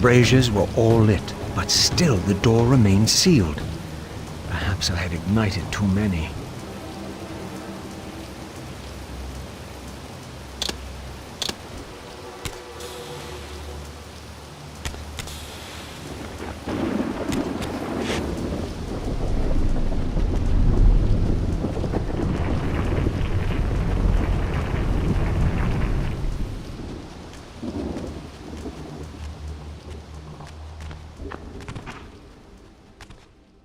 braziers were all lit, but still the door remained sealed. Perhaps I had ignited too many.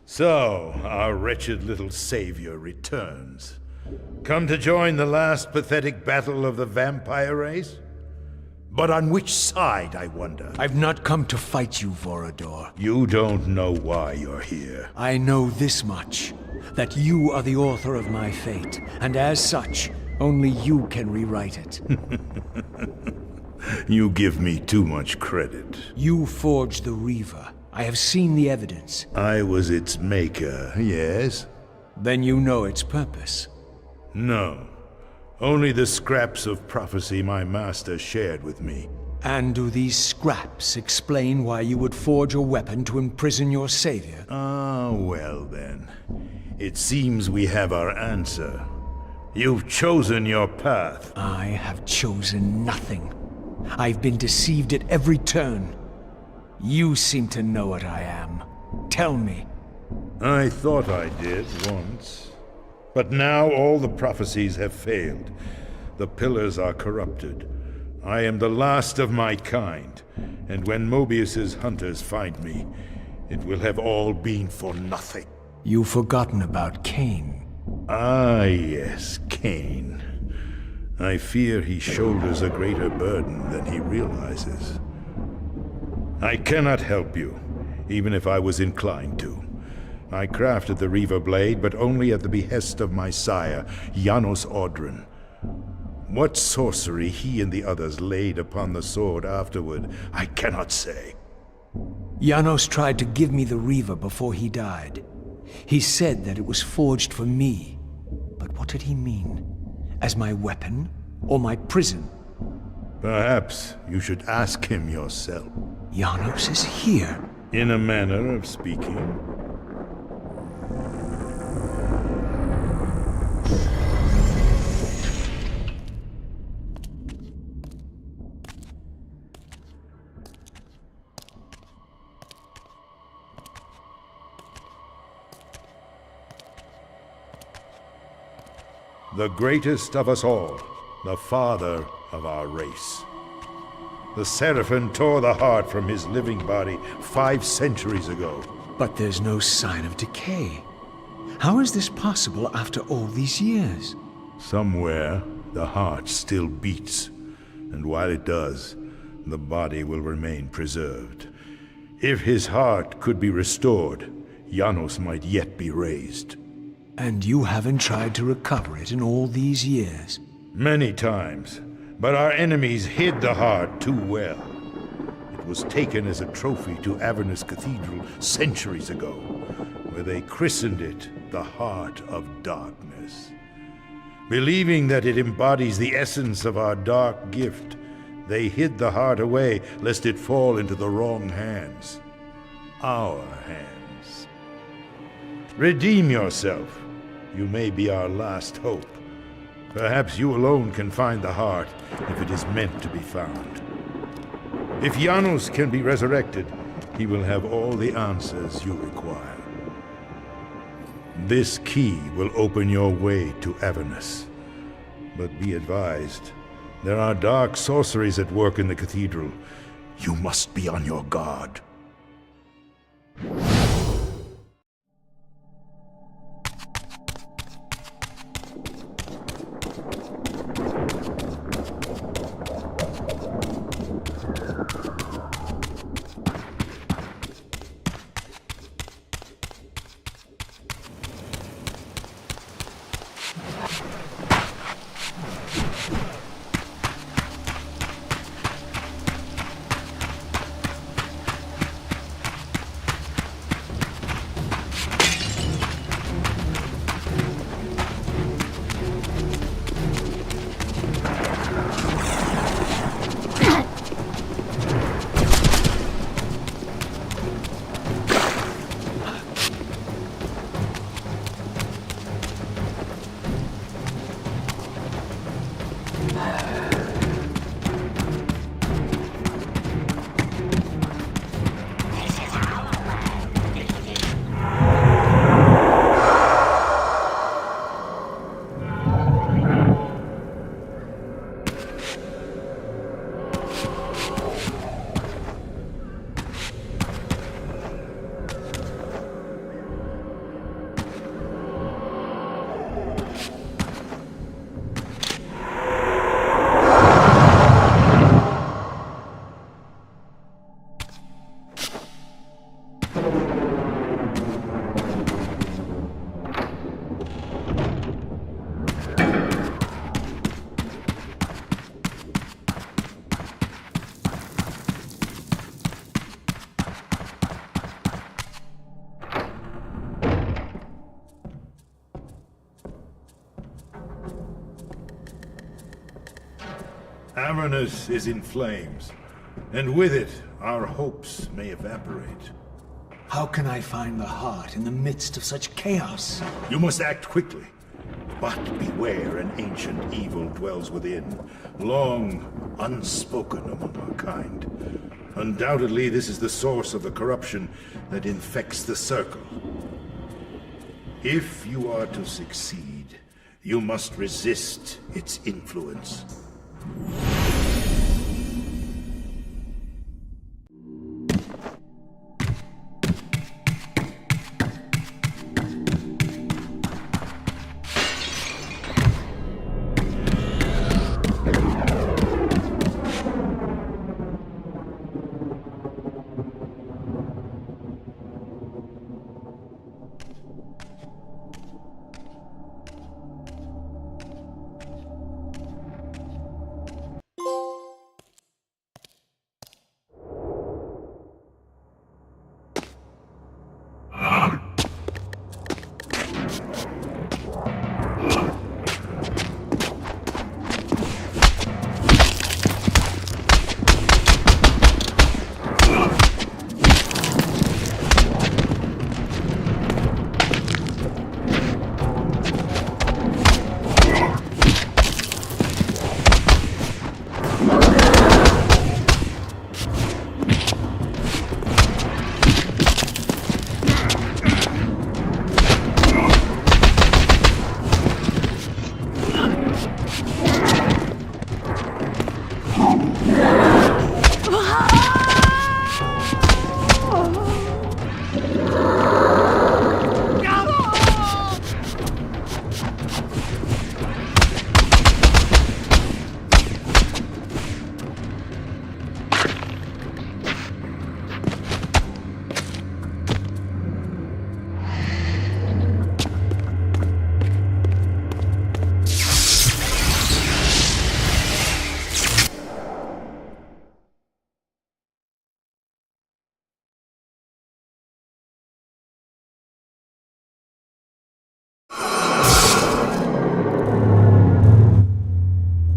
So, our wretched little savior returns. Come to join the last pathetic battle of the vampire race? But on which side, I wonder? I've not come to fight you, Voridor. You don't know why you're here. I know this much, that you are the author of my fate, and as such, only you can rewrite it. You give me too much credit. You forged the Reaver. I have seen the evidence. I was its maker, yes? Then you know its purpose. No. Only the scraps of prophecy my master shared with me. And do these scraps explain why you would forge a weapon to imprison your savior? Ah, well then. It seems we have our answer. You've chosen your path. I have chosen nothing. I've been deceived at every turn. You seem to know what I am. Tell me. I thought I did once. But now all the prophecies have failed. The pillars are corrupted. I am the last of my kind, and when Moebius's hunters find me, it will have all been for nothing. You've forgotten about Kain. Ah, yes, Kain. I fear he shoulders a greater burden than he realizes. I cannot help you, even if I was inclined to. I crafted the Reaver blade, but only at the behest of my sire, Janos Audron. What sorcery he and the others laid upon the sword afterward, I cannot say. Janos tried to give me the Reaver before he died. He said that it was forged for me. But what did he mean? As my weapon, or my prison? Perhaps you should ask him yourself. Janos is here. In a manner of speaking. The greatest of us all, the father of our race. The Sarafan tore the heart from his living body 5 centuries ago. But there's no sign of decay. How is this possible after all these years? Somewhere, the heart still beats, and while it does, the body will remain preserved. If his heart could be restored, Janos might yet be raised. And you haven't tried to recover it in all these years? Many times. But our enemies hid the heart too well. It was taken as a trophy to Avenous Cathedral centuries ago, where they christened it the Heart of Darkness. Believing that it embodies the essence of our dark gift, they hid the heart away lest it fall into the wrong hands. Our hands. Redeem yourself. You may be our last hope. Perhaps you alone can find the heart, if it is meant to be found. If Janos can be resurrected, he will have all the answers you require. This key will open your way to Avenous. But be advised, there are dark sorceries at work in the Cathedral. You must be on your guard. Avenous is in flames, and with it, our hopes may evaporate. How can I find the heart in the midst of such chaos? You must act quickly. But beware, an ancient evil dwells within, long unspoken among our kind. Undoubtedly, this is the source of the corruption that infects the Circle. If you are to succeed, you must resist its influence.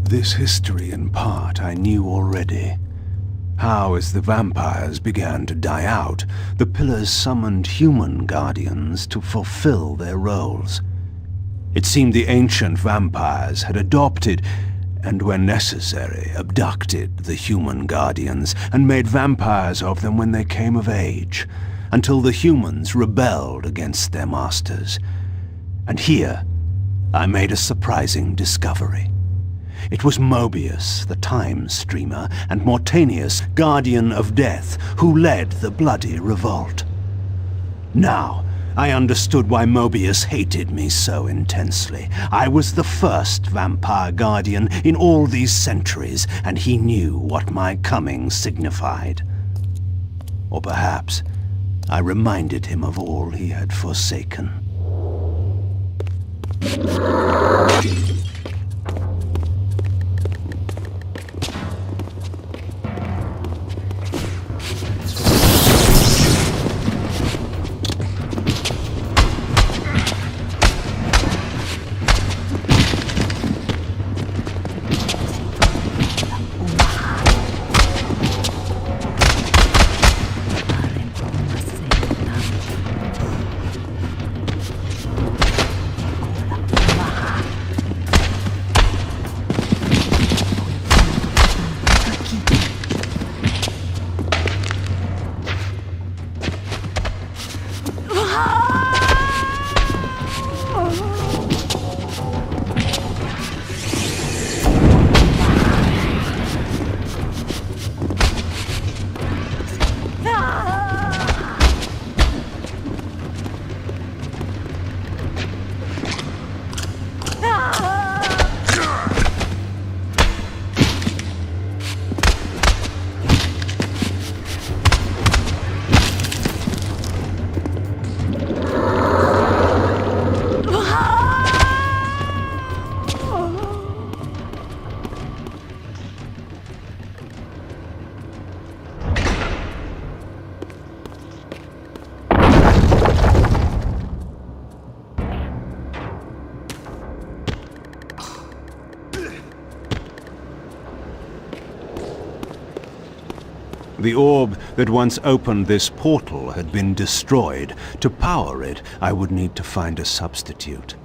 This history, in part, I knew already. How, as the vampires began to die out, the pillars summoned human guardians to fulfill their roles. It seemed the ancient vampires had adopted, and when necessary, abducted the human guardians and made vampires of them when they came of age, until the humans rebelled against their masters. And here, I made a surprising discovery. It was Moebius, the time streamer, and Mortanius, guardian of death, who led the bloody revolt. Now, I understood why Moebius hated me so intensely. I was the first vampire guardian in all these centuries, and he knew what my coming signified. Or perhaps I reminded him of all he had forsaken. The orb that once opened this portal had been destroyed. To power it, I would need to find a substitute.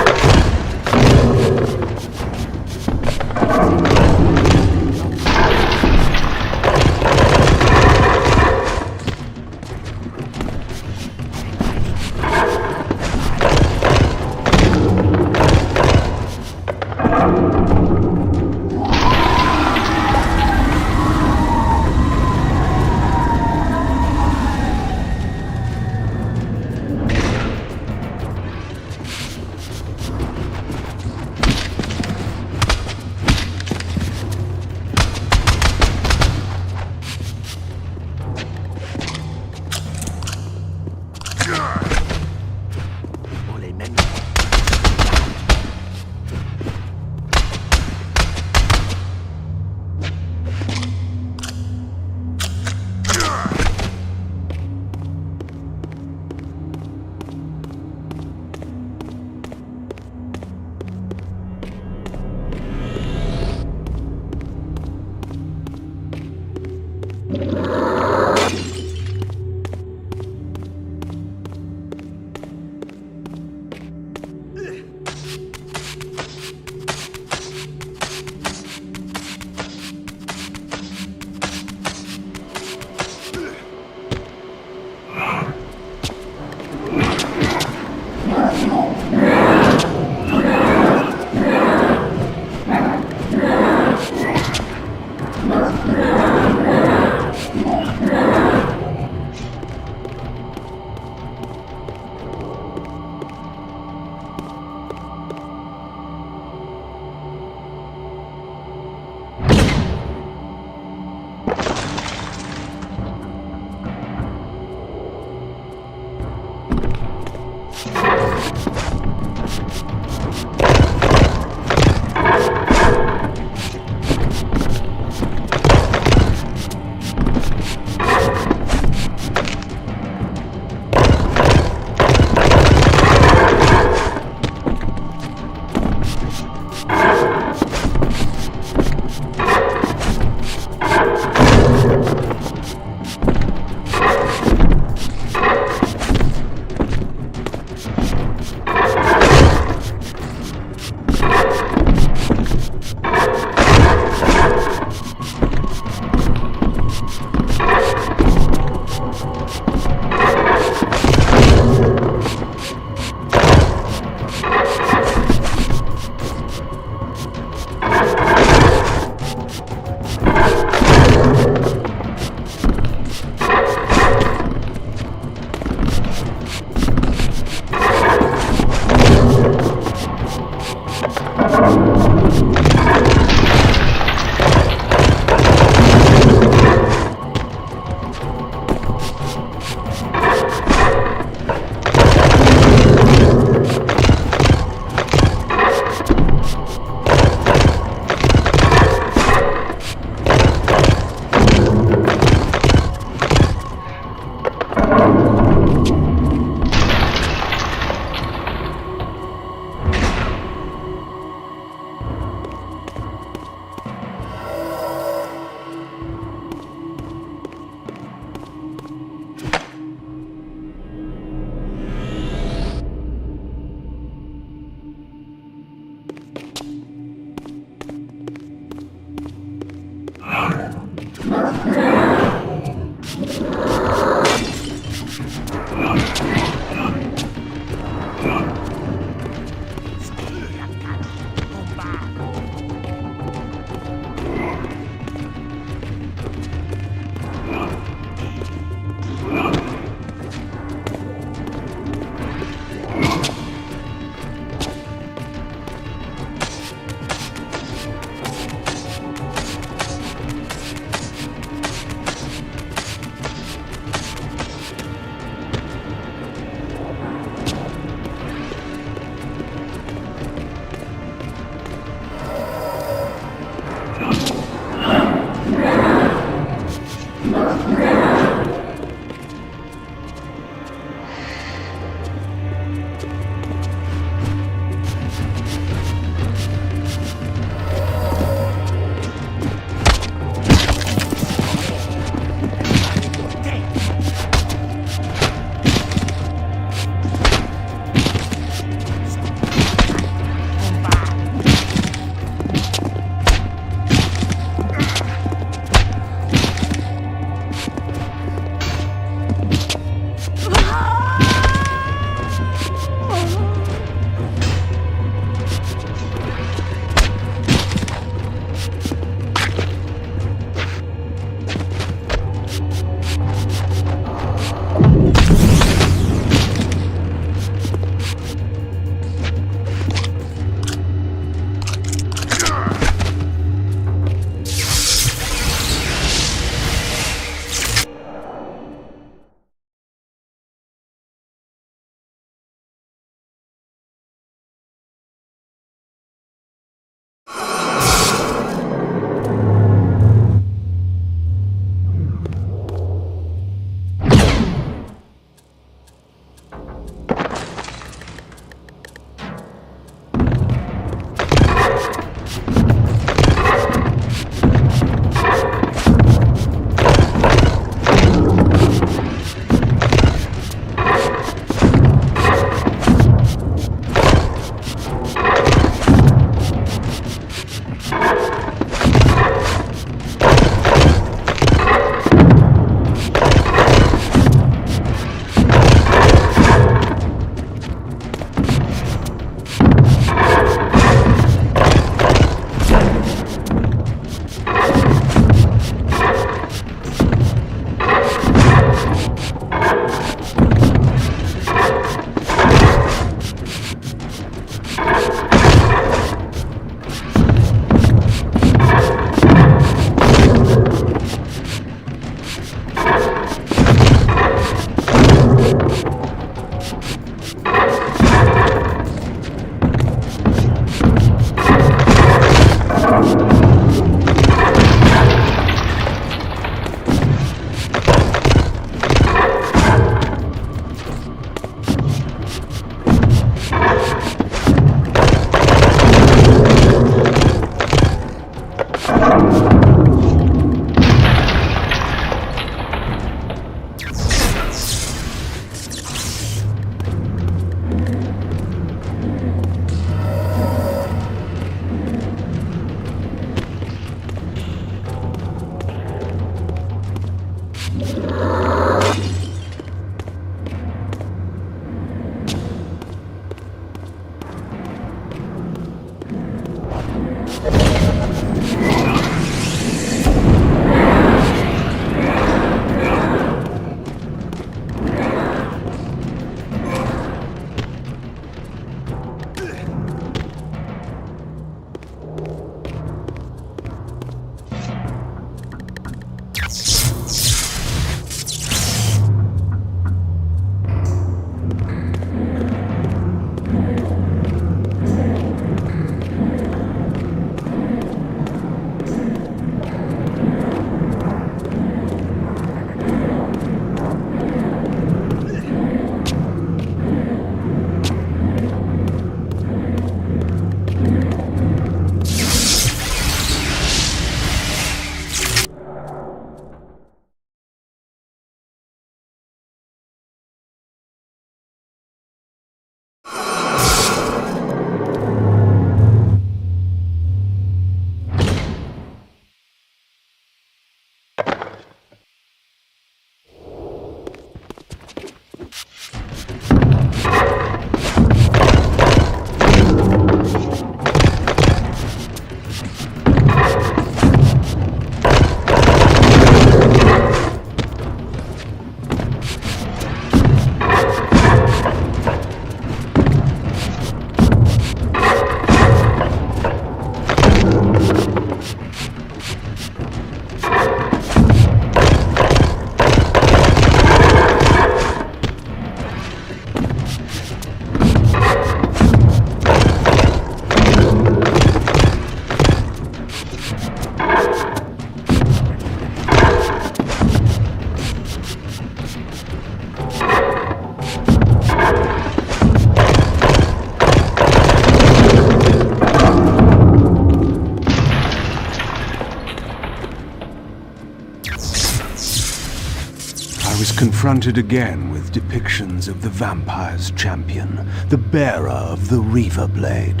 confronted again with depictions of the vampire's champion, the bearer of the Reaver blade.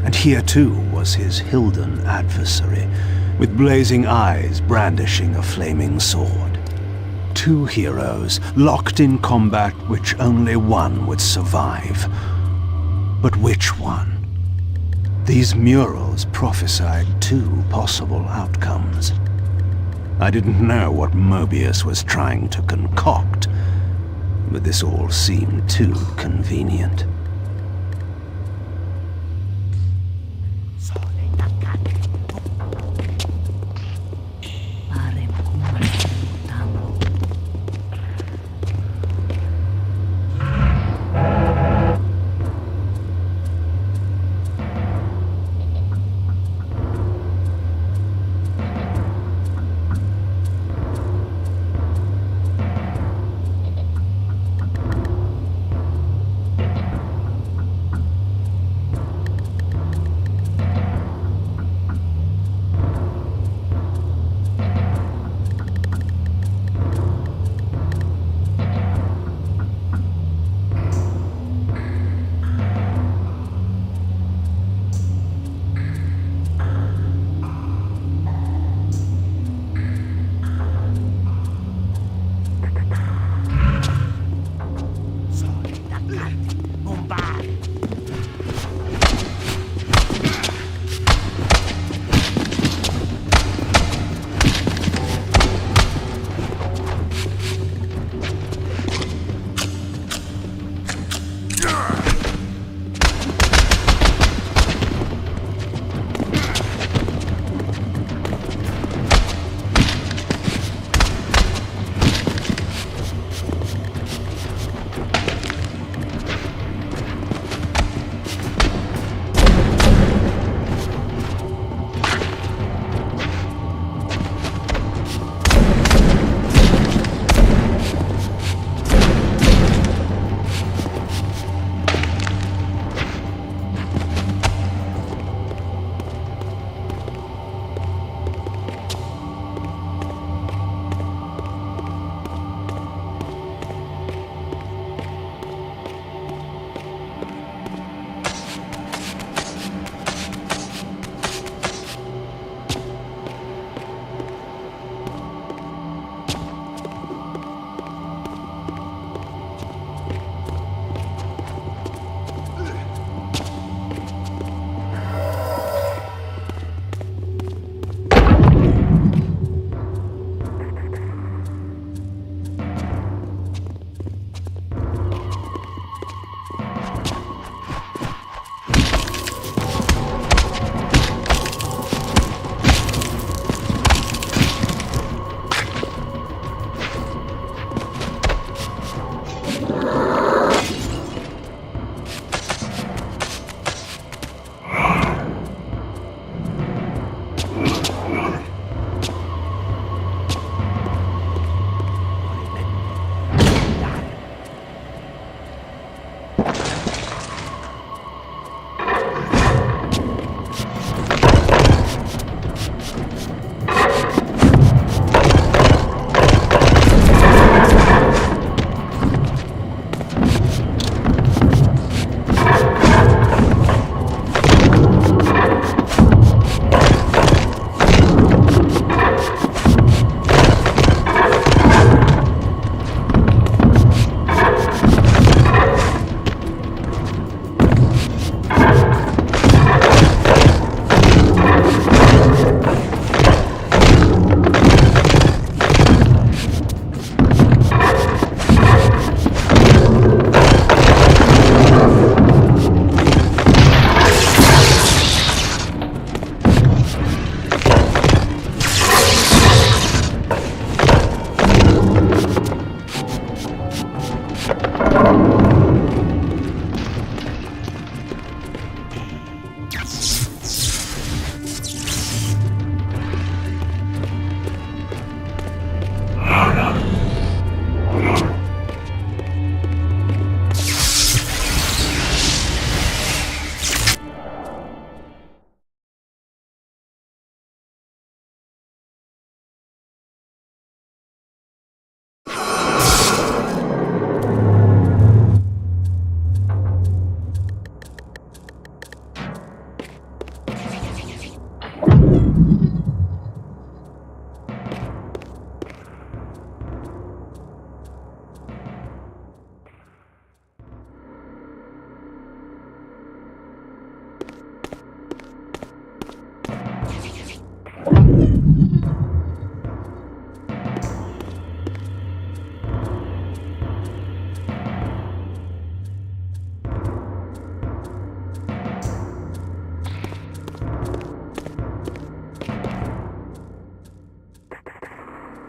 And here too was his Hilden adversary, with blazing eyes brandishing a flaming sword. Two heroes locked in combat which only one would survive. But which one? These murals prophesied two possible outcomes. I didn't know what Moebius was trying to concoct, but this all seemed too convenient.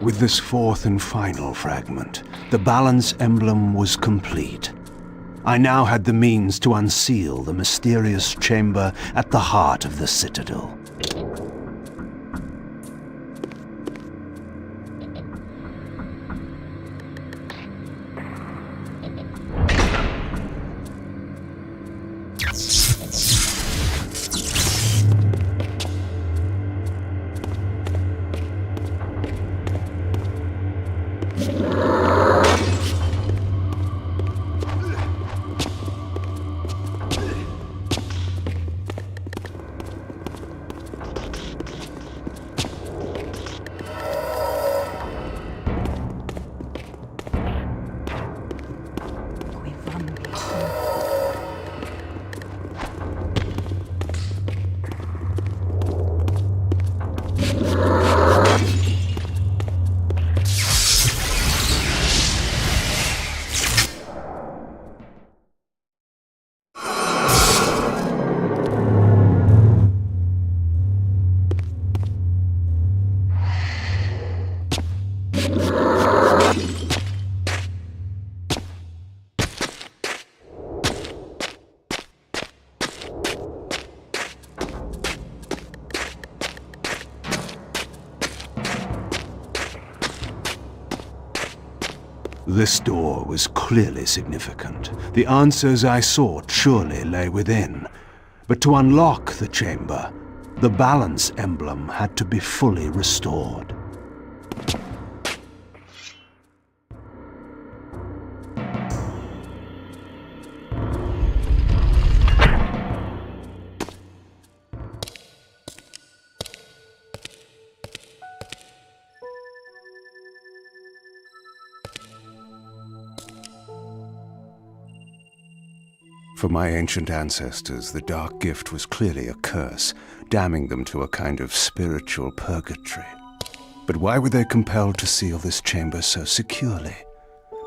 With this fourth and final fragment, the balance emblem was complete. I now had the means to unseal the mysterious chamber at the heart of the citadel. This door was clearly significant. The answers I sought surely lay within. But to unlock the chamber, the balance emblem had to be fully restored. For my ancient ancestors, the dark gift was clearly a curse, damning them to a kind of spiritual purgatory. But why were they compelled to seal this chamber so securely?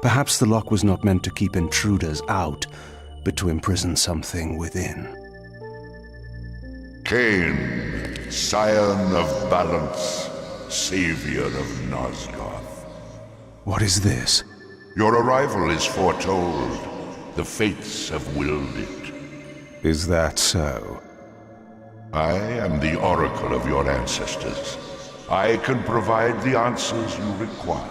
Perhaps the lock was not meant to keep intruders out, but to imprison something within. Kain, scion of balance, savior of Nosgoth. What is this? Your arrival is foretold. The fates have willed it. Is that so? I am the oracle of your ancestors. I can provide the answers you require.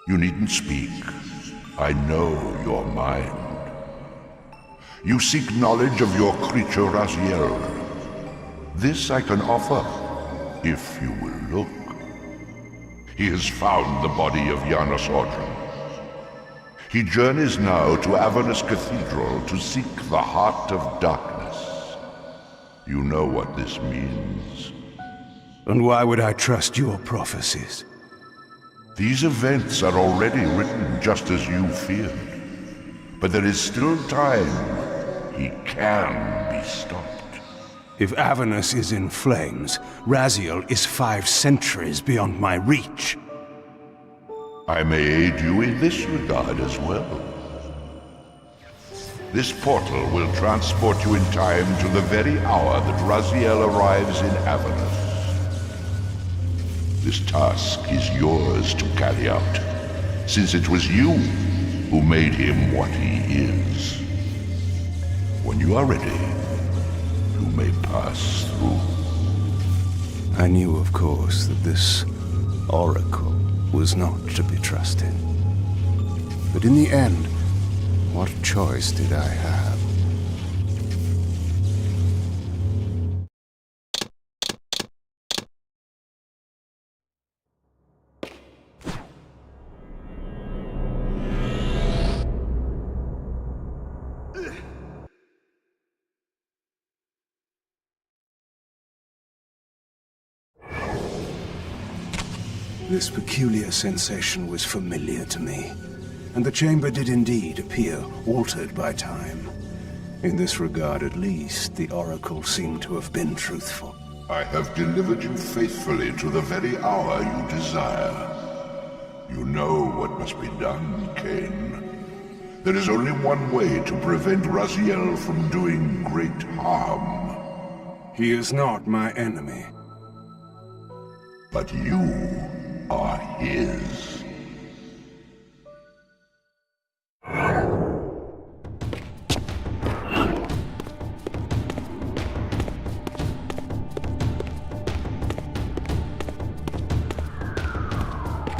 You needn't speak. I know your mind. You seek knowledge of your creature Raziel. This I can offer, if you will look. He has found the body of Janos Ordrum. He journeys now to Avenous Cathedral to seek the heart of darkness. You know what this means. And why would I trust your prophecies? These events are already written just as you feared. But there is still time. He can be stopped. If Avenous is in flames, Raziel is 5 centuries beyond my reach. I may aid you in this regard as well. This portal will transport you in time to the very hour that Raziel arrives in Avenous. This task is yours to carry out, since it was you who made him what he is. When you are ready, you may pass through. I knew, of course, that this oracle was not to be trusted. But in the end, what choice did I have? This peculiar sensation was familiar to me, and the chamber did indeed appear altered by time. In this regard, at least, the oracle seemed to have been truthful. I have delivered you faithfully to the very hour you desire. You know what must be done, Kain. There is only one way to prevent Raziel from doing great harm. He is not my enemy. But you are his.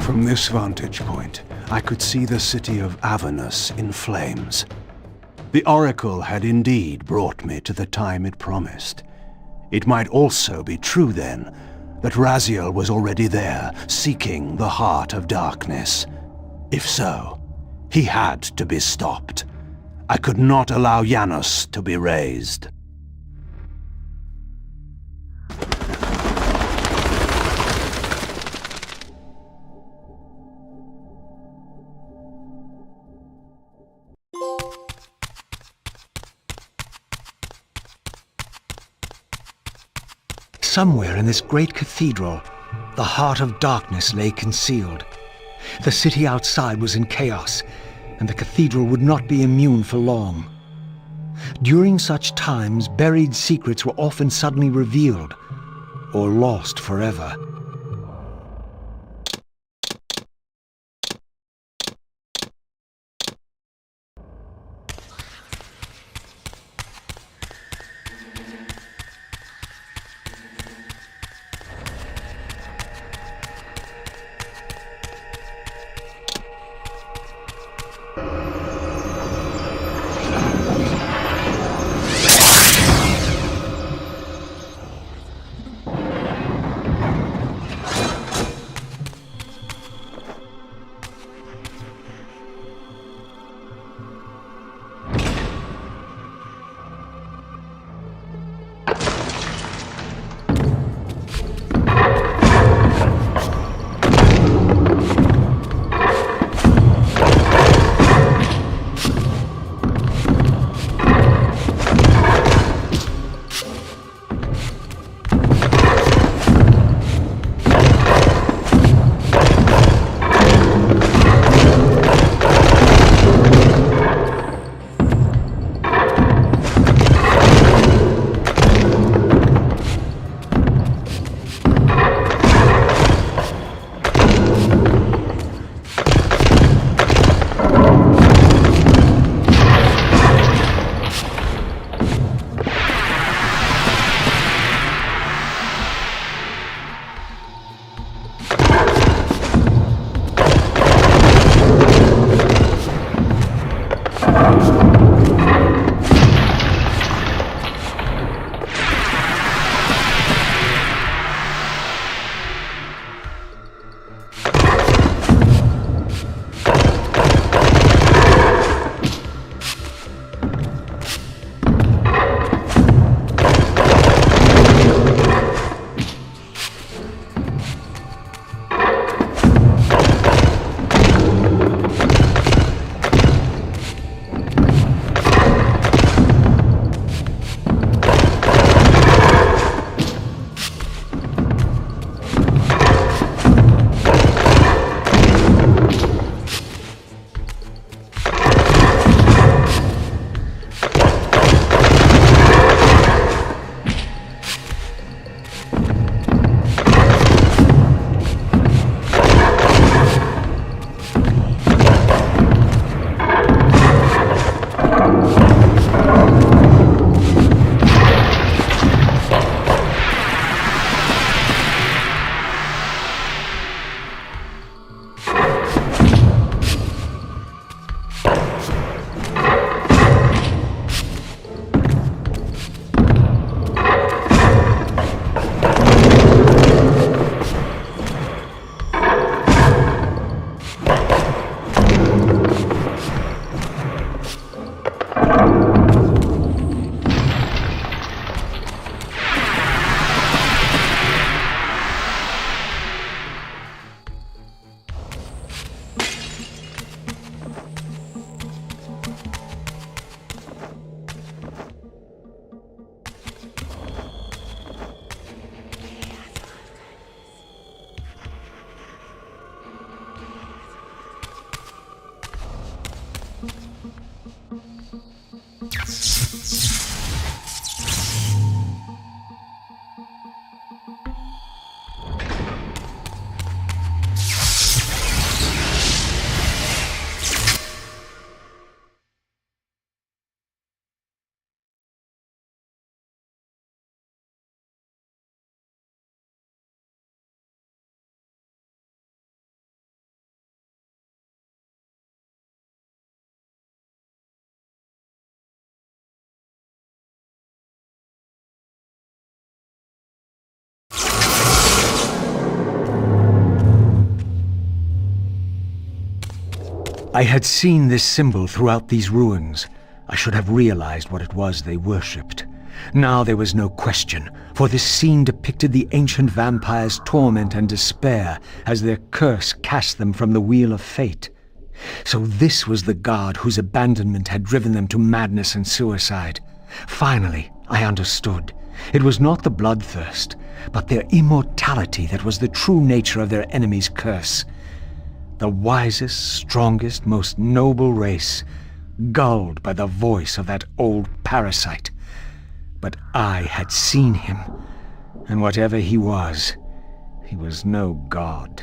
From this vantage point, I could see the city of Avenous in flames. The Oracle had indeed brought me to the time it promised. It might also be true, then, that Raziel was already there, seeking the heart of darkness. If so, he had to be stopped. I could not allow Janus to be raised. Somewhere in this great cathedral, the heart of darkness lay concealed. The city outside was in chaos, and the cathedral would not be immune for long. During such times, buried secrets were often suddenly revealed, or lost forever. I had seen this symbol throughout these ruins. I should have realized what it was they worshipped. Now there was no question, for this scene depicted the ancient vampires' torment and despair as their curse cast them from the wheel of fate. So this was the god whose abandonment had driven them to madness and suicide. Finally, I understood. It was not the bloodthirst, but their immortality that was the true nature of their enemy's curse. The wisest, strongest, most noble race, gulled by the voice of that old parasite. But I had seen him, and whatever he was no god.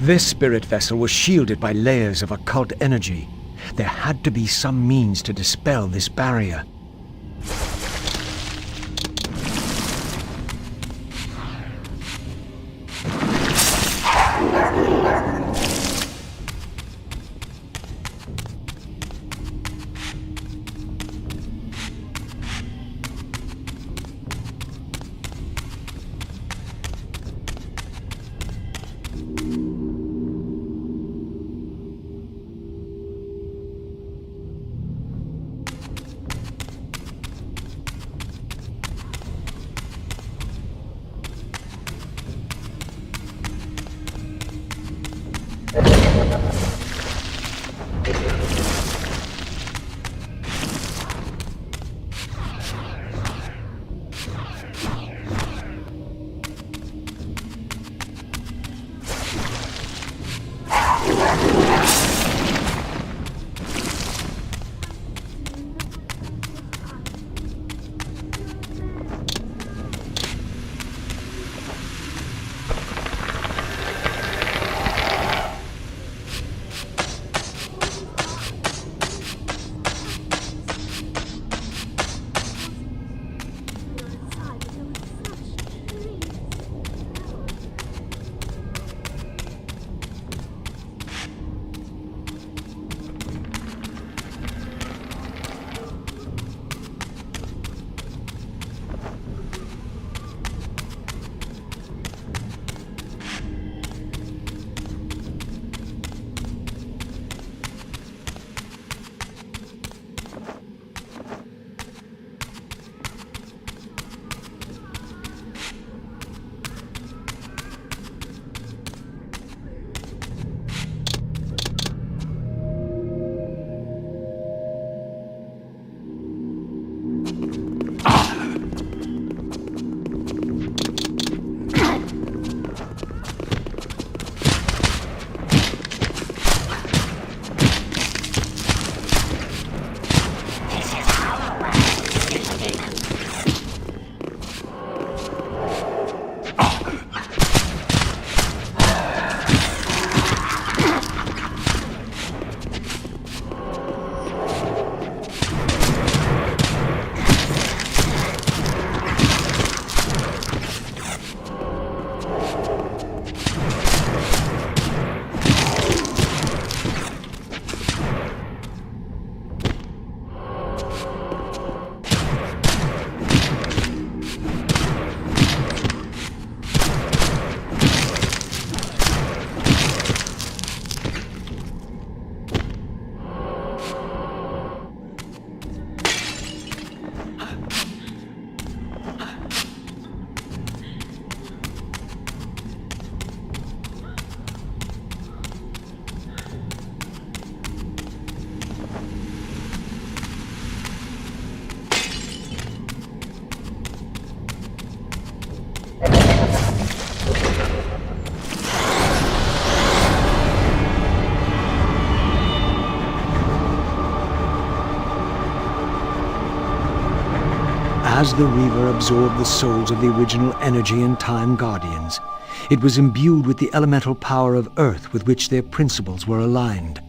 This spirit vessel was shielded by layers of occult energy. There had to be some means to dispel this barrier. As the Reaver absorbed the souls of the original Energy and Time Guardians, it was imbued with the elemental power of Earth with which their principles were aligned.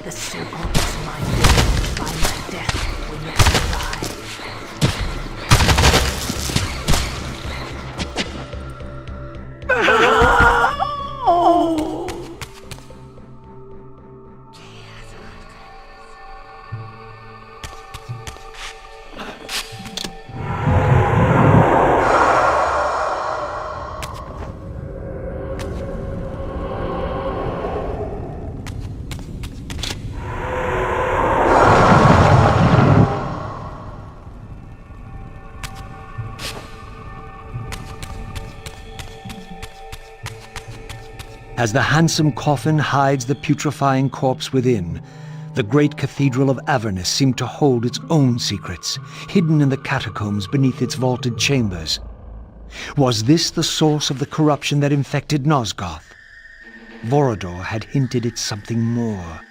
The circle is my will, my death when it arrives. As the handsome coffin hides the putrefying corpse within, the great Cathedral of Avenous seemed to hold its own secrets, hidden in the catacombs beneath its vaulted chambers. Was this the source of the corruption that infected Nosgoth? Voridor had hinted at something more.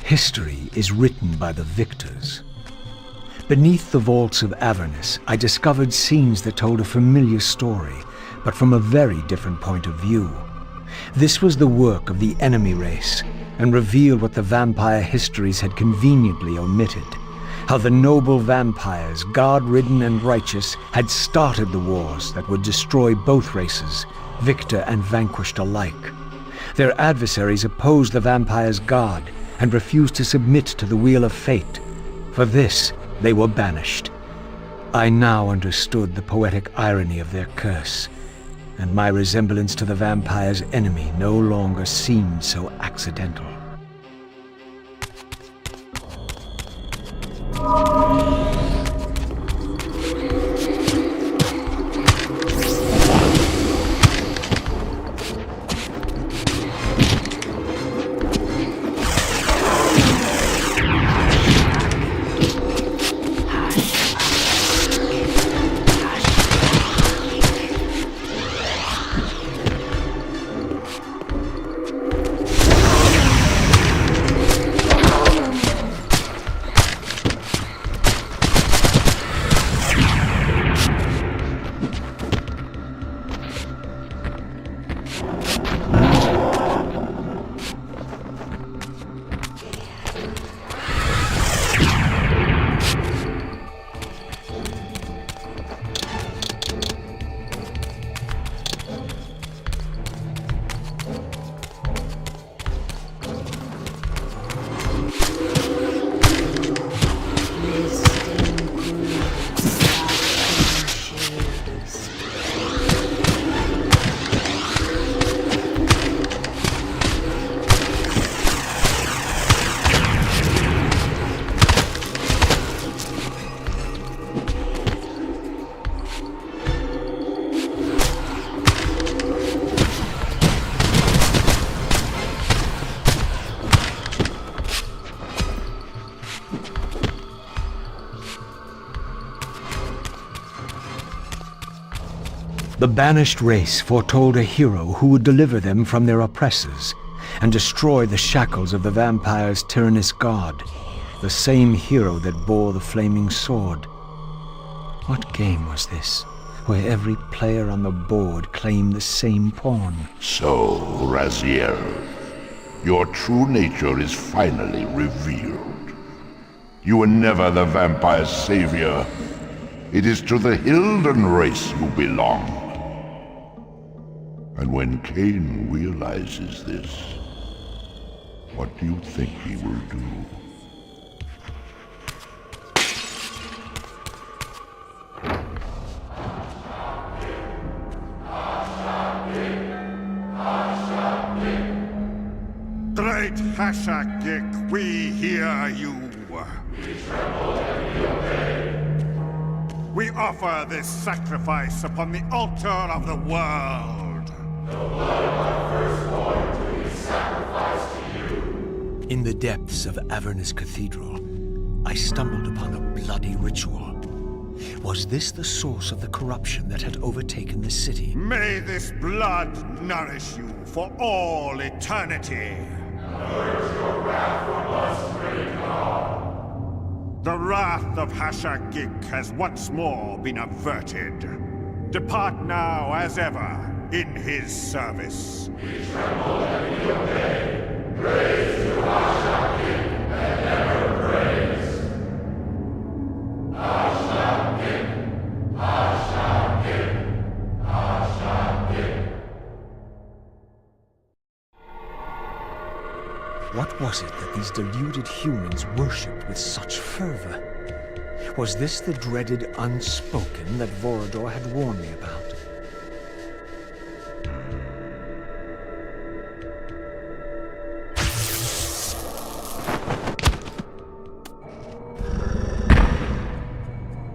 History is written by the victors. Beneath the vaults of Avenous, I discovered scenes that told a familiar story, but from a very different point of view. This was the work of the enemy race, and revealed what the vampire histories had conveniently omitted. How the noble vampires, god-ridden and righteous, had started the wars that would destroy both races, victor and vanquished alike. Their adversaries opposed the vampires' god, and refused to submit to the wheel of fate. For this, they were banished. I now understood the poetic irony of their curse, and my resemblance to the vampire's enemy no longer seemed so accidental. The banished race foretold a hero who would deliver them from their oppressors and destroy the shackles of the vampire's tyrannous god, the same hero that bore the flaming sword. What game was this, where every player on the board claimed the same pawn? So, Raziel, your true nature is finally revealed. You were never the vampire's savior. It is to the Hilden race you belong. And when Kain realizes this, what do you think he will do? Great Hashakik, we hear you. We tremble and we obey. We offer this sacrifice upon the altar of the world. The blood of our firstborn do we sacrifice to you. In the depths of Avernus Cathedral, I stumbled upon a bloody ritual. Was this the source of the corruption that had overtaken the city? May this blood nourish you for all eternity. Purge your wrath from wrath of Hashagik has once more been averted. Depart now as ever in his service. We tremble and we obey. Praise to Hashagik and ever praise. Hashagik, Hashagik, Hashagik. What was it that these deluded humans worshipped with such fervor? Was this the dreaded unspoken that Voridor had warned me about?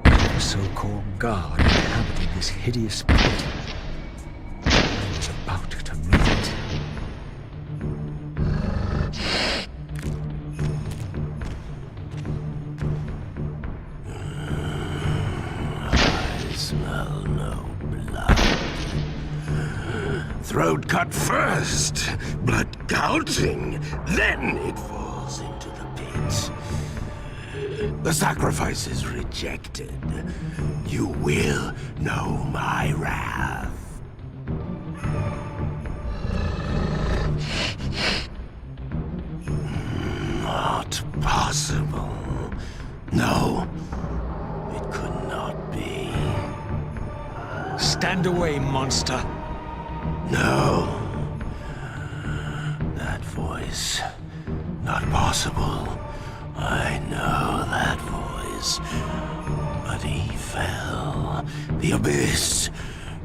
The so-called god inhabited this hideous pit. I was about to meet it. Smell no blood. Throat cut first, blood gouting, then it falls into the pit. The sacrifice is rejected. You will know my wrath. Not possible. No. Stand away, monster! No. That voice. Not possible. I know that voice. But he fell. The abyss.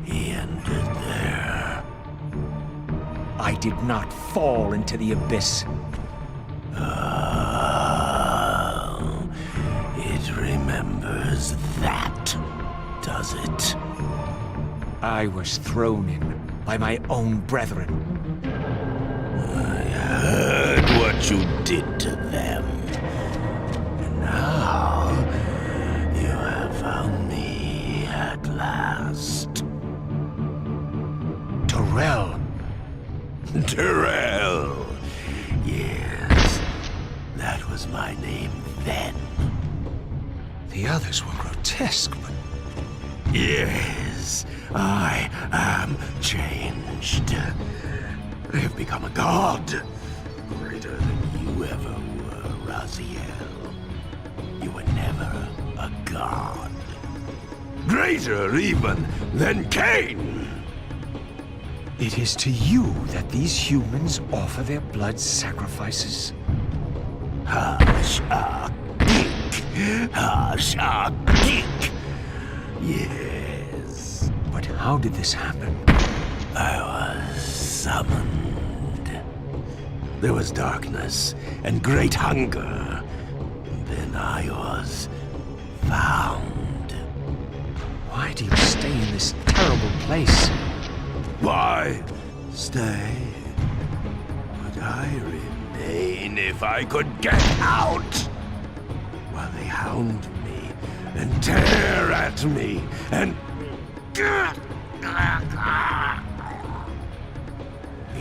He ended there. I did not fall into the abyss. Oh. It remembers that, does it? I was thrown in by my own brethren. I heard what you did to them. And now you have found me at last. Terrell. Terrell. Yes, that was my name then. The others were grotesque, but... Yes, I am changed. I have become a god. Greater than you ever were, Raziel. You were never a god. Greater even than Kain. It is to you that these humans offer their blood sacrifices. Hashagik. Hashagik. Yes. But how did this happen? I was summoned. There was darkness and great hunger. And then I was found. Why do you stay in this terrible place? Why stay? Would I remain if I could get out? While they hound me and tear at me and... The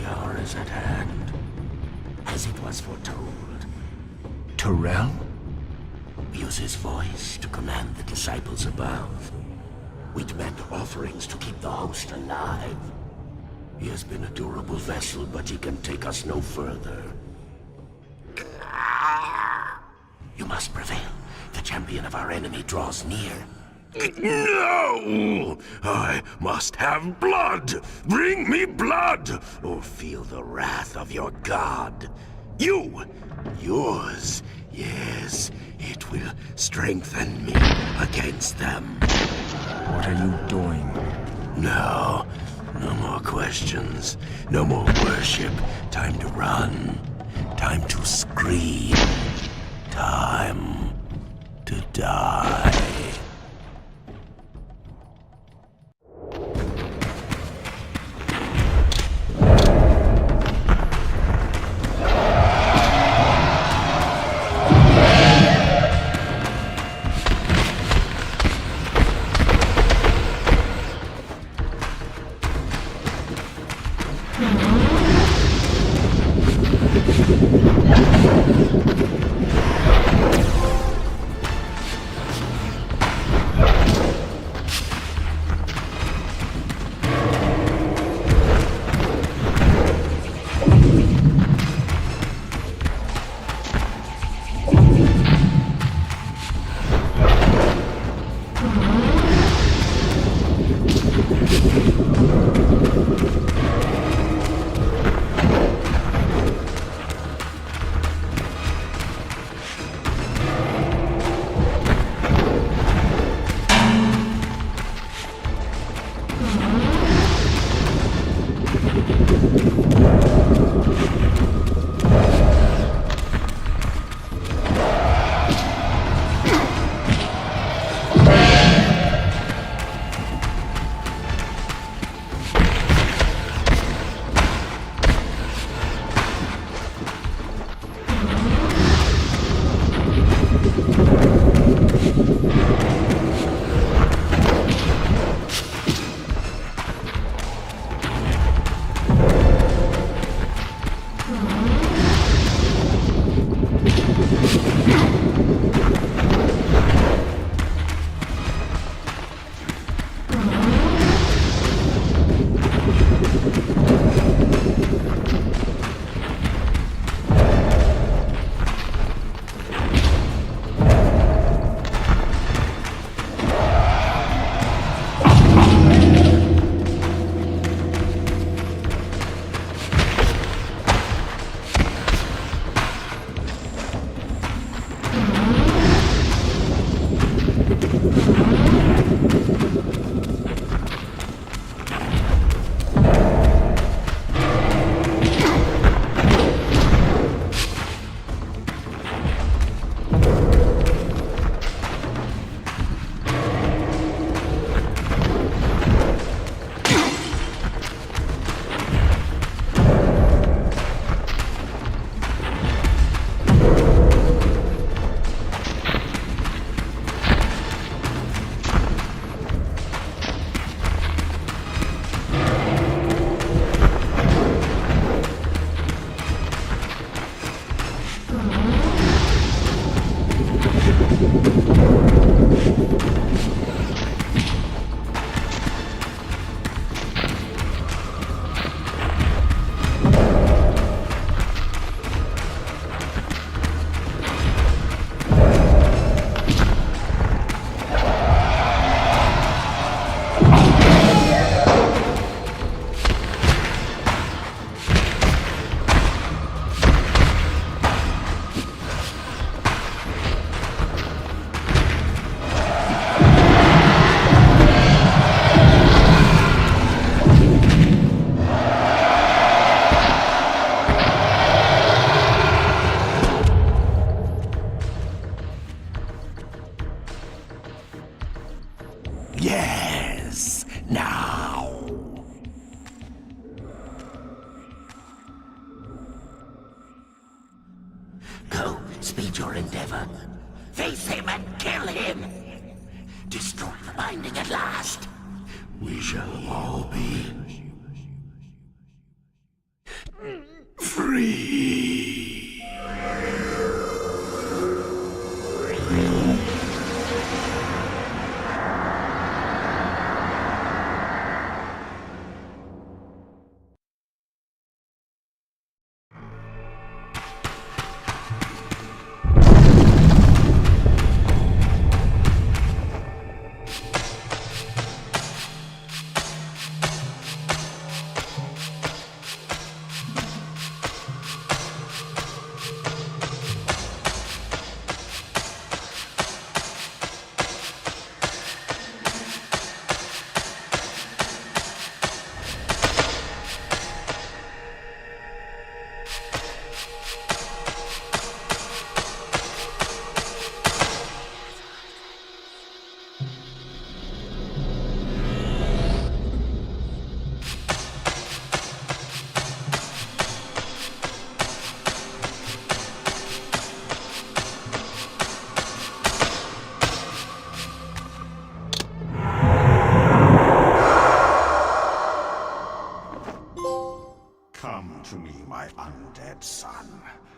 hour is at hand, as it was foretold. Terrell? Use his voice to command the disciples above. We demand offerings to keep the host alive. He has been a durable vessel, but he can take us no further. You must prevail. The champion of our enemy draws near. No! I must have blood! Bring me blood! Or feel the wrath of your god. You! Yours! Yes, it will strengthen me against them. What are you doing? No. No more questions. No more worship. Time to run. Time to scream. Time to die. Yes, now. Go, speed your endeavor. Face him and kill him. Destroy the binding at last. We shall all be free.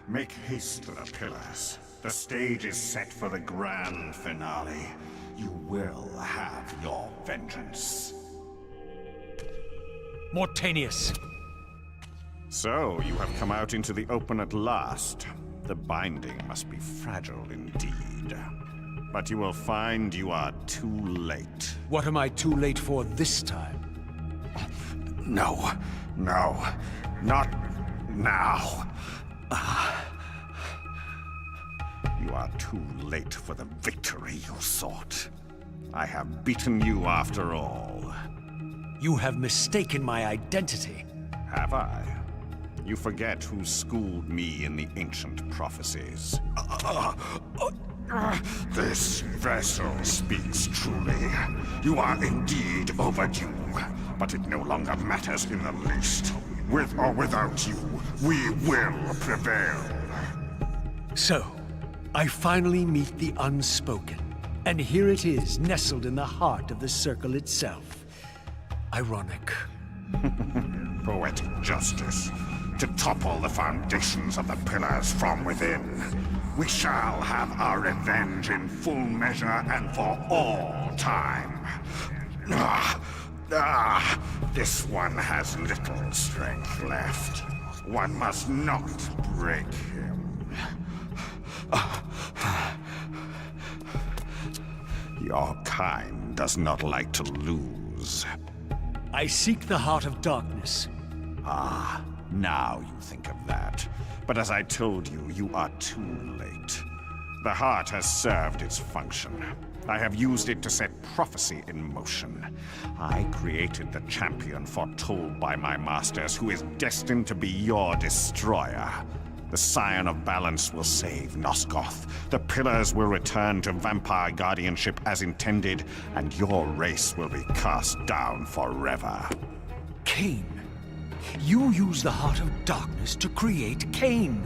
Make haste to the pillars. The stage is set for the grand finale. You will have your vengeance. Mortanius! So, you have come out into the open at last. The binding must be fragile indeed. But you will find you are too late. What am I too late for this time? No, not now. You are too late for the victory you sought. I have beaten you after all. You have mistaken my identity. Have I? You forget who schooled me in the ancient prophecies. This vessel speaks truly. You are indeed overdue, but it no longer matters in the least. With or without you, we will prevail. So, I finally meet the unspoken. And here it is, nestled in the heart of the circle itself. Ironic. Poetic justice. To topple the foundations of the pillars from within. We shall have our revenge in full measure and for all time. This one has little strength left. One must not break him. Your kind does not like to lose. I seek the heart of darkness. Ah, now you think of that. But as I told you, you are too late. The heart has served its function. I have used it to set prophecy in motion. I created the champion foretold by my masters, who is destined to be your destroyer. The Scion of Balance will save Nosgoth. The Pillars will return to vampire guardianship as intended, and your race will be cast down forever. Kain. You use the heart of darkness to create Kain.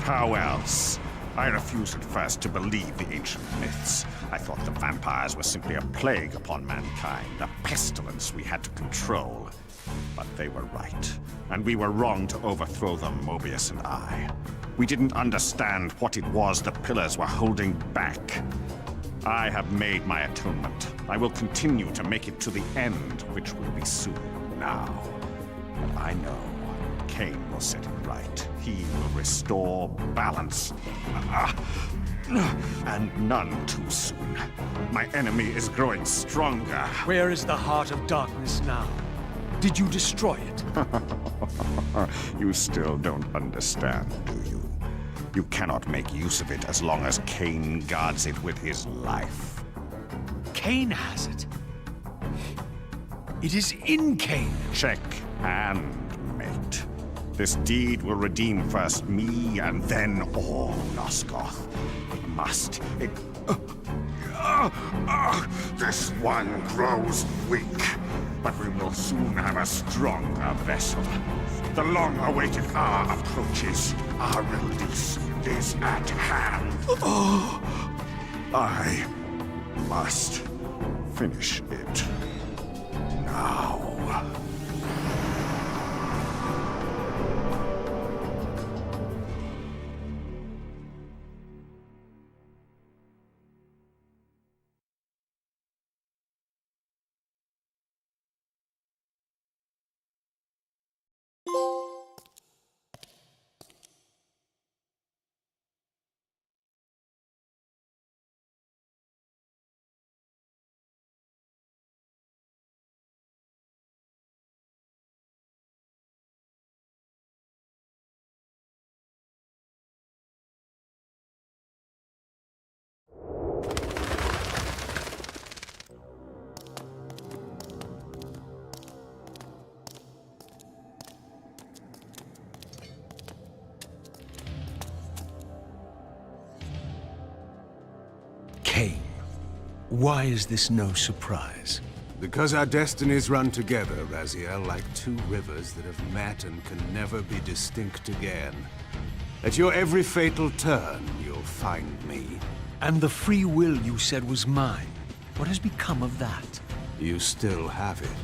How else? I refused at first to believe the ancient myths. I thought the vampires were simply a plague upon mankind, a pestilence we had to control. But they were right, and we were wrong to overthrow them, Moebius and I. We didn't understand what it was the pillars were holding back. I have made my atonement. I will continue to make it to the end, which will be soon now. But I know Kain will set it right. He will restore balance. And none too soon. My enemy is growing stronger. Where is the heart of darkness now? Did you destroy it? You still don't understand, do you? You cannot make use of it as long as Kain guards it with his life. Kain has it. It is in Kain. Check and mate. This deed will redeem first me and then all Nosgoth. It must. This one grows weak, but we will soon have a stronger vessel. The long-awaited hour approaches. Our release is at hand. I must finish it now. Kain, why is this no surprise? Because our destinies run together, Raziel, like two rivers that have met and can never be distinct again. At your every fatal turn, you'll find me. And the free will you said was mine. What has become of that? You still have it.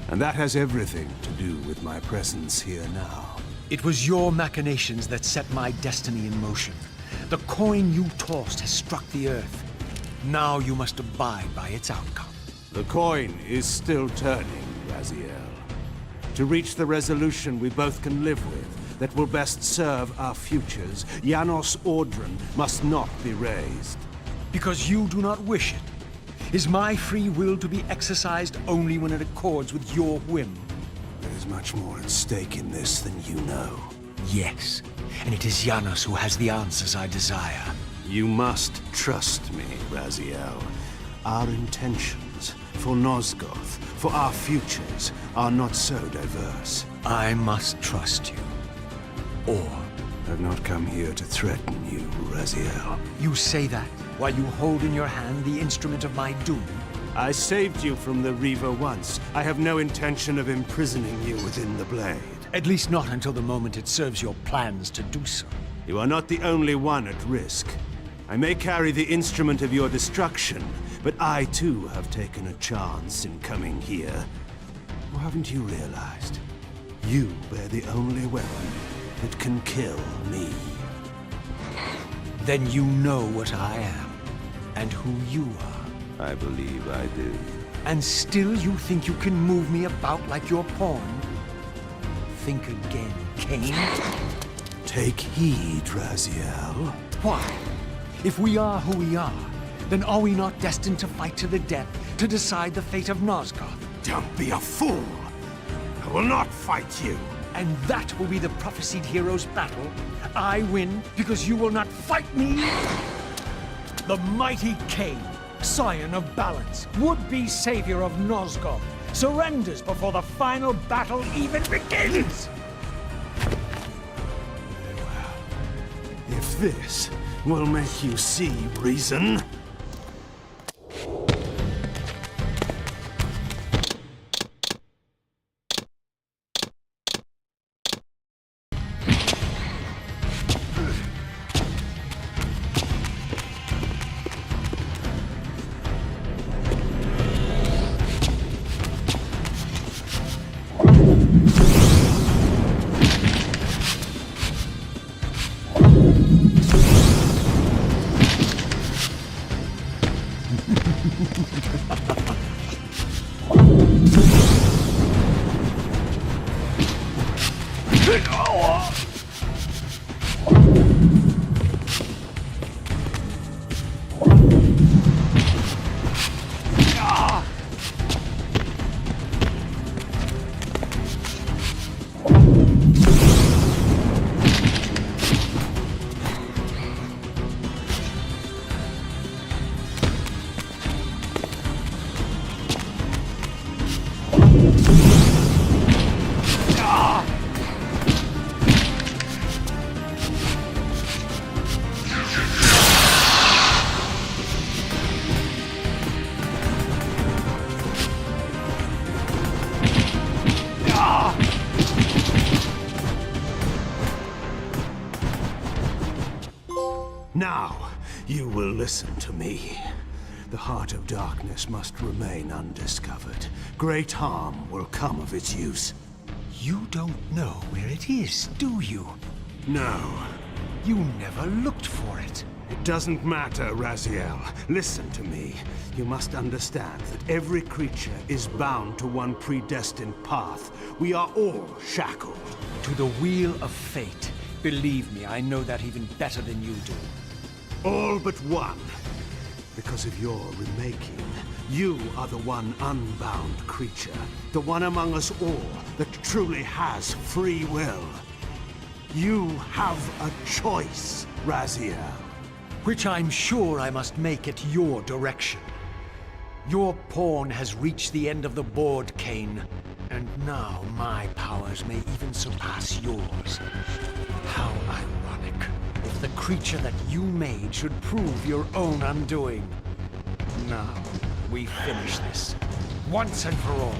And that has everything to do with my presence here now. It was your machinations that set my destiny in motion. The coin you tossed has struck the earth. Now you must abide by its outcome. The coin is still turning, Raziel. To reach the resolution we both can live with, that will best serve our futures, Janos Audron must not be raised. Because you do not wish it. Is my free will to be exercised only when it accords with your whim? There is much more at stake in this than you know. Yes, and it is Janos who has the answers I desire. You must trust me, Raziel. Our intentions, for Nosgoth, for our futures, are not so diverse. I must trust you. Or... I've not come here to threaten you, Raziel. You say that while you hold in your hand the instrument of my doom? I saved you from the Reaver once. I have no intention of imprisoning you within the blade. At least not until the moment it serves your plans to do so. You are not the only one at risk. I may carry the instrument of your destruction, but I too have taken a chance in coming here. Or haven't you realized? You bear the only weapon that can kill me. Then you know what I am, and who you are. I believe I do. And still you think you can move me about like your pawn? Think again, Kain. Take heed, Raziel. Why? If we are who we are, then are we not destined to fight to the death to decide the fate of Nosgoth? Don't be a fool! I will not fight you! And that will be the prophesied hero's battle? I win because you will not fight me? The mighty Kain, scion of balance, would-be savior of Nosgoth, surrenders before the final battle even begins! Very well. If this will make you see reason... Now, you will listen to me. The heart of darkness must remain undiscovered. Great harm will come of its use. You don't know where it is, do you? No. You never looked for it. It doesn't matter, Raziel. Listen to me. You must understand that every creature is bound to one predestined path. We are all shackled. To the wheel of fate. Believe me, I know that even better than you do. All but one. Because of your remaking, you are the one unbound creature. The one among us all that truly has free will. You have a choice, Raziel. Which I'm sure I must make at your direction. Your pawn has reached the end of the board, Kain. And now my powers may even surpass yours. How ironic. If the creature that you made should prove your own undoing. Now, we finish this. Once and for all.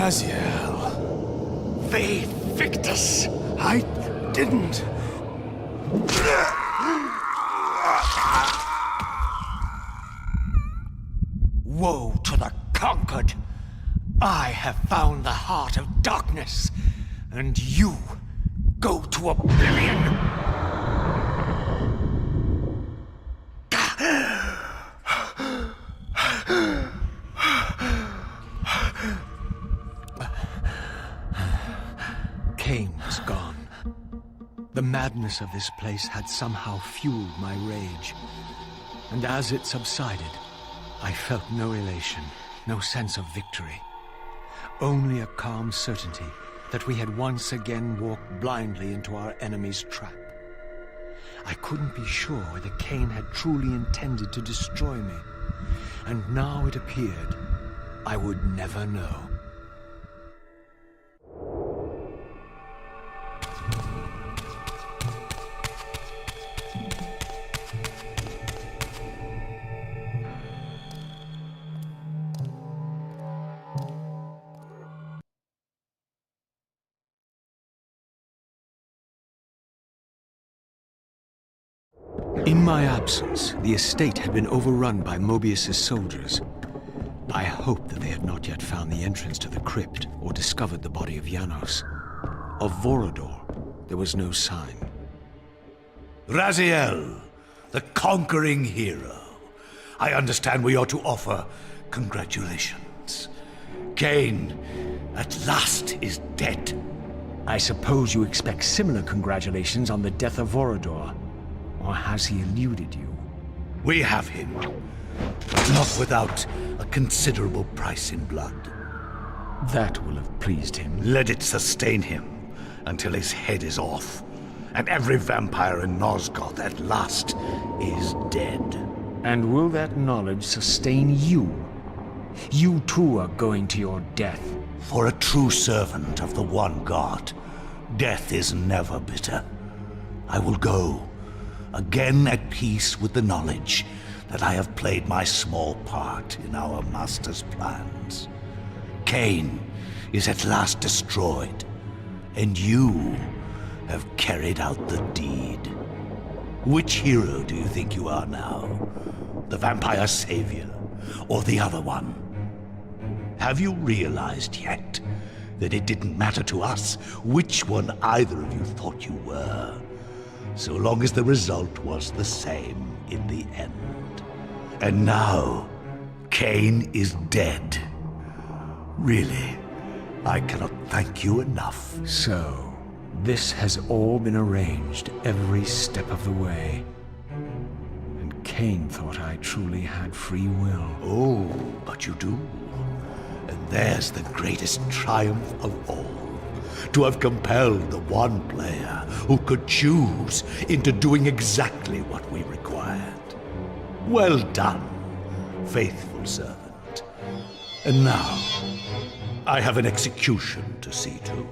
Raziel. Faith Victus! I didn't. Woe to the conquered! I have found the heart of darkness, and you go to oblivion! Kain was gone. The madness of this place had somehow fueled my rage, and as it subsided, I felt no elation, no sense of victory. Only a calm certainty that we had once again walked blindly into our enemy's trap. I couldn't be sure whether Kain had truly intended to destroy me, and now it appeared I would never know. In my absence, the estate had been overrun by Moebius' soldiers. I hoped that they had not yet found the entrance to the crypt or discovered the body of Janos. Of Voridor, there was no sign. Raziel, the conquering hero. I understand we ought to offer congratulations. Kain, at last, is dead. I suppose you expect similar congratulations on the death of Voridor. Or has he eluded you? We have him, but not without a considerable price in blood. That will have pleased him. Let it sustain him until his head is off, and every vampire in Nosgoth at last is dead. And will that knowledge sustain you? You too are going to your death. For a true servant of the one God, death is never bitter. I will go, again at peace with the knowledge that I have played my small part in our master's plans. Kain is at last destroyed, and you have carried out the deed. Which hero do you think you are now? The vampire savior, or the other one? Have you realized yet that it didn't matter to us which one either of you thought you were, so long as the result was the same in the end? And now, Kain is dead. Really, I cannot thank you enough. So, this has all been arranged every step of the way. And Kain thought I truly had free will. Oh, but you do. And there's the greatest triumph of all. To have compelled the one player who could choose into doing exactly what we required. Well done, faithful servant. And now, I have an execution to see to.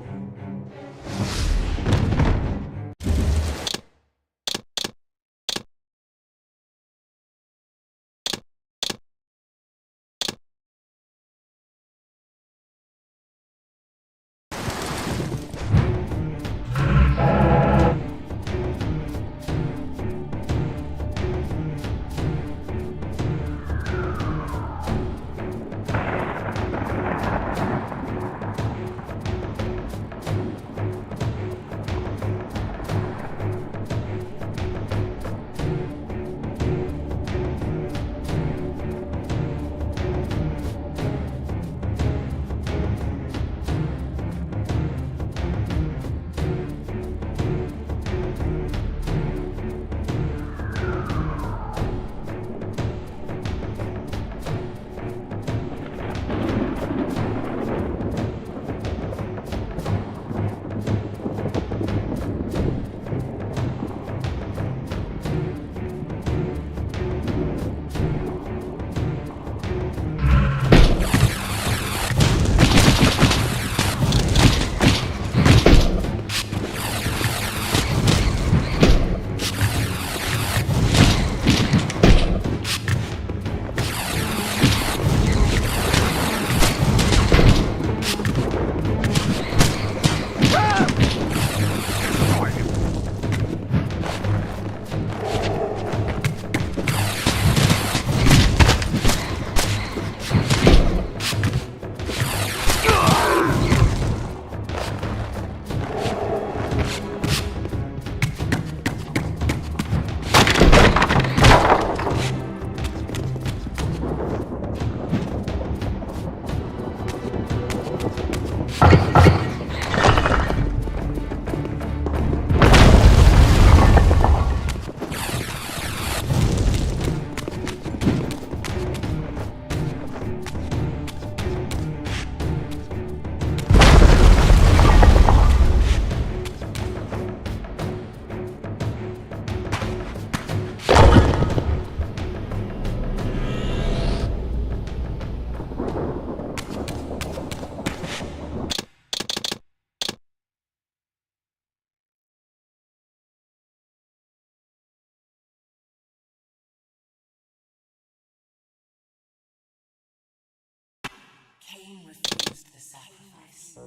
Kain refused the sacrifice.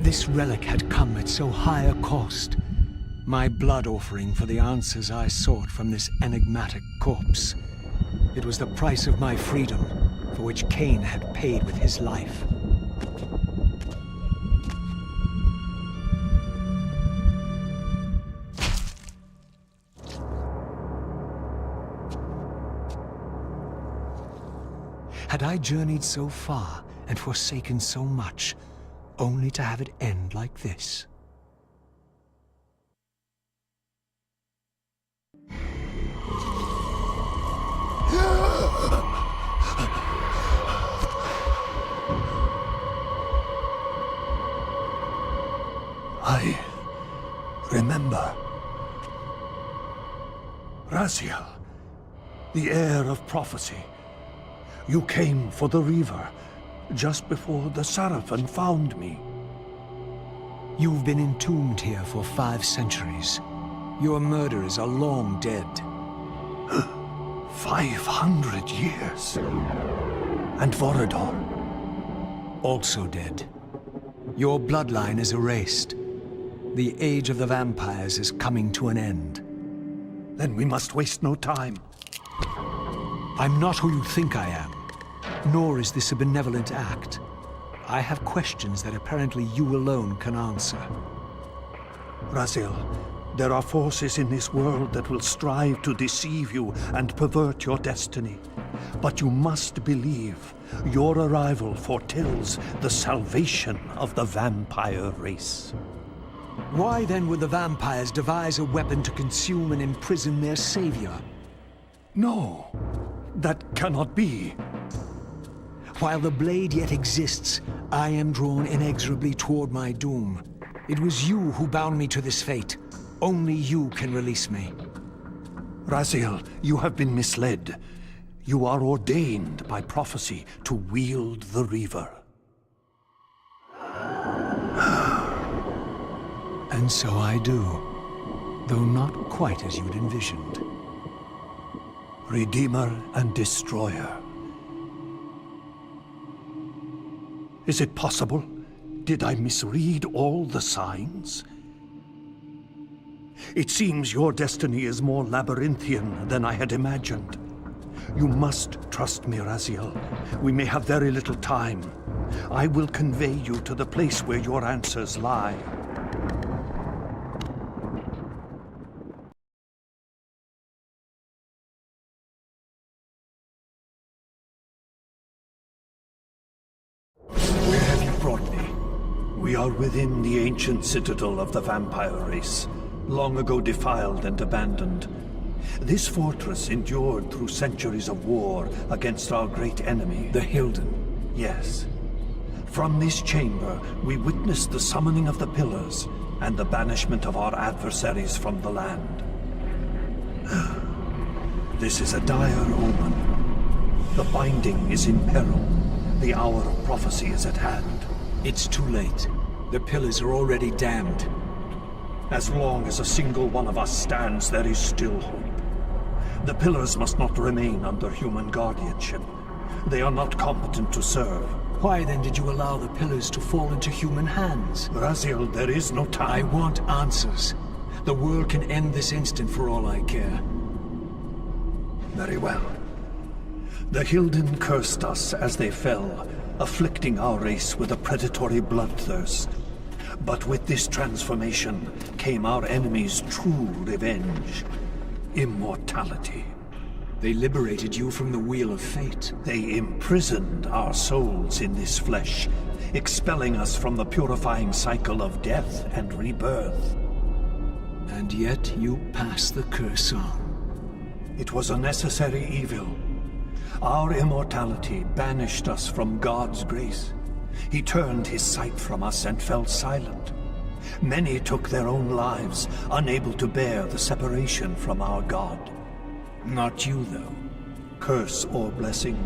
This relic had come at so high a cost. My blood offering for the answers I sought from this enigmatic corpse. It was the price of my freedom, for which Kain had paid with his life. Had I journeyed so far and forsaken so much, only to have it end like this? I remember. Raziel, the heir of prophecy. You came for the Reaver, just before the Sarafan found me. You've been entombed here for 5 centuries. Your murderers are long dead. 500 years. And Voridor? Also dead. Your bloodline is erased. The age of the vampires is coming to an end. Then we must waste no time. I'm not who you think I am, nor is this a benevolent act. I have questions that apparently you alone can answer. Raziel, there are forces in this world that will strive to deceive you and pervert your destiny. But you must believe your arrival foretells the salvation of the vampire race. Why then would the vampires devise a weapon to consume and imprison their savior? No, that cannot be. While the blade yet exists, I am drawn inexorably toward my doom. It was you who bound me to this fate. Only you can release me. Raziel, you have been misled. You are ordained by prophecy to wield the Reaver. And so I do, though not quite as you'd envisioned. Redeemer and Destroyer. Is it possible? Did I misread all the signs? It seems your destiny is more labyrinthian than I had imagined. You must trust me, Raziel. We may have very little time. I will convey you to the place where your answers lie. Where have you brought me? We are within the ancient citadel of the vampire race, long ago defiled and abandoned. This fortress endured through centuries of war against our great enemy, The Hilden. Yes. From this chamber, we witnessed the summoning of the Pillars and the banishment of our adversaries from the land. This is a dire omen. The binding is in peril. The hour of prophecy is at hand. It's too late. The Pillars are already damned. As long as a single one of us stands, there is still hope. The Pillars must not remain under human guardianship. They are not competent to serve. Why then did you allow the Pillars to fall into human hands? Raziel, there is no time. I want answers. The world can end this instant for all I care. Very well. The Hilden cursed us as they fell, afflicting our race with a predatory bloodthirst. But with this transformation came our enemy's true revenge. Immortality. They liberated you from the Wheel of Fate. They imprisoned our souls in this flesh, expelling us from the purifying cycle of death and rebirth. And yet you pass the curse on. It was a necessary evil. Our immortality banished us from God's grace. He turned his sight from us and fell silent. Many took their own lives, unable to bear the separation from our God. Not you, though. Curse or blessing,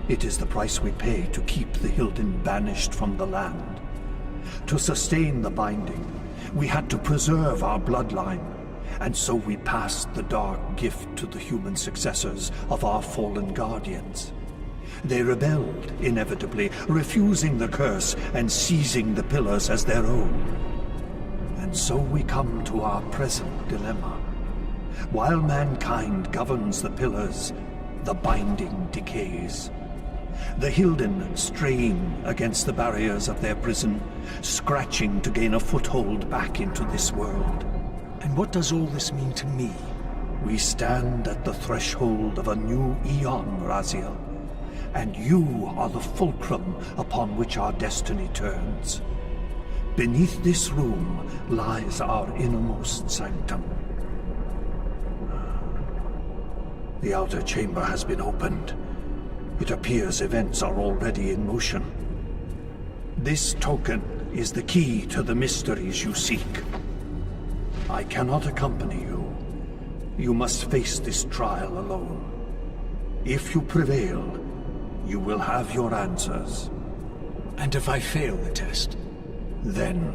it is the price we pay to keep the Hilden banished from the land. To sustain the binding, we had to preserve our bloodline, and so we passed the dark gift to the human successors of our fallen guardians. They rebelled, inevitably, refusing the curse and seizing the pillars as their own. And so we come to our present dilemma. While mankind governs the pillars, the binding decays. The Hilden strain against the barriers of their prison, scratching to gain a foothold back into this world. And what does all this mean to me? We stand at the threshold of a new eon, Raziel. And you are the fulcrum upon which our destiny turns. Beneath this room lies our innermost sanctum. The outer chamber has been opened. It appears events are already in motion. This token is the key to the mysteries you seek. I cannot accompany you. You must face this trial alone. If you prevail, you will have your answers. And if I fail the test? Then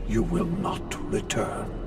you will not return.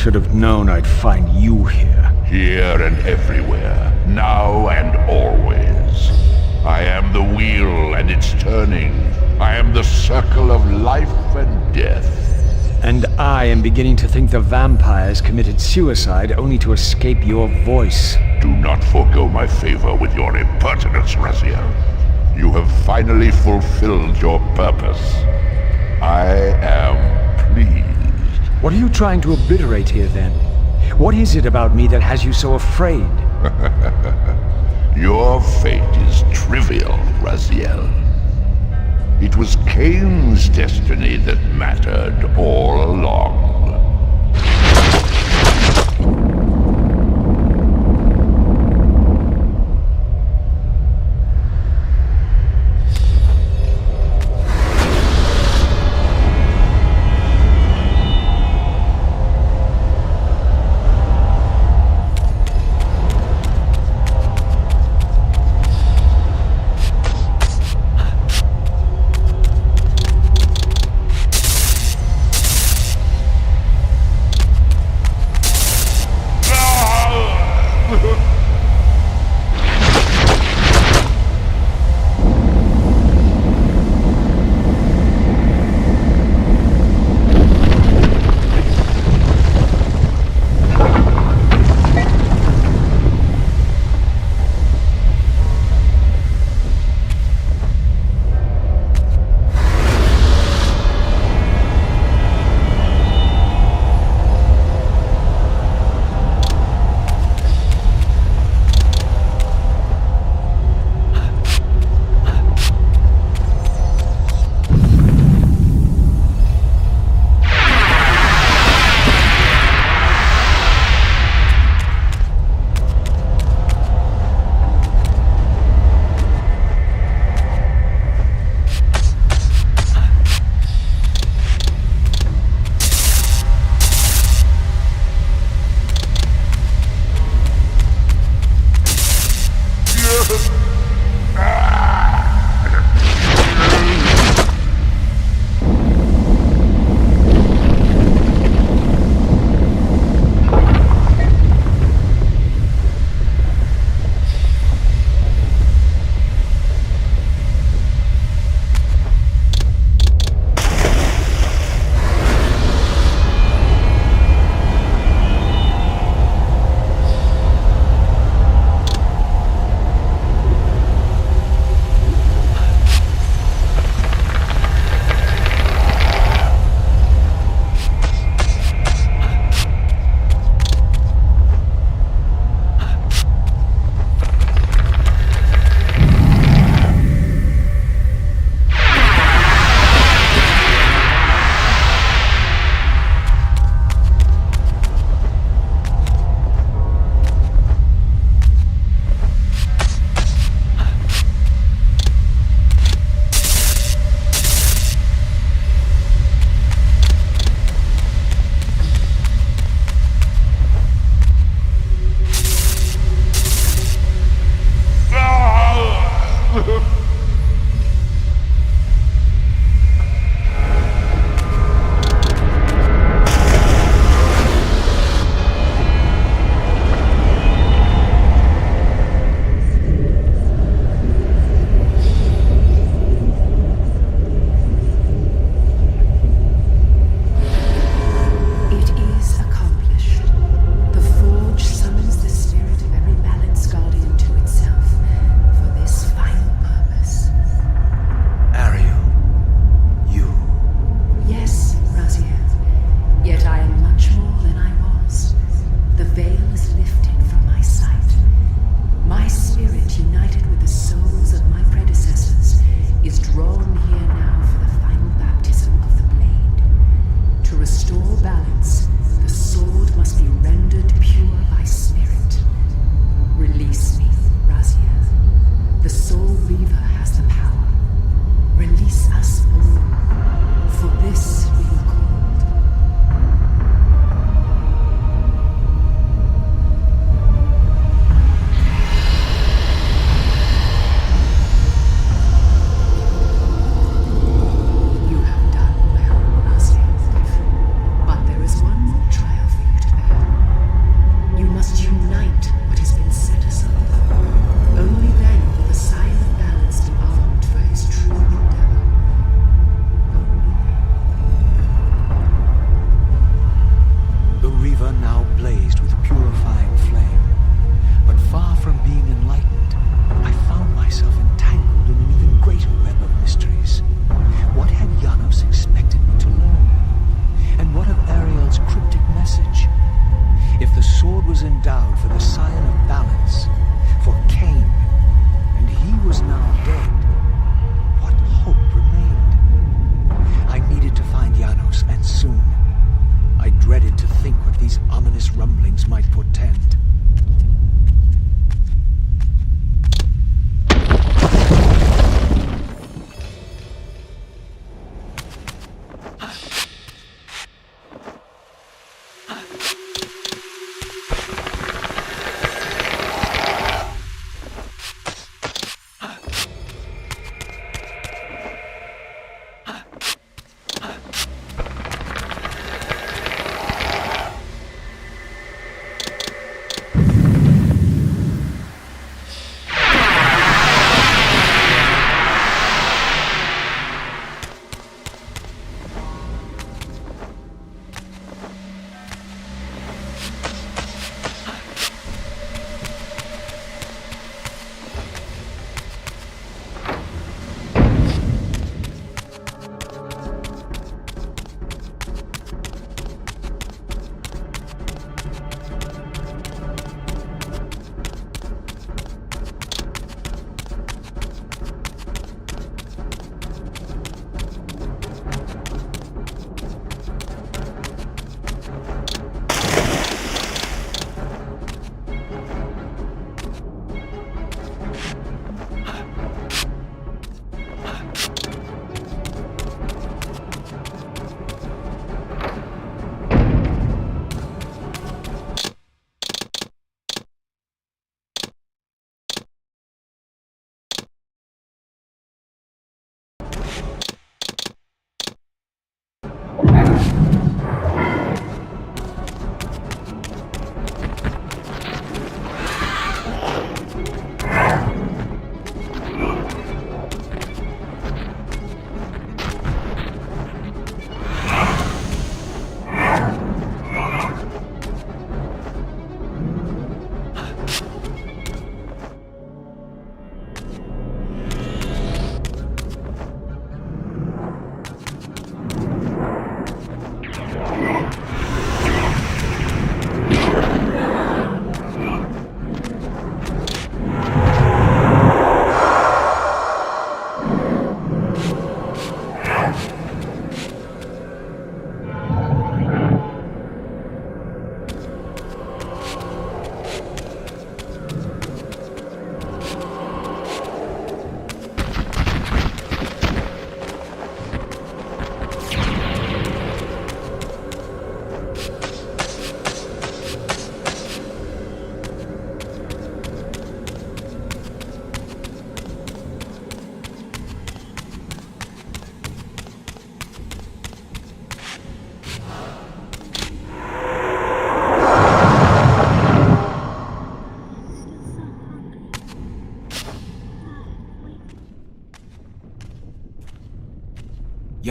should have known I'd find you here. Here and everywhere, now and always. I am the wheel and its turning. I am the circle of life and death. And I am beginning to think the vampires committed suicide only to escape your voice. Do not forego my favor with your impertinence, Raziel. You have finally fulfilled your purpose. I am pleased. What are you trying to obliterate here, then? What is it about me that has you so afraid? Your fate is trivial, Raziel. It was Kain's destiny that mattered all along.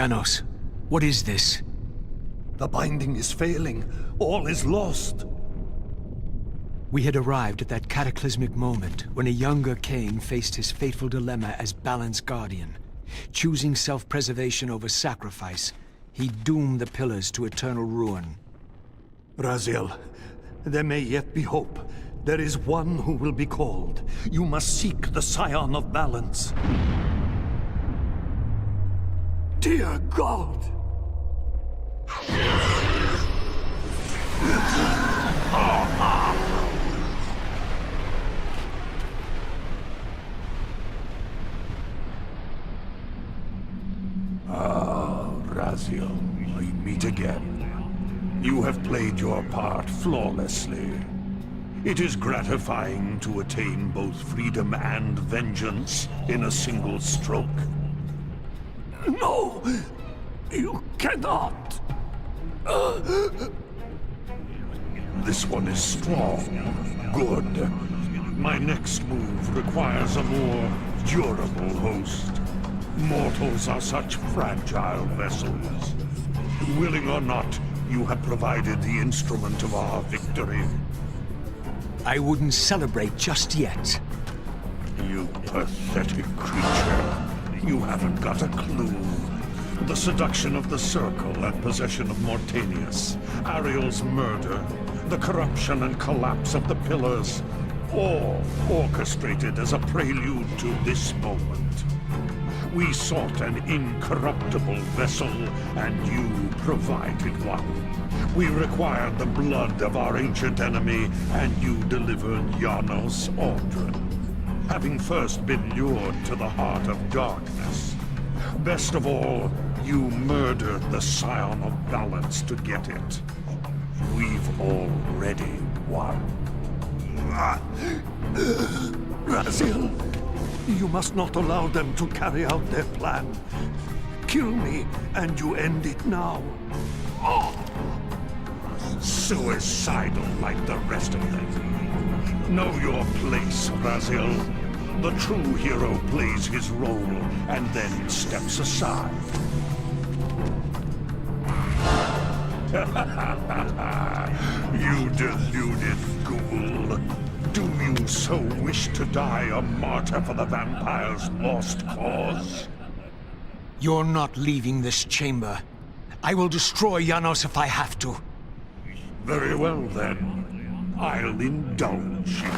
Janos, what is this? The binding is failing. All is lost. We had arrived at that cataclysmic moment when a younger Kain faced his fateful dilemma as Balance Guardian. Choosing self-preservation over sacrifice, he doomed the pillars to eternal ruin. Raziel, there may yet be hope. There is one who will be called. You must seek the Scion of Balance. Dear God! Raziel, we meet again. You have played your part flawlessly. It is gratifying to attain both freedom and vengeance in a single stroke. No! You cannot! This one is strong. Good. My next move requires a more durable host. Mortals are such fragile vessels. Willing or not, you have provided the instrument of our victory. I wouldn't celebrate just yet. You pathetic creature. You haven't got a clue. The seduction of the Circle and possession of Mortanius, Ariel's murder, the corruption and collapse of the Pillars, all orchestrated as a prelude to this moment. We sought an incorruptible vessel, and you provided one. We required the blood of our ancient enemy, and you delivered Janos Aldrin, having first been lured to the heart of darkness. Best of all, you murdered the Scion of Balance to get it. We've already won. Raziel, you must not allow them to carry out their plan. Kill me, and you end it now. Suicidal like the rest of them. Know your place, Raziel. The true hero plays his role and then steps aside. You deluded ghoul. Do you so wish to die a martyr for the vampire's lost cause? You're not leaving this chamber. I will destroy Janos if I have to. Very well then. I'll indulge you.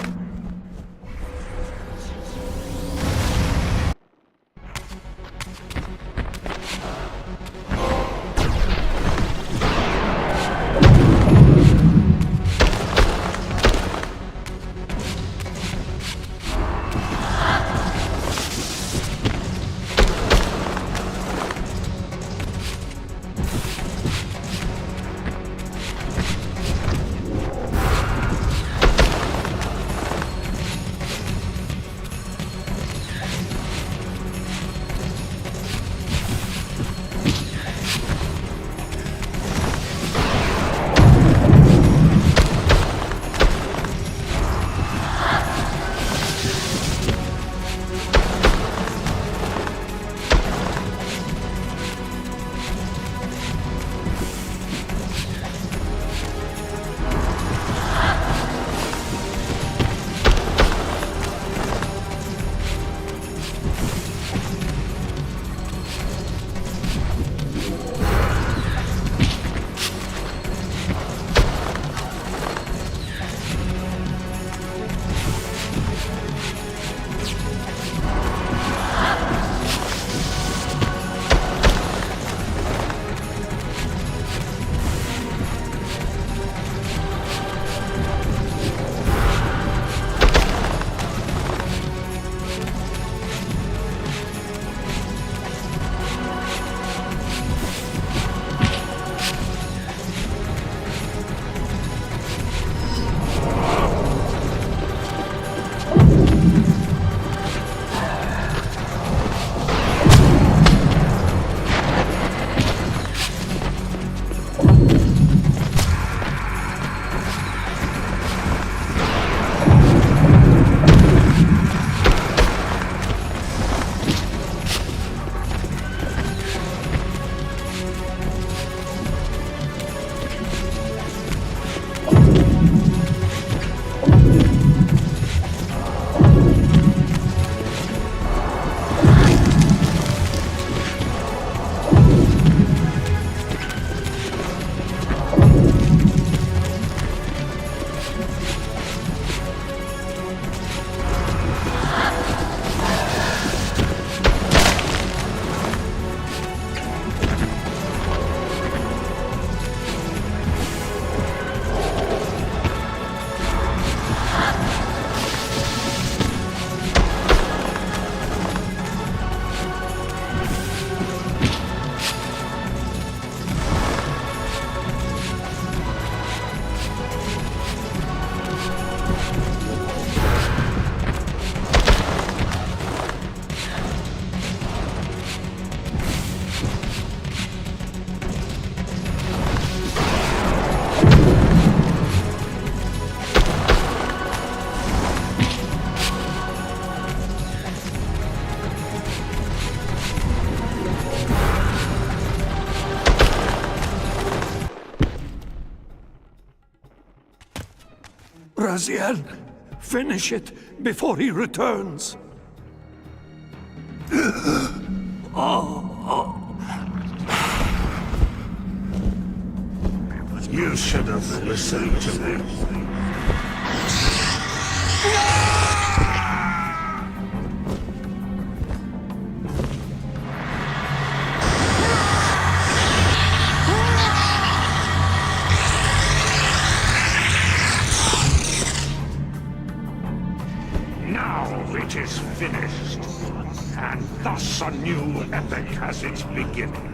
Raziel, finish it before he returns. You should have listened to me. Now it is finished, and thus a new epic has its beginning.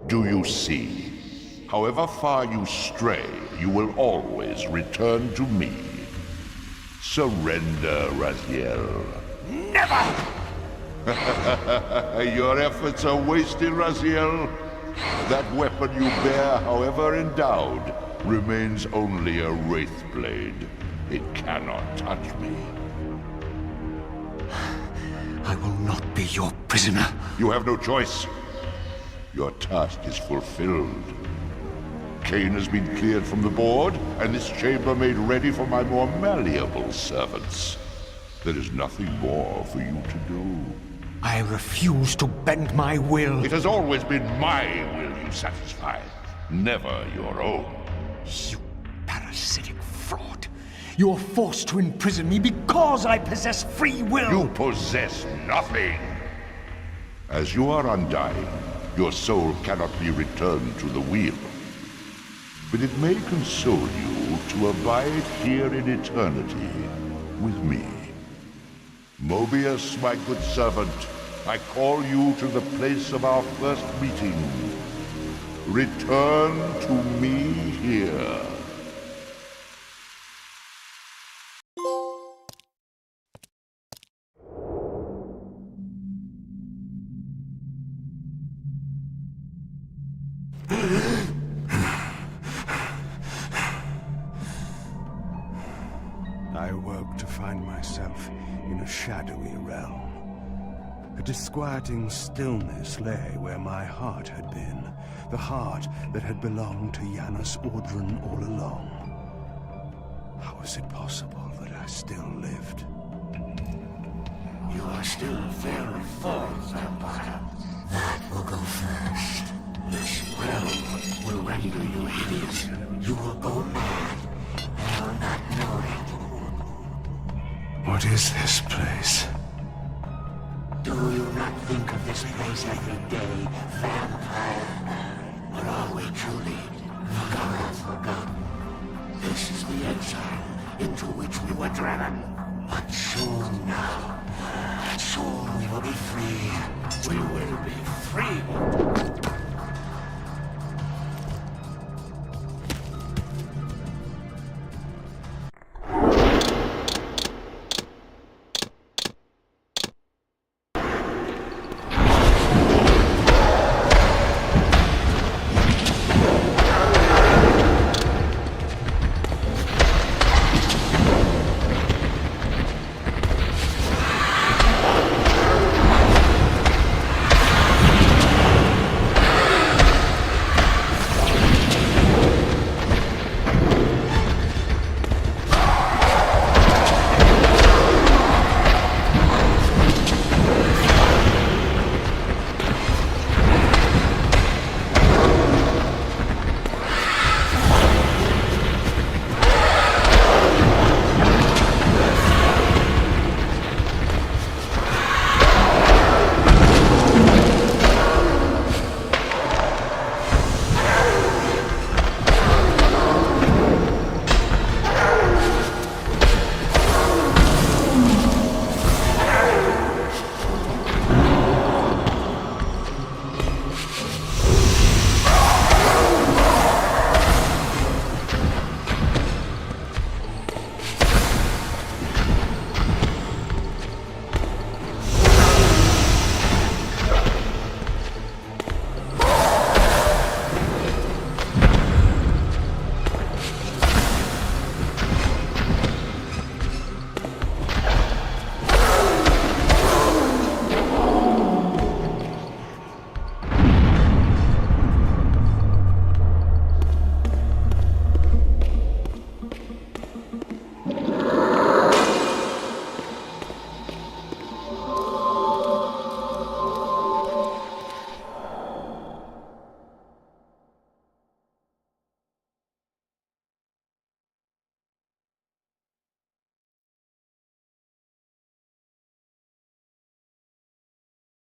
Do you see? However far you stray, you will always return to me. Surrender, Raziel. Never! Your efforts are wasted, Raziel. That weapon you bear, however endowed, remains only a wraith blade. It cannot touch me. I will not be your prisoner. You have no choice. Your task is fulfilled. Kain has been cleared from the board, and this chamber made ready for my more malleable servants. There is nothing more for you to do. I refuse to bend my will. It has always been my will you satisfy, never your own. You parasitic fraud. You're forced to imprison me because I possess free will. You possess nothing. As you are undying, your soul cannot be returned to the wheel. But it may console you to abide here in eternity with me. Moebius, my good servant, I call you to the place of our first meeting. Return to me here. I awoke to find myself in a shadowy realm. A disquieting stillness lay where my heart had been, the heart that had belonged to Janus Ordran all along. How was it possible that I still lived? You are still very full, vampire. That will go first. This realm will render you hideous. You will go mad, and will not know it. What is this place? Do you not think of this place every day, vampire? Or are we truly forgotten? This is the exile into which we were driven. But soon now, soon we will be free. We will be free.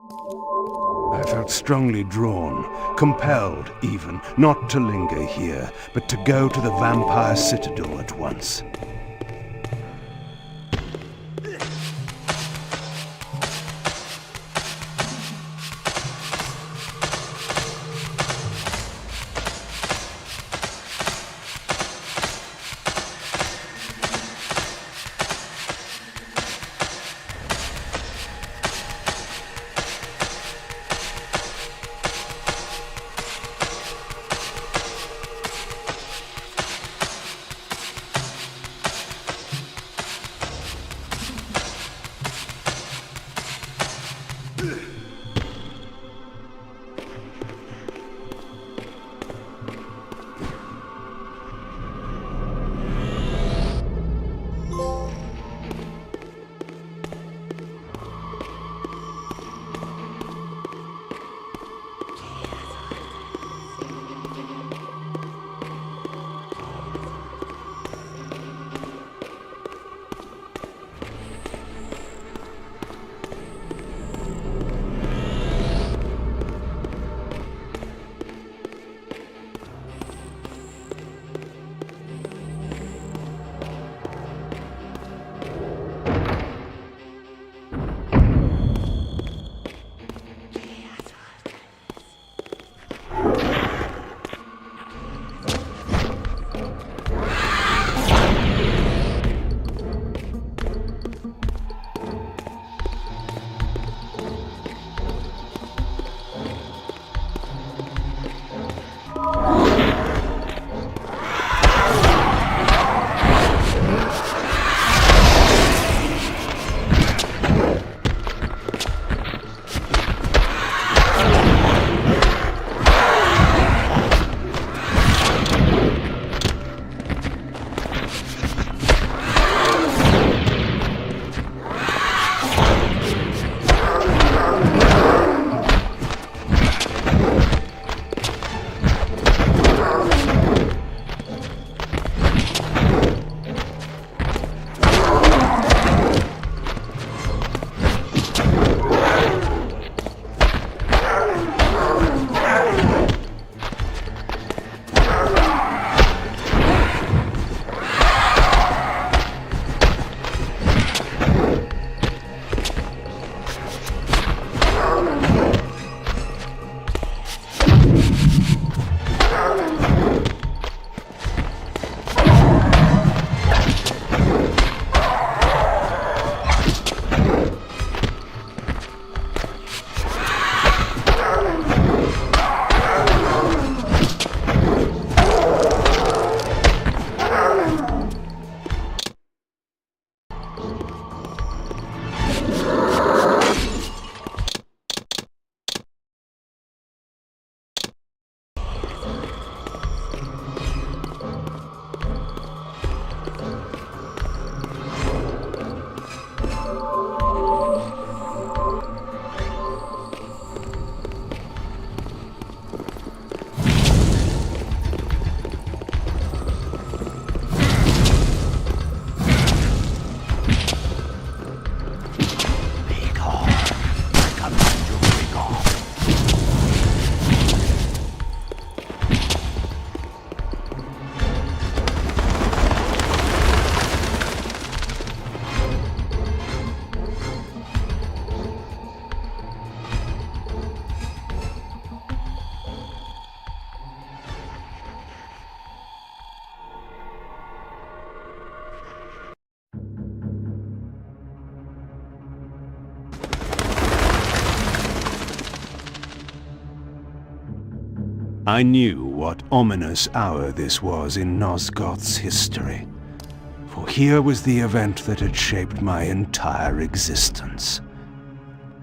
I felt strongly drawn, compelled even, not to linger here, but to go to the vampire citadel at once. I knew what ominous hour this was in Nosgoth's history, for here was the event that had shaped my entire existence.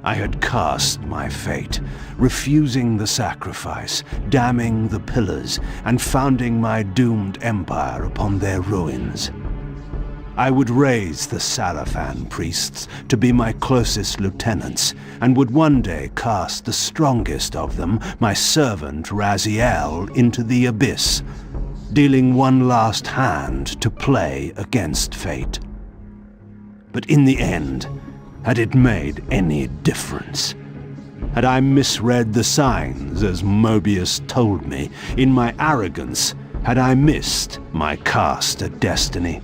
I had cast my fate, refusing the sacrifice, damning the pillars, and founding my doomed empire upon their ruins. I would raise the Sarafan priests to be my closest lieutenants, and would one day cast the strongest of them, my servant Raziel, into the abyss, dealing one last hand to play against fate. But in the end, had it made any difference? Had I misread the signs, as Moebius told me? In my arrogance, had I missed my cast at destiny?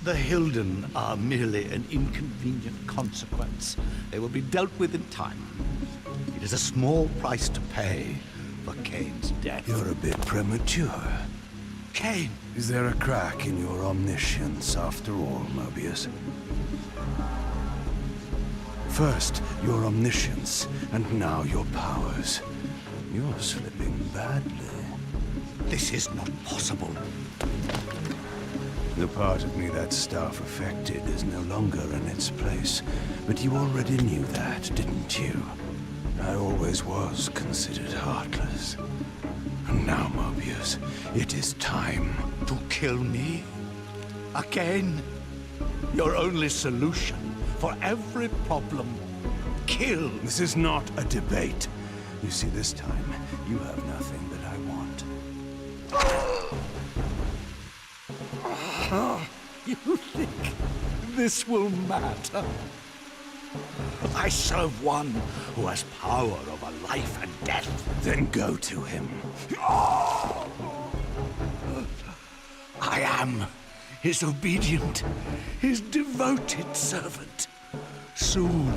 The Hilden are merely an inconvenient consequence. They will be dealt with in time. It is a small price to pay for Kain's death. You're a bit premature. Kain! Is there a crack in your omniscience after all, Moebius? First, your omniscience, and now your powers. You're slipping badly. This is not possible. The part of me that staff affected is no longer in its place. But you already knew that, didn't you? I always was considered heartless. And now, Moebius, it is time. To kill me? Again? Your only solution for every problem. Kill! This is not a debate. You see, this time, you have nothing that I want. You think this will matter? I serve one who has power over life and death. Then go to him. I am his obedient, his devoted servant. Soon,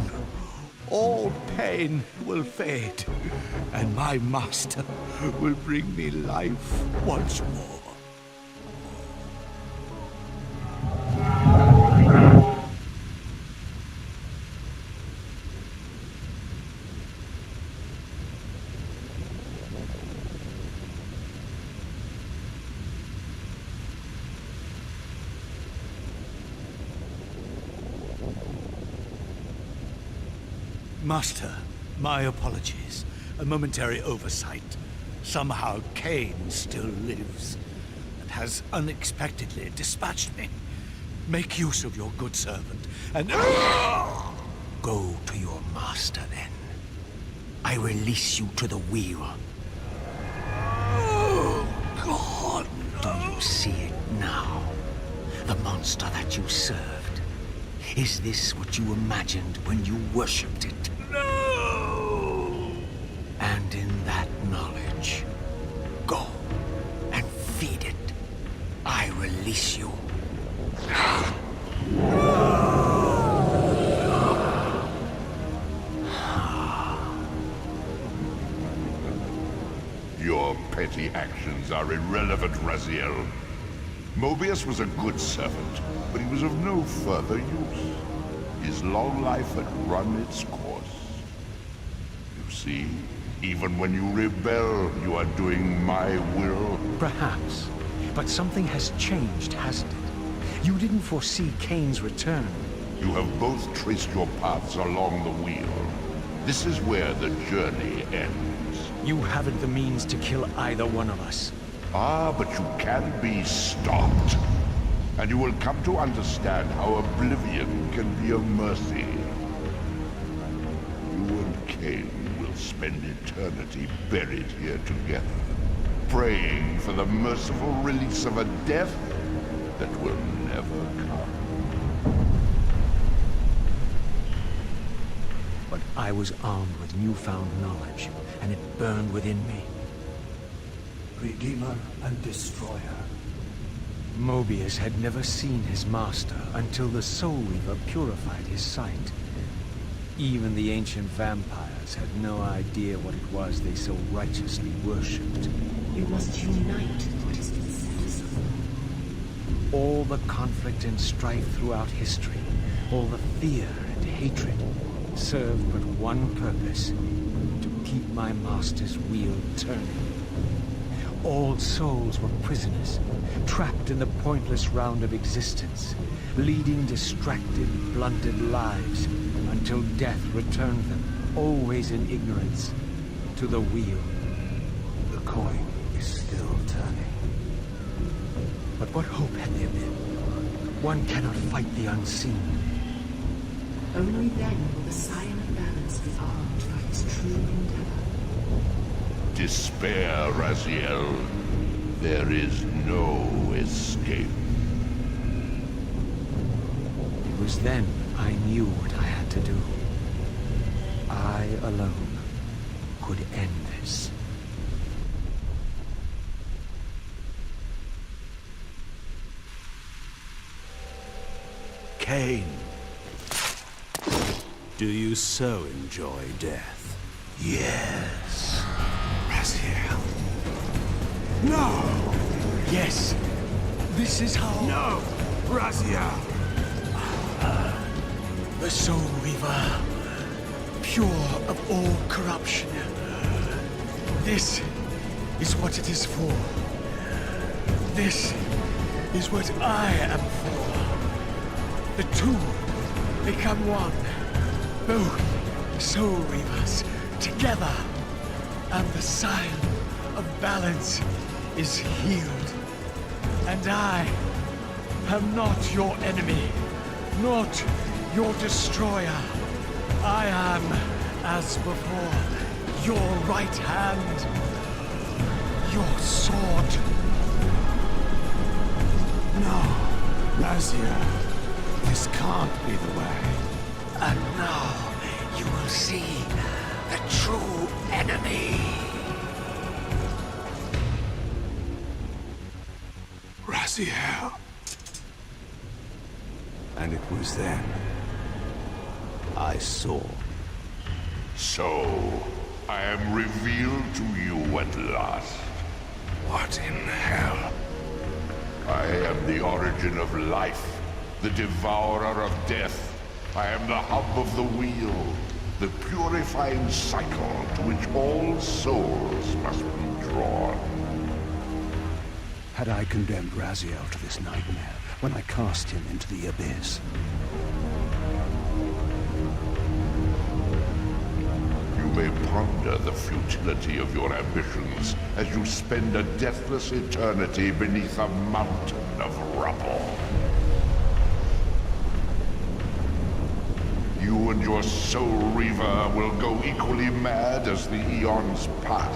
all pain will fade, and my master will bring me life once more. Master, my apologies. A momentary oversight. Somehow Kain still lives, and has unexpectedly dispatched me. Make use of your good servant, and... Go to your master, then. I release you to the wheel. Oh, God, no. Do you see it now? The monster that you served. Is this what you imagined when you worshipped it? No! And in that knowledge, go and feed it. I release you. Your petty actions are irrelevant, Raziel. Moebius was a good servant, but he was of no further use. His long life had run its course. You see, even when you rebel, you are doing my will. Perhaps. But something has changed, hasn't it? You didn't foresee Kain's return. You have both traced your paths along the wheel. This is where the journey ends. You haven't the means to kill either one of us. Ah, but you can be stopped. And you will come to understand how oblivion can be a mercy. You and Kain will spend eternity buried here together, praying for the merciful release of a death that will never come. But I was armed with newfound knowledge, and it burned within me. Redeemer and Destroyer. Moebius had never seen his master until the Soul Reaver purified his sight. Even the ancient vampires had no idea what it was they so righteously worshipped. You must unite what has been set. All the conflict and strife throughout history, all the fear and hatred, served but one purpose: to keep my master's wheel turning. All souls were prisoners, trapped in the pointless round of existence, leading distracted, blunted lives until death returned them, always in ignorance, to the wheel. The coin is still turning. But what hope had there been? One cannot fight the unseen. Only then will the Scion of Balance be armed for his true endeavor. Despair, Raziel. There is no escape. It was then I knew what I had to do. I alone could end this. Kain, do you so enjoy death? Yes. Raziel. No! Yes, this is how... No! Raziel! The Soul Reaver, pure of all corruption. This is what it is for. This is what I am for. The two become one. Both Soul Reavers together. And the Scion of Balance is healed. And I am not your enemy, not your destroyer. I am, as before, your right hand, your sword. No, Raziel. This can't be the way. And now you will see the true enemy. Raziel. And it was then I saw. So, I am revealed to you at last. What in hell? I am the origin of life, the devourer of death. I am the hub of the wheel, the purifying cycle to which all souls must be drawn. Had I condemned Raziel to this nightmare when I cast him into the abyss? You may ponder the futility of your ambitions as you spend a deathless eternity beneath a mountain of rubble. You and your Soul Reaver will go equally mad as the eons pass.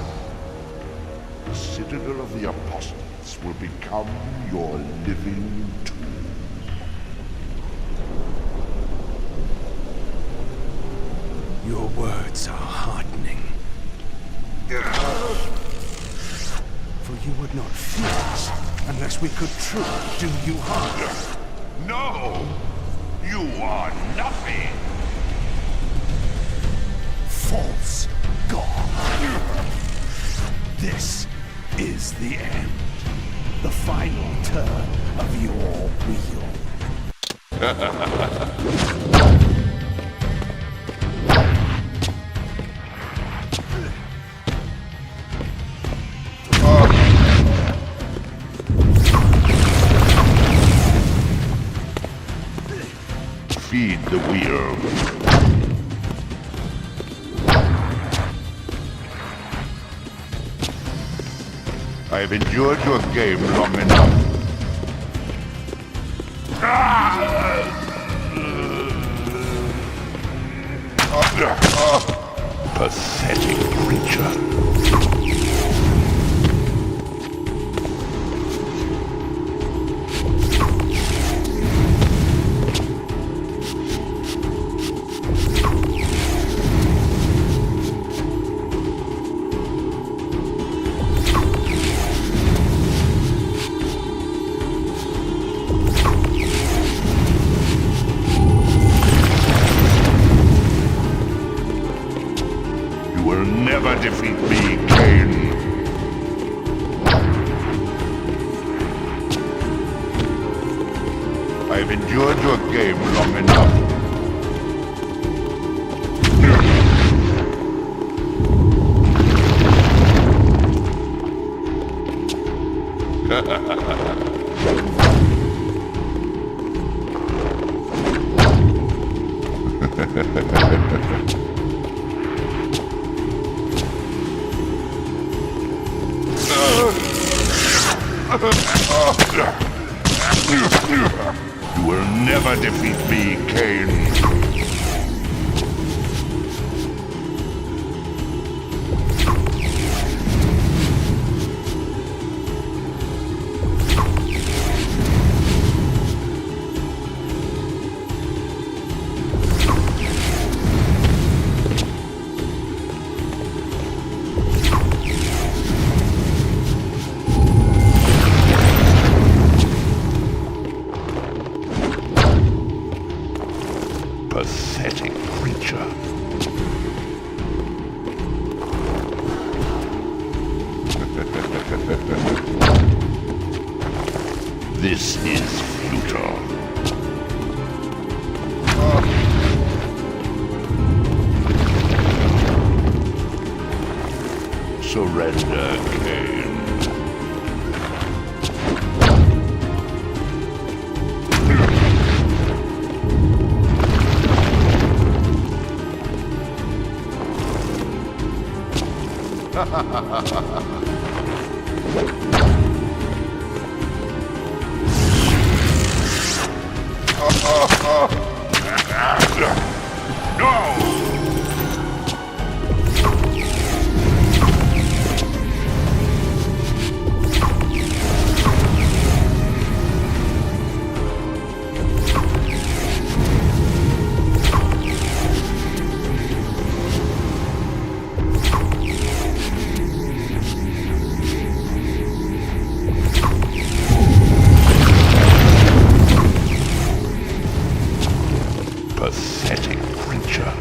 The citadel of the apostates will become your living tomb. Your words are heartening. For you would not fear us unless we could truly do you harm. No! You are nothing! False god. This is the end. The final turn of your wheel. Feed the wheel. I have endured your game long enough. Pathetic creature. Never defeat me, Kain. I have endured your game long enough. You will never defeat me, Kain. Pathetic creature. This is futile. Surrender, Kain. Pathetic creature.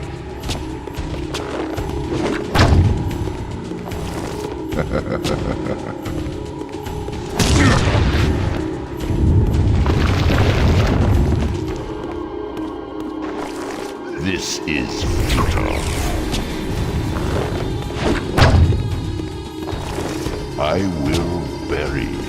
This is futile. I will bury you.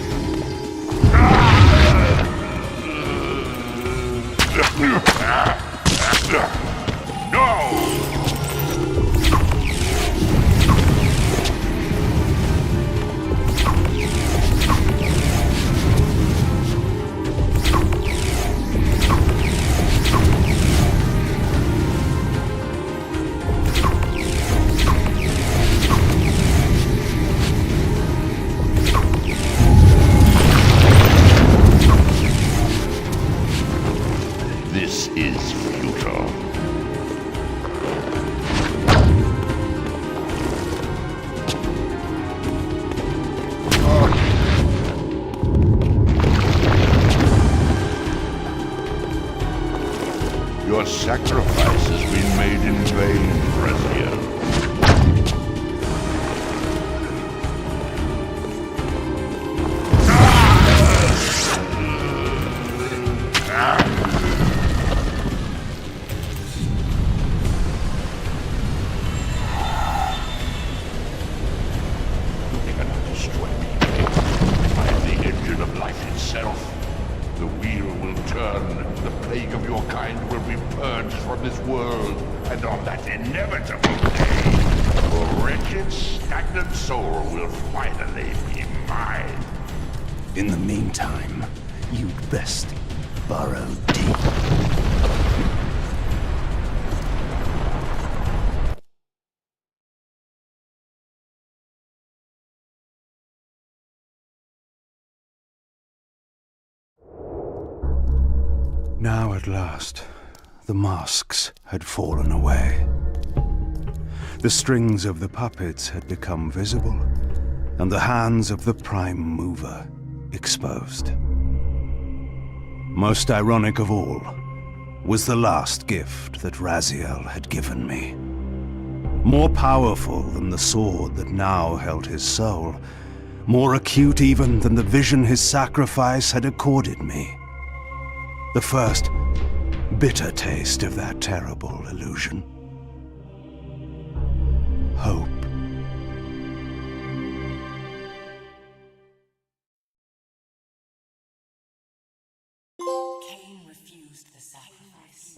This is futile. Your sacrifice has been made in vain, Ariel. return, the plague of your kind will be purged from this world, and on that inevitable day, your wretched, stagnant soul will finally be mine. In the meantime, you'd best burrow deep. Now at last, the masks had fallen away. The strings of the puppets had become visible, and the hands of the Prime Mover exposed. Most ironic of all was the last gift that Raziel had given me. More powerful than the sword that now held his soul, more acute even than the vision his sacrifice had accorded me. The first bitter taste of that terrible illusion. Hope. Kain refused the sacrifice.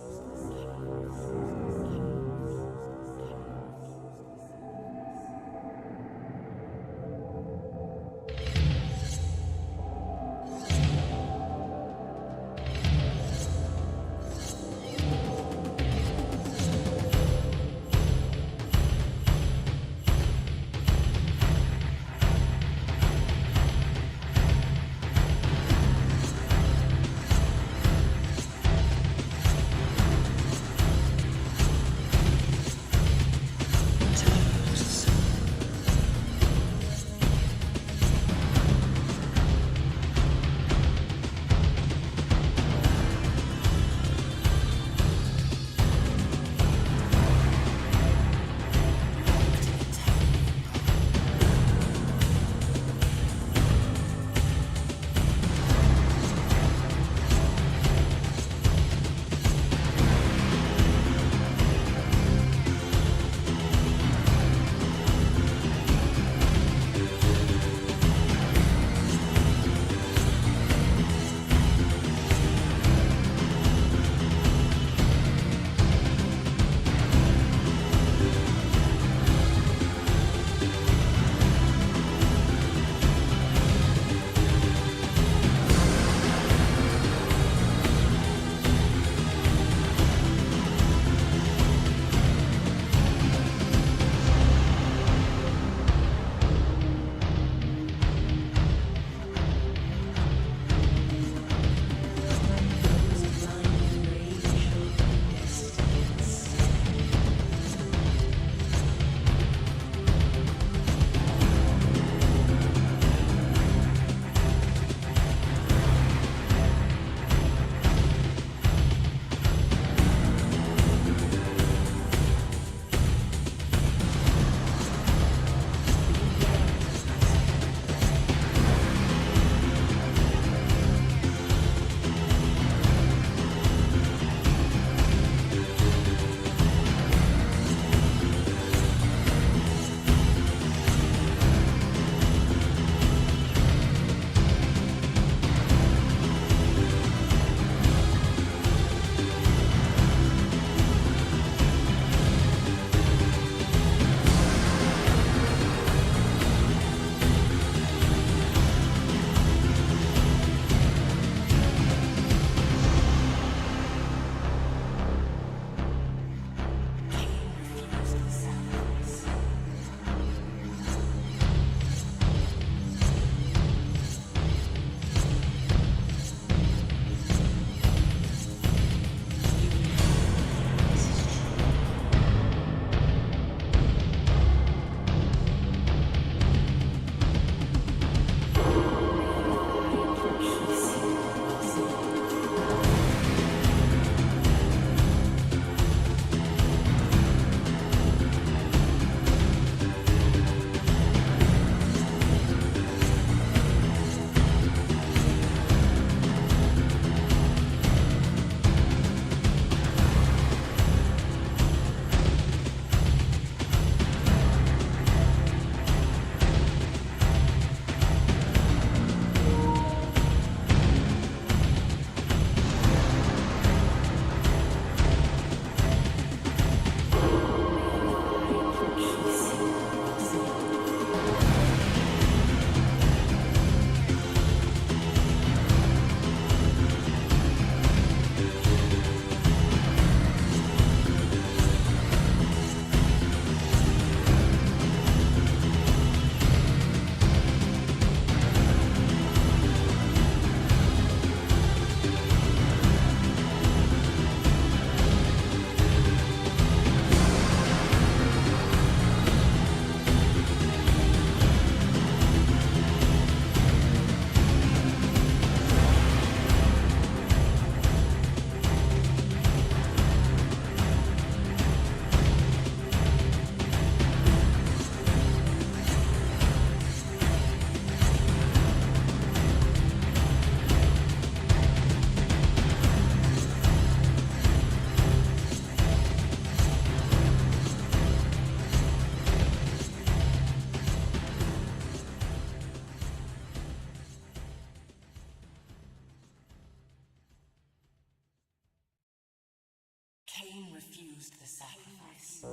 Kain refused the sacrifice.